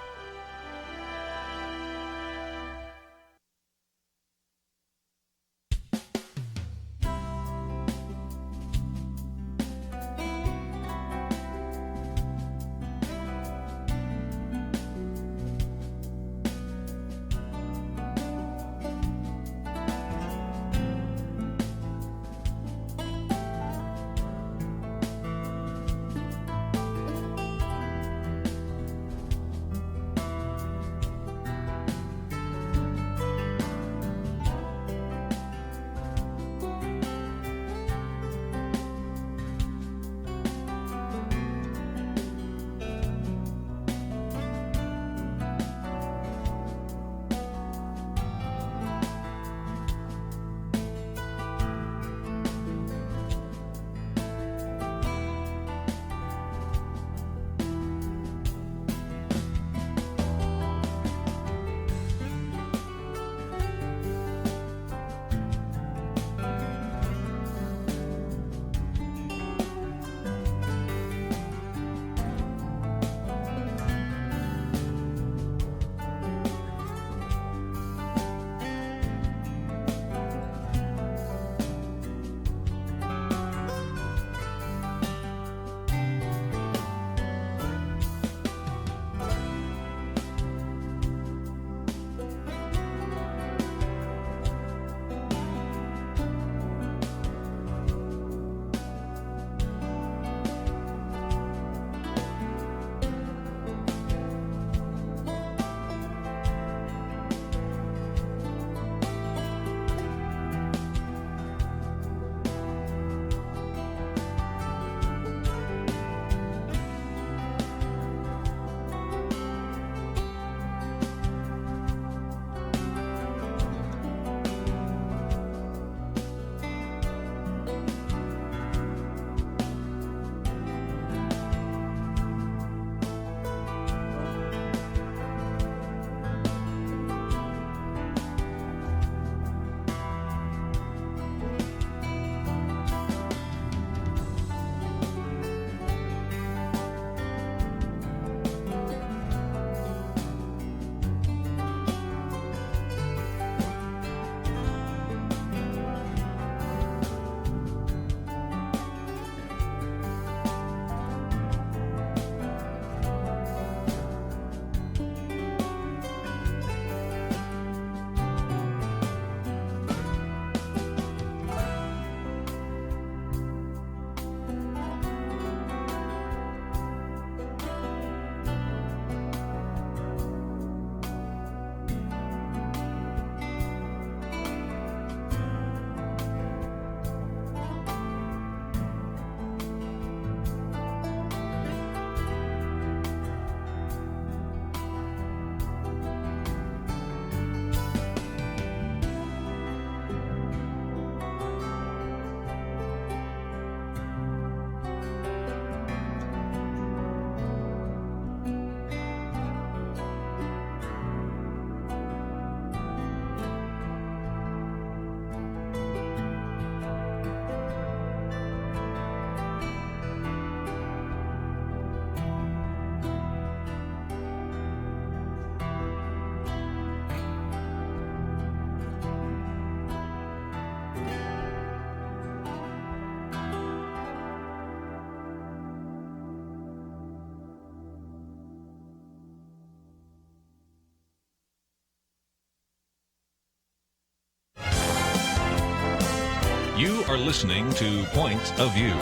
You are listening to Point of View.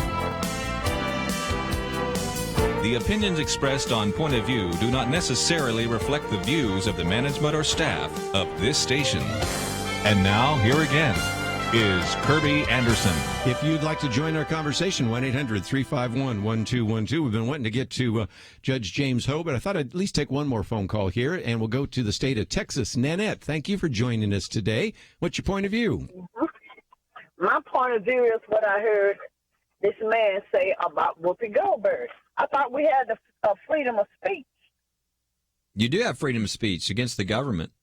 The opinions expressed on Point of View do not necessarily reflect the views of the management or staff of this station. And now, here again is Kerby Anderson. If you'd like to join our conversation, 1-800-351-1212. We've been wanting to get to Judge James Ho, but I thought I'd at least take one more phone call here, and we'll go to the state of Texas. Nanette, thank you for joining us today. What's your point of view? My point of view is what I heard this man say about Whoopi Goldberg. I thought we had the freedom of speech. You do have freedom of speech against the government,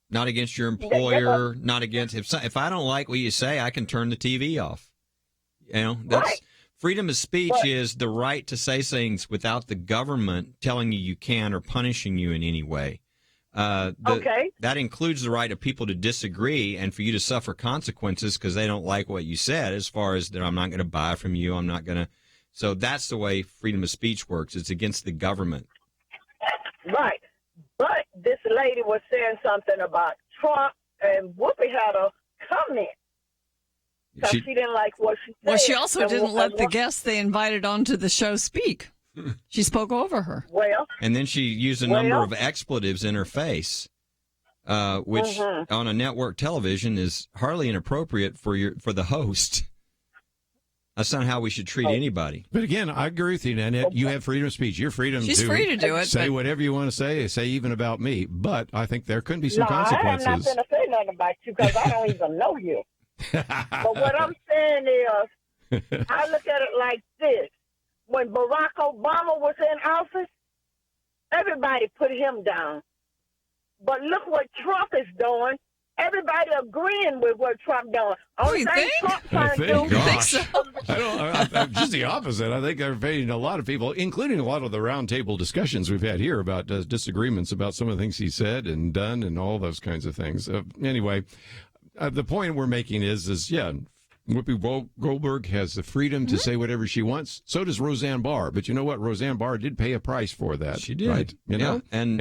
not against your employer, not against if I don't like what you say, I can turn the TV off. You know, that's Freedom of speech is the right to say things without the government telling you can or punishing you in any way. Okay. That includes the right of people to disagree and for you to suffer consequences because they don't like what you said, as far as that I'm not going to buy from you, I'm not going to. So that's the way freedom of speech works. It's against the government. Right. But this lady was saying something about Trump, and Whoopi had a comment. Because she didn't like what she said. Well, she also didn't let the guests they invited onto the show speak. She spoke over her. Well, and then she used a number of expletives in her face, which on a network television is hardly inappropriate for the host. That's not how we should treat anybody. But again, I agree with you, Nanette. You have freedom of speech. You're She's free to do it. Say whatever you want to say even about me. But I think there could be some consequences. I am not going to say nothing about you because I don't even know you. But what I'm saying is, I look at it like this. When Barack Obama was in office, everybody put him down. But look what Trump is doing. Everybody agreeing with what Trump doing. Only thing Trump trying to do. Gosh. I'm just the opposite. I think there are a lot of people, including a lot of the roundtable discussions we've had here about disagreements about some of the things he said and done and all those kinds of things. Anyway, the point we're making is Whoopi Goldberg has the freedom to say whatever she wants. So does Roseanne Barr. But you know what? Roseanne Barr did pay a price for that. She did. Right? You know? And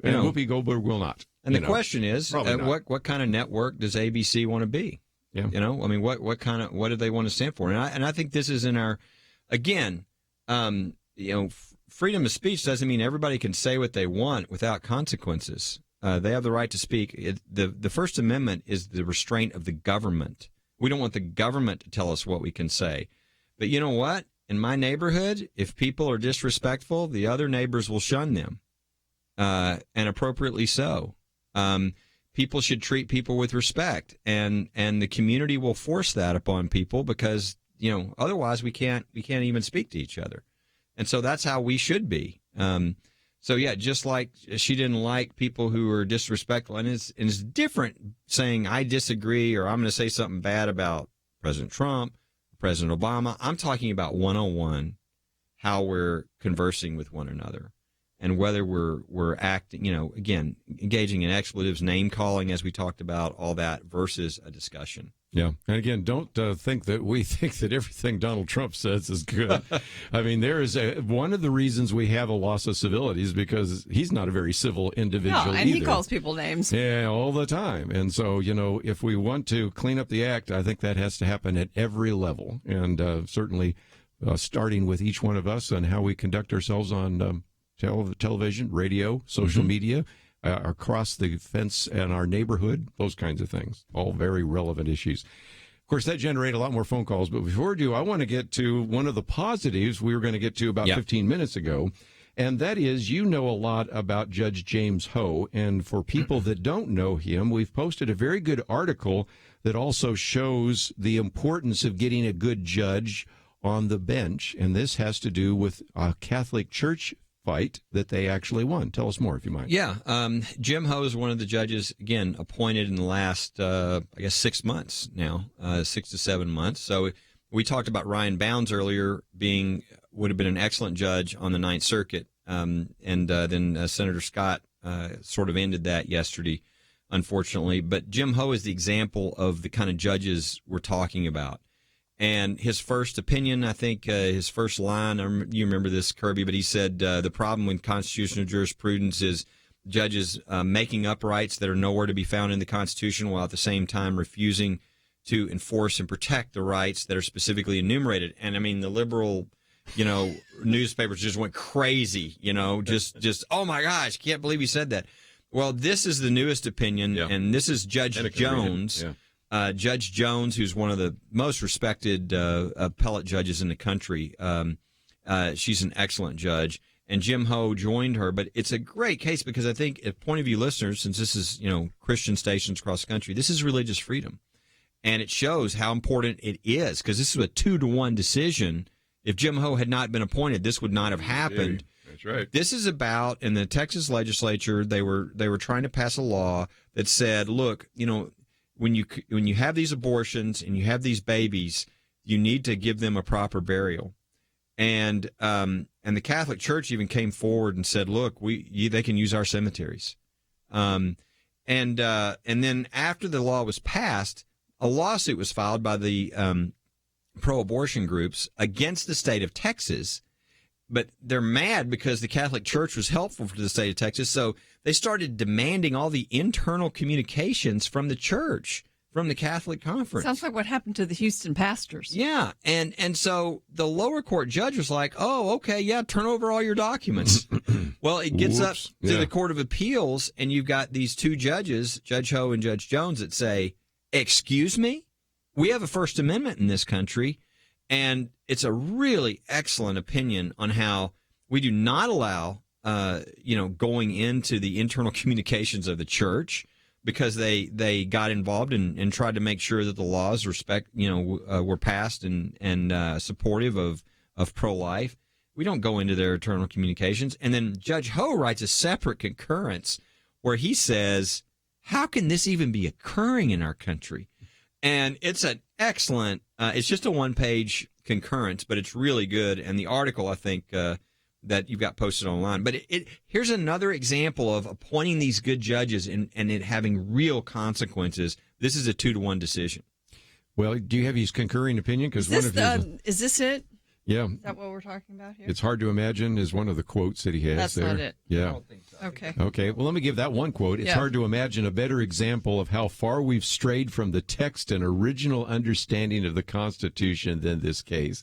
Whoopi Goldberg will not. And the question is, what kind of network does ABC want to be? Yeah. You know, I mean, what do they want to stand for? And I think this is in our, again, freedom of speech doesn't mean everybody can say what they want without consequences. They have the right to speak. The First Amendment is the restraint of the government. We don't want the government to tell us what we can say. But you know what? In my neighborhood, if people are disrespectful, the other neighbors will shun them, and appropriately so. People should treat people with respect, and the community will force that upon people because otherwise we can't even speak to each other, and so that's how we should be. So yeah, just like she didn't like people who were disrespectful, and it's different saying I disagree or I'm going to say something bad about President Trump, President Obama. I'm talking about one-on-one, how we're conversing with one another. And whether we're acting, again, engaging in expletives, name calling, as we talked about, all that versus a discussion. Yeah. And again, don't think that we think that everything Donald Trump says is good. I mean, there is one of the reasons we have a loss of civility is because he's not a very civil individual and either. He calls people names. Yeah, all the time. And so, if we want to clean up the act, I think that has to happen at every level. And certainly starting with each one of us and how we conduct ourselves on television, radio, social media, across the fence in our neighborhood, those kinds of things, all very relevant issues. Of course, that generated a lot more phone calls, but before we do, I want to get to one of the positives we were going to get to about 15 minutes ago, and that is a lot about Judge James Ho, and for people that don't know him, we've posted a very good article that also shows the importance of getting a good judge on the bench, and this has to do with a Catholic Church fight that they actually won. Tell us more, if you might. Yeah. Jim Ho is one of the judges, again, appointed in the last, 6 months now, 6 to 7 months. So we talked about Ryan Bounds earlier would have been an excellent judge on the Ninth Circuit. Then Senator Scott sort of ended that yesterday, unfortunately. But Jim Ho is the example of the kind of judges we're talking about. And his first opinion, I think his first line, you remember this, Kerby, but he said the problem with constitutional jurisprudence is judges making up rights that are nowhere to be found in the Constitution while at the same time refusing to enforce and protect the rights that are specifically enumerated. And, I mean, the liberal, newspapers just went crazy, just oh, my gosh, can't believe he said that. Well, this is the newest opinion, and this is Judge Jones. Judge Jones, who's one of the most respected appellate judges in the country. She's an excellent judge. And Jim Ho joined her. But it's a great case because I think, at point of view listeners, since this is, Christian stations across the country, this is religious freedom. And it shows how important it is because this is a 2-to-1 decision. If Jim Ho had not been appointed, this would not have happened. That's right. This is about, in the Texas legislature, they were trying to pass a law that said, look, when you have these abortions and you have these babies, you need to give them a proper burial. And the Catholic Church even came forward and said, look, they can use our cemeteries. And then after the law was passed, a lawsuit was filed by the pro-abortion groups against the state of Texas. But they're mad because the Catholic Church was helpful to the state of Texas. So they started demanding all the internal communications from the church, from the Catholic Conference. Sounds like what happened to the Houston pastors. Yeah. And so the lower court judge was like, oh, okay, yeah, turn over all your documents. Well, it gets up to the Court of Appeals, and you've got these two judges, Judge Ho and Judge Jones, that say, excuse me? We have a First Amendment in this country. And it's a really excellent opinion on how we do not allow, going into the internal communications of the church, because they got involved and tried to make sure that the laws were passed and supportive of pro-life. We don't go into their internal communications. And then Judge Ho writes a separate concurrence where he says, how can this even be occurring in our country? And it's an excellent, it's just a one-page concurrence, but it's really good. And the article, I think, that you've got posted online. But here's another example of appointing these good judges and it having real consequences. This is a 2-to-1 decision. Well, do you have his concurring opinion? Because is this it? Yeah. Is that what we're talking about here? It's hard to imagine is one of the quotes that he has. That's there. not it. Yeah. I don't think so. Okay. Okay. Well, let me give that one quote. It's hard to imagine a better example of how far we've strayed from the text and original understanding of the Constitution than this case.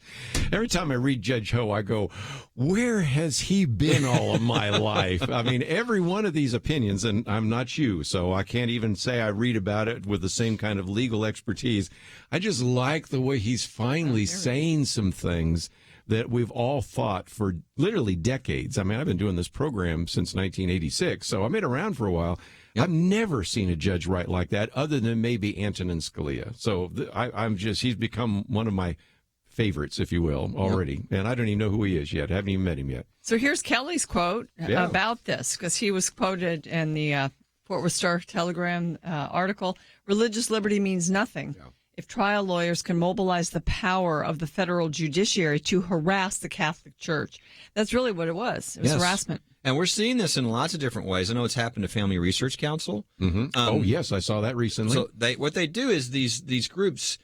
Every time I read Judge Ho, I go, where has he been all of my life? I mean, every one of these opinions, and I'm not you, so I can't even say I read about it with the same kind of legal expertise. I just like the way he's finally saying some things that we've all thought for literally decades. I mean, I've been doing this program since 1986, so I've been around for a while. Yep. I've never seen a judge write like that, other than maybe Antonin Scalia. So he's become one of my favorites, if you will, already. Yep. And I don't even know who he is yet. I haven't even met him yet. So here's Kelly's quote about this, because he was quoted in the Fort Worth Star-Telegram article. Religious liberty means nothing if trial lawyers can mobilize the power of the federal judiciary to harass the Catholic Church. That's really what it was. It was harassment. And we're seeing this in lots of different ways. I know it's happened to Family Research Council. Mm-hmm. Oh, yes, I saw that recently. So what they do is these groups,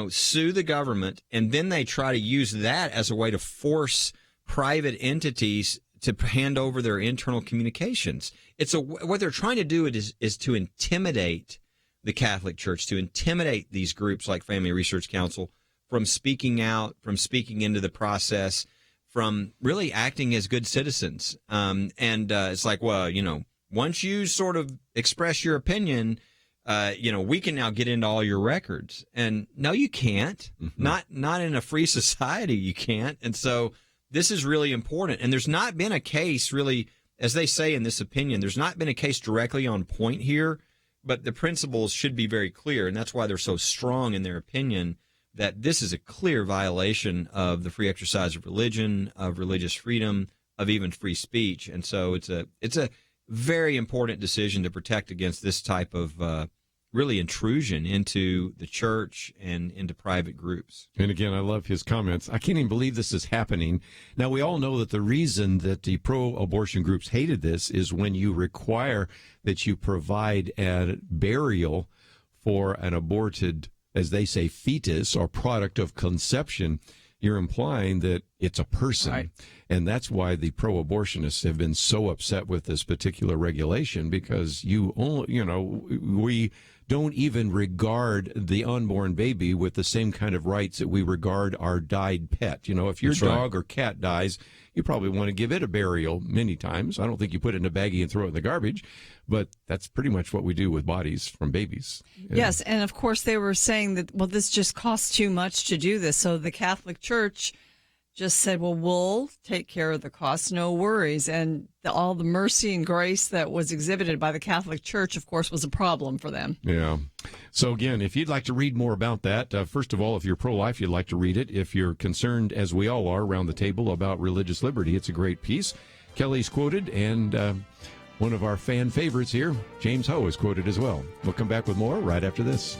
sue the government, and then they try to use that as a way to force private entities to hand over their internal communications. What they're trying to do is to intimidate the Catholic Church, to intimidate these groups like Family Research Council from speaking out, from speaking into the process, from really acting as good citizens. It's like, well, once you sort of express your opinion, we can now get into all your records. And no, you can't. Mm-hmm. Not in a free society, you can't. And so this is really important. And there's not been a case really, as they say in this opinion, there's not been a case directly on point here, but the principles should be very clear. And that's why they're so strong in their opinion that this is a clear violation of the free exercise of religion, of religious freedom, of even free speech. And so it's a very important decision to protect against this type of really intrusion into the church and into private groups. And again, I love his comments. I can't even believe this is happening. Now, we all know that the reason that the pro-abortion groups hated this is when you require that you provide a burial for an aborted, as they say, fetus or product of conception, you're implying that it's a person. Right. And that's why the pro-abortionists have been so upset with this particular regulation, because we don't even regard the unborn baby with the same kind of rights that we regard our died pet. If your dog or cat dies, you probably want to give it a burial many times. I don't think you put it in a baggie and throw it in the garbage, but that's pretty much what we do with bodies from babies. Yes, and of course they were saying that, well, this just costs too much to do this. So the Catholic Church just said, well, we'll take care of the costs, no worries. And all the mercy and grace that was exhibited by the Catholic Church, of course, was a problem for them. Yeah. So, again, if you'd like to read more about that, first of all, if you're pro-life, you'd like to read it. If you're concerned, as we all are around the table, about religious liberty, it's a great piece. Kelly's quoted, and one of our fan favorites here, James Ho, is quoted as well. We'll come back with more right after this.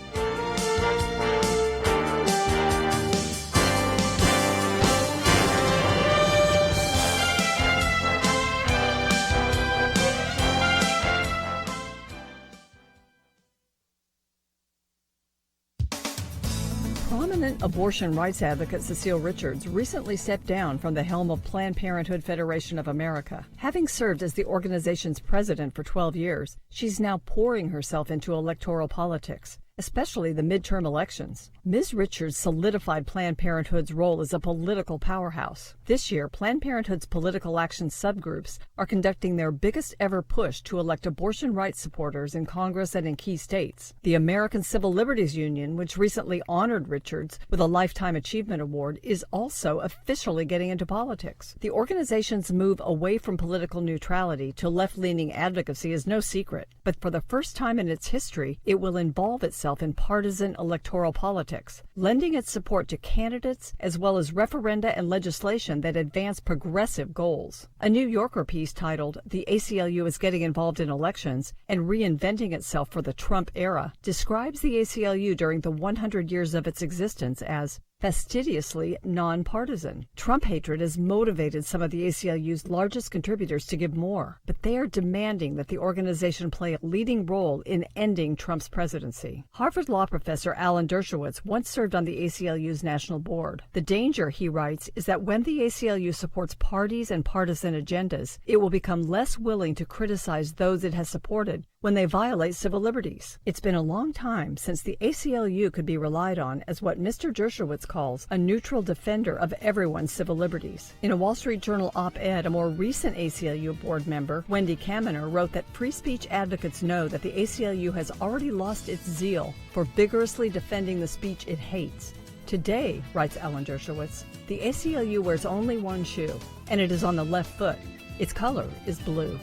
Prominent abortion rights advocate Cecile Richards recently stepped down from the helm of Planned Parenthood Federation of America. Having served as the organization's president for 12 years, she's now pouring herself into electoral politics, especially the midterm elections. Ms. Richards solidified Planned Parenthood's role as a political powerhouse. This year, Planned Parenthood's political action subgroups are conducting their biggest ever push to elect abortion rights supporters in Congress and in key states. The American Civil Liberties Union, which recently honored Richards with a Lifetime Achievement Award, is also officially getting into politics. The organization's move away from political neutrality to left-leaning advocacy is no secret, but for the first time in its history, it will involve itself in partisan electoral politics, lending its support to candidates as well as referenda and legislation that advance progressive goals. A New Yorker piece titled "The ACLU is Getting Involved in Elections and Reinventing Itself for the Trump Era" describes the ACLU during the 100 years of its existence as fastidiously nonpartisan. Trump hatred has motivated some of the ACLU's largest contributors to give more, but they are demanding that the organization play a leading role in ending Trump's presidency. Harvard law professor Alan Dershowitz once served on the ACLU's national board. The danger, he writes, is that when the ACLU supports parties and partisan agendas, it will become less willing to criticize those it has supported when they violate civil liberties. It's been a long time since the ACLU could be relied on as what Mr. Dershowitz calls a neutral defender of everyone's civil liberties. In a Wall Street Journal op-ed, a more recent ACLU board member, Wendy Kaminer, wrote that free speech advocates know that the ACLU has already lost its zeal for vigorously defending the speech it hates. Today, writes Alan Dershowitz, the ACLU wears only one shoe, and it is on the left foot. Its color is blue.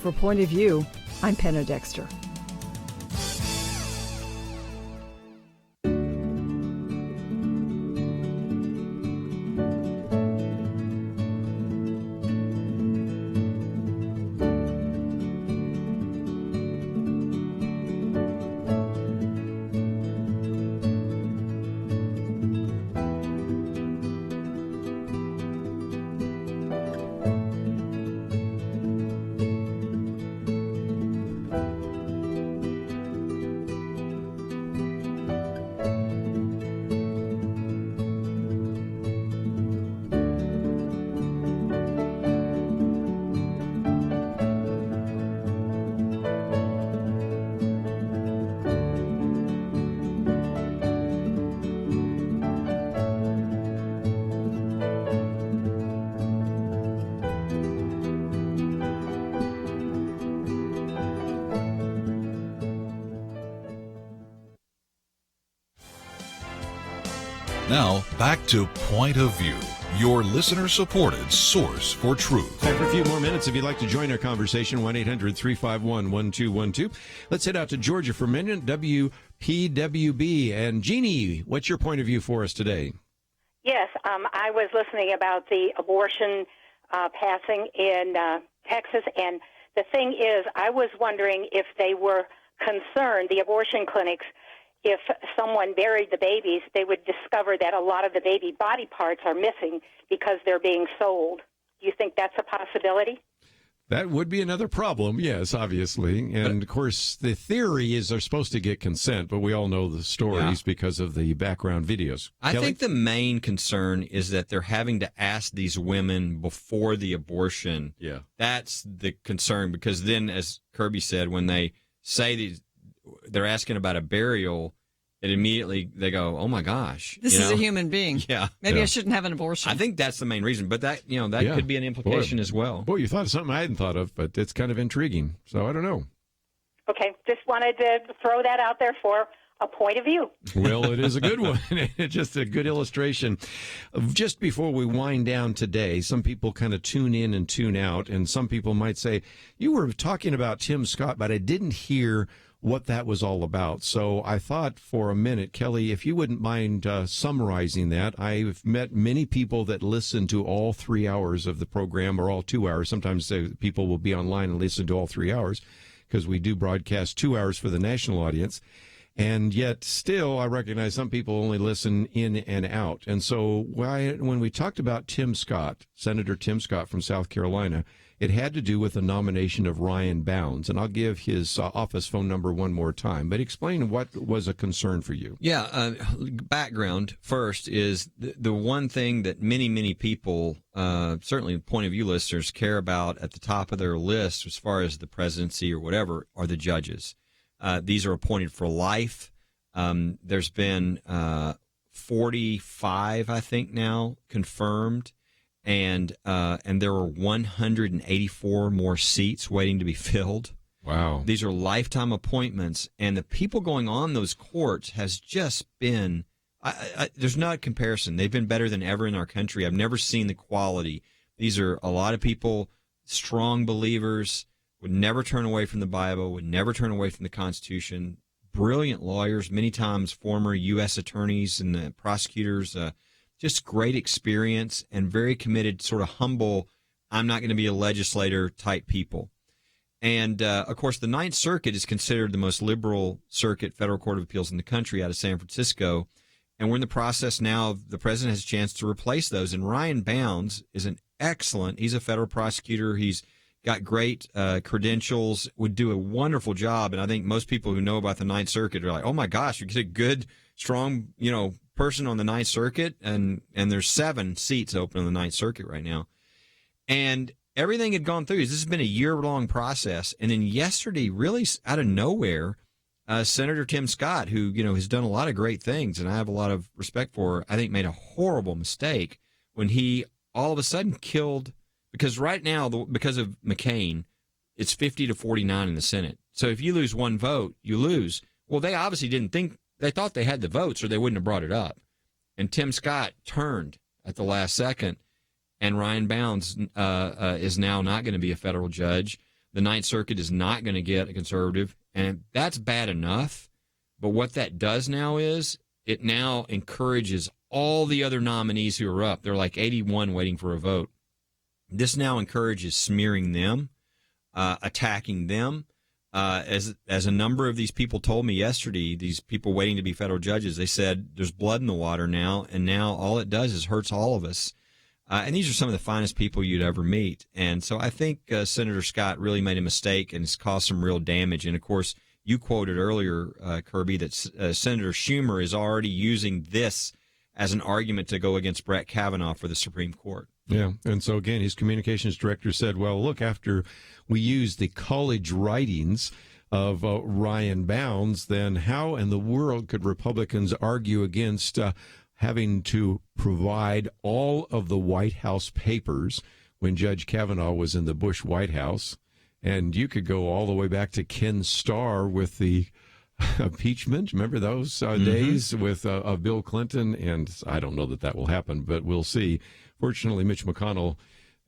For Point of View, I'm Penna Dexter. Now, back to Point of View, your listener-supported source for truth. Time for a few more minutes if you'd like to join our conversation, 1-800-351-1212. Let's head out to Georgia for a minute, WPWB. And Jeannie, what's your point of view for us today? Yes, I was listening about the abortion passing in Texas, and the thing is, I was wondering if they were concerned, the abortion clinics, if someone buried the babies, they would discover that a lot of the baby body parts are missing because they're being sold. Do you think that's a possibility? That would be another problem, yes, obviously. And, of course, the theory is they're supposed to get consent, but we all know the stories because of the background videos. I Kelly? think the main concern is that they're having to ask these women before the abortion. Yeah. That's the concern, because then, as Kerby said, when they say they're asking about a burial, it immediately they go, "Oh my gosh, this is a human being. Yeah, maybe I shouldn't have an abortion." I think that's the main reason, but that could be an implication as well. Boy, you thought of something I hadn't thought of, but it's kind of intriguing. So I don't know. Okay, just wanted to throw that out there for a point of view. Well, it is a good one. It's just a good illustration. Just before we wind down today, some people kind of tune in and tune out, and some people might say, "You were talking about Tim Scott, but I didn't hear what that was all about." So I thought for a minute, Kelly, if you wouldn't mind summarizing that. I've met many people that listen to all 3 hours of the program, or all 2 hours. Sometimes people will be online and listen to all 3 hours because we do broadcast 2 hours for the national audience. And yet still, I recognize some people only listen in and out. And so when we talked about Tim Scott, Senator Tim Scott from South Carolina, it had to do with the nomination of Ryan Bounds. And I'll give his office phone number one more time. But explain what was a concern for you. Yeah, background first is the one thing that many, many people, certainly point of view listeners, care about at the top of their list as far as the presidency or whatever are the judges. These are appointed for life. There's been 45, I think, now confirmed, and there are 184 more seats waiting to be filled. Wow. These are lifetime appointments, and the people going on those courts has just been there's not a comparison. They've been better than ever in our country. I've never seen the quality. These are a lot of people, strong believers, would never turn away from the Bible, would never turn away from the Constitution, brilliant lawyers, many times former U.S. attorneys and the prosecutors, just great experience and very committed, sort of humble, I'm not going to be a legislator type people. And, of course, the Ninth Circuit is considered the most liberal circuit, federal court of appeals in the country out of San Francisco. And we're in the process now of the president has a chance to replace those. And Ryan Bounds is he's a federal prosecutor. He's got great credentials, would do a wonderful job. And I think most people who know about the Ninth Circuit are like, oh, my gosh, you get a good, strong, person on the Ninth Circuit. And there's 7 seats open on the Ninth Circuit right now. And everything had gone through. This has been a year-long process. And then yesterday, really out of nowhere, Senator Tim Scott, who, has done a lot of great things, and I have a lot of respect for, I think made a horrible mistake when he all of a sudden killed. Because right now, because of McCain, it's 50-49 in the Senate. So if you lose one vote, you lose. Well, they obviously didn't think, they thought they had the votes or they wouldn't have brought it up. And Tim Scott turned at the last second, and Ryan Bounds is now not going to be a federal judge. The Ninth Circuit is not going to get a conservative, and that's bad enough. But what that does now is it now encourages all the other nominees who are up. They're like 81 waiting for a vote. This now encourages smearing them, attacking them. As a number of these people told me yesterday, these people waiting to be federal judges, they said there's blood in the water now, and now all it does is hurts all of us. And these are some of the finest people you'd ever meet. And so I think Senator Scott really made a mistake and has caused some real damage. And, of course, you quoted earlier, Kerby, that Senator Schumer is already using this as an argument to go against Brett Kavanaugh for the Supreme Court. Yeah, and so again, his communications director said, well, look, after we use the college writings of Ryan Bounds, then how in the world could Republicans argue against having to provide all of the White House papers when Judge Kavanaugh was in the Bush White House? And you could go all the way back to Ken Starr with the impeachment. Remember those days with Bill Clinton? And I don't know that will happen, but we'll see. Fortunately, Mitch McConnell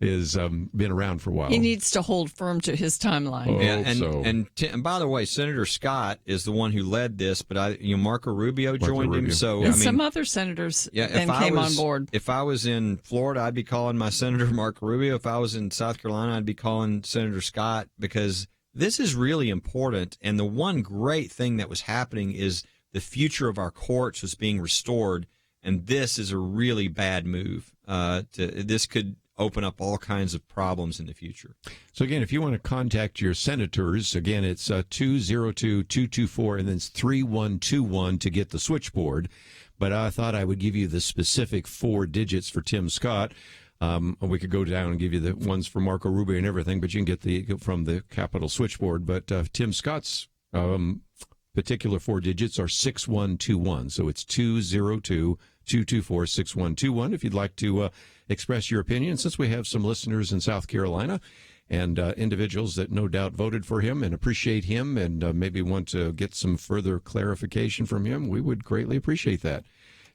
has been around for a while. He needs to hold firm to his timeline. Oh, and by the way, Senator Scott is the one who led this, but Marco Rubio joined him. So and some other senators then came on board. If I was in Florida, I'd be calling my Senator Marco Rubio. If I was in South Carolina, I'd be calling Senator Scott, because this is really important. And the one great thing that was happening is the future of our courts was being restored. And this is a really bad move. This could open up all kinds of problems in the future. So, again, if you want to contact your senators, again, it's 202-224, and then it's 3121 to get the switchboard. But I thought I would give you the specific 4 digits for Tim Scott. We could go down and give you the ones for Marco Rubio and everything, but you can get from the Capitol switchboard. But Tim Scott's particular 4 digits are 6121. So it's 202-224-6121 if you'd like to express your opinion, since we have some listeners in South Carolina and individuals that no doubt voted for him and appreciate him and maybe want to get some further clarification from him. We would greatly appreciate that.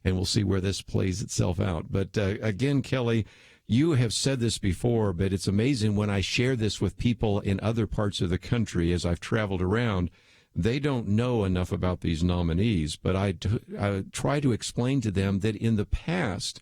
And we'll see where this plays itself out. But again, Kelly, you have said this before, but it's amazing when I share this with people in other parts of the country as I've traveled around. They don't know enough about these nominees, but I try to explain to them that in the past,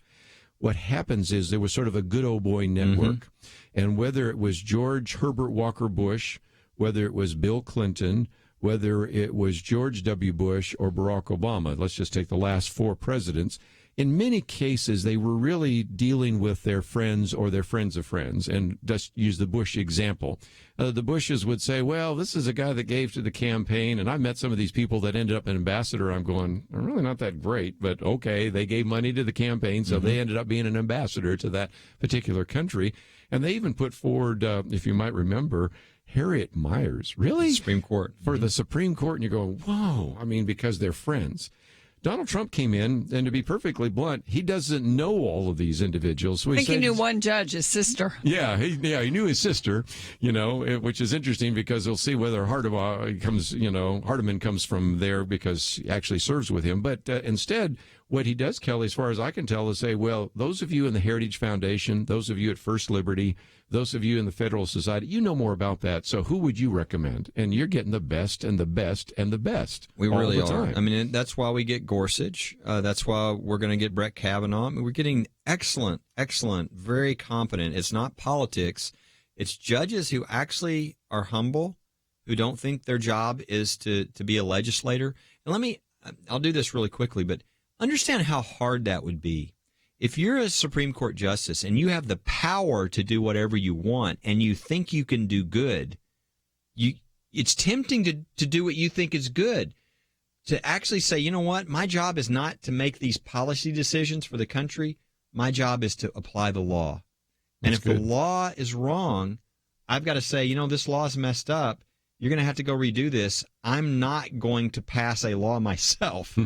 what happens is there was sort of a good old boy network. And whether it was George Herbert Walker Bush, whether it was Bill Clinton, whether it was George W. Bush or Barack Obama. Let's just take the last 4 presidents. In many cases, they were really dealing with their friends or their friends of friends, and just use the Bush example. The Bushes would say, well, this is a guy that gave to the campaign, and I met some of these people that ended up an ambassador. I'm going, they're really not that great, but okay, they gave money to the campaign, so they ended up being an ambassador to that particular country. And they even put forward, if you might remember, Harriet Miers. Really? Supreme Court. For the Supreme Court, and you go, whoa, I mean, because they're friends. Donald Trump came in, and to be perfectly blunt, he doesn't know all of these individuals. So I think he knew one judge, his sister. Yeah, he knew his sister, which is interesting because we'll see whether Hardiman comes from there because he actually serves with him. But instead, what he does, Kelly, as far as I can tell, is say, well, those of you in the Heritage Foundation, those of you at First Liberty, those of you in the Federalist Society, you know more about that. So who would you recommend? And you're getting the best and the best and the best. We all really the are. time. I mean, that's why we get Gorsuch. That's why we're going to get Brett Kavanaugh. I mean, we're getting excellent, very competent. It's not politics. It's judges who actually are humble, who don't think their job is to be a legislator. And I'll do this really quickly, but understand how hard that would be. If you're a Supreme Court justice and you have the power to do whatever you want and you think you can do good, it's tempting to do what you think is good. To actually say, you know what, my job is not to make these policy decisions for the country. My job is to apply the law. And if the law is wrong, I've got to say, this law is messed up. You're going to have to go redo this. I'm not going to pass a law myself.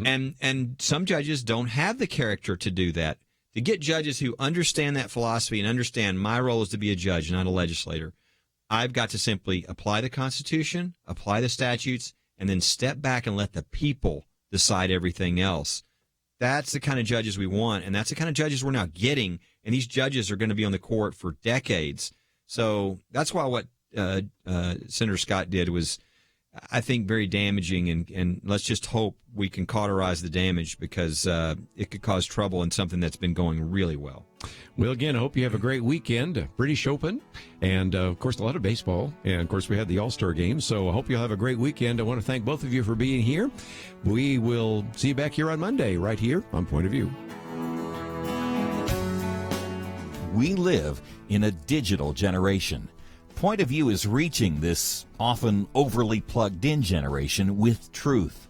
And some judges don't have the character to do that. To get judges who understand that philosophy and understand my role is to be a judge, not a legislator, I've got to simply apply the Constitution, apply the statutes, and then step back and let the people decide everything else. That's the kind of judges we want, and that's the kind of judges we're now getting. And these judges are going to be on the court for decades. So that's why what Senator Scott did was, I think, very damaging, and let's just hope we can cauterize the damage because it could cause trouble in something that's been going really well. Well, again, I hope you have a great weekend. British Open, and, of course, a lot of baseball. And, of course, we had the All-Star game, so I hope you'll have a great weekend. I want to thank both of you for being here. We will see you back here on Monday, right here on Point of View. We live in a digital generation. Point of View is reaching this often overly plugged-in generation with truth.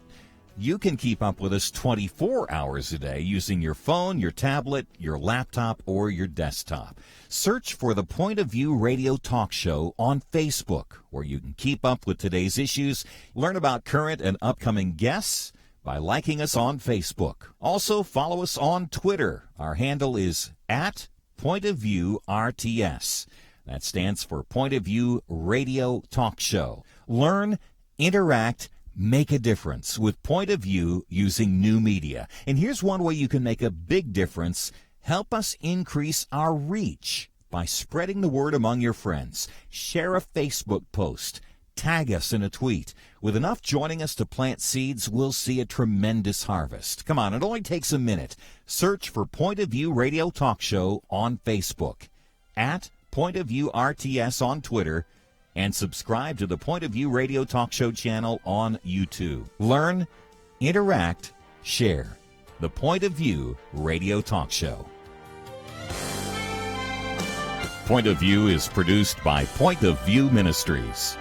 You can keep up with us 24 hours a day using your phone, your tablet, your laptop, or your desktop. Search for the Point of View Radio Talk Show on Facebook, where you can keep up with today's issues, learn about current and upcoming guests by liking us on Facebook. Also, follow us on Twitter. Our handle is @PointOfViewRTS. That stands for Point of View Radio Talk Show. Learn, interact, make a difference with Point of View using new media. And here's one way you can make a big difference. Help us increase our reach by spreading the word among your friends. Share a Facebook post. Tag us in a tweet. With enough joining us to plant seeds, we'll see a tremendous harvest. Come on, it only takes a minute. Search for Point of View Radio Talk Show on Facebook. Point of View RTS on Twitter, and subscribe to the Point of View Radio Talk Show channel on YouTube. Learn, interact, share. The Point of View Radio Talk Show. Point of View is produced by Point of View Ministries.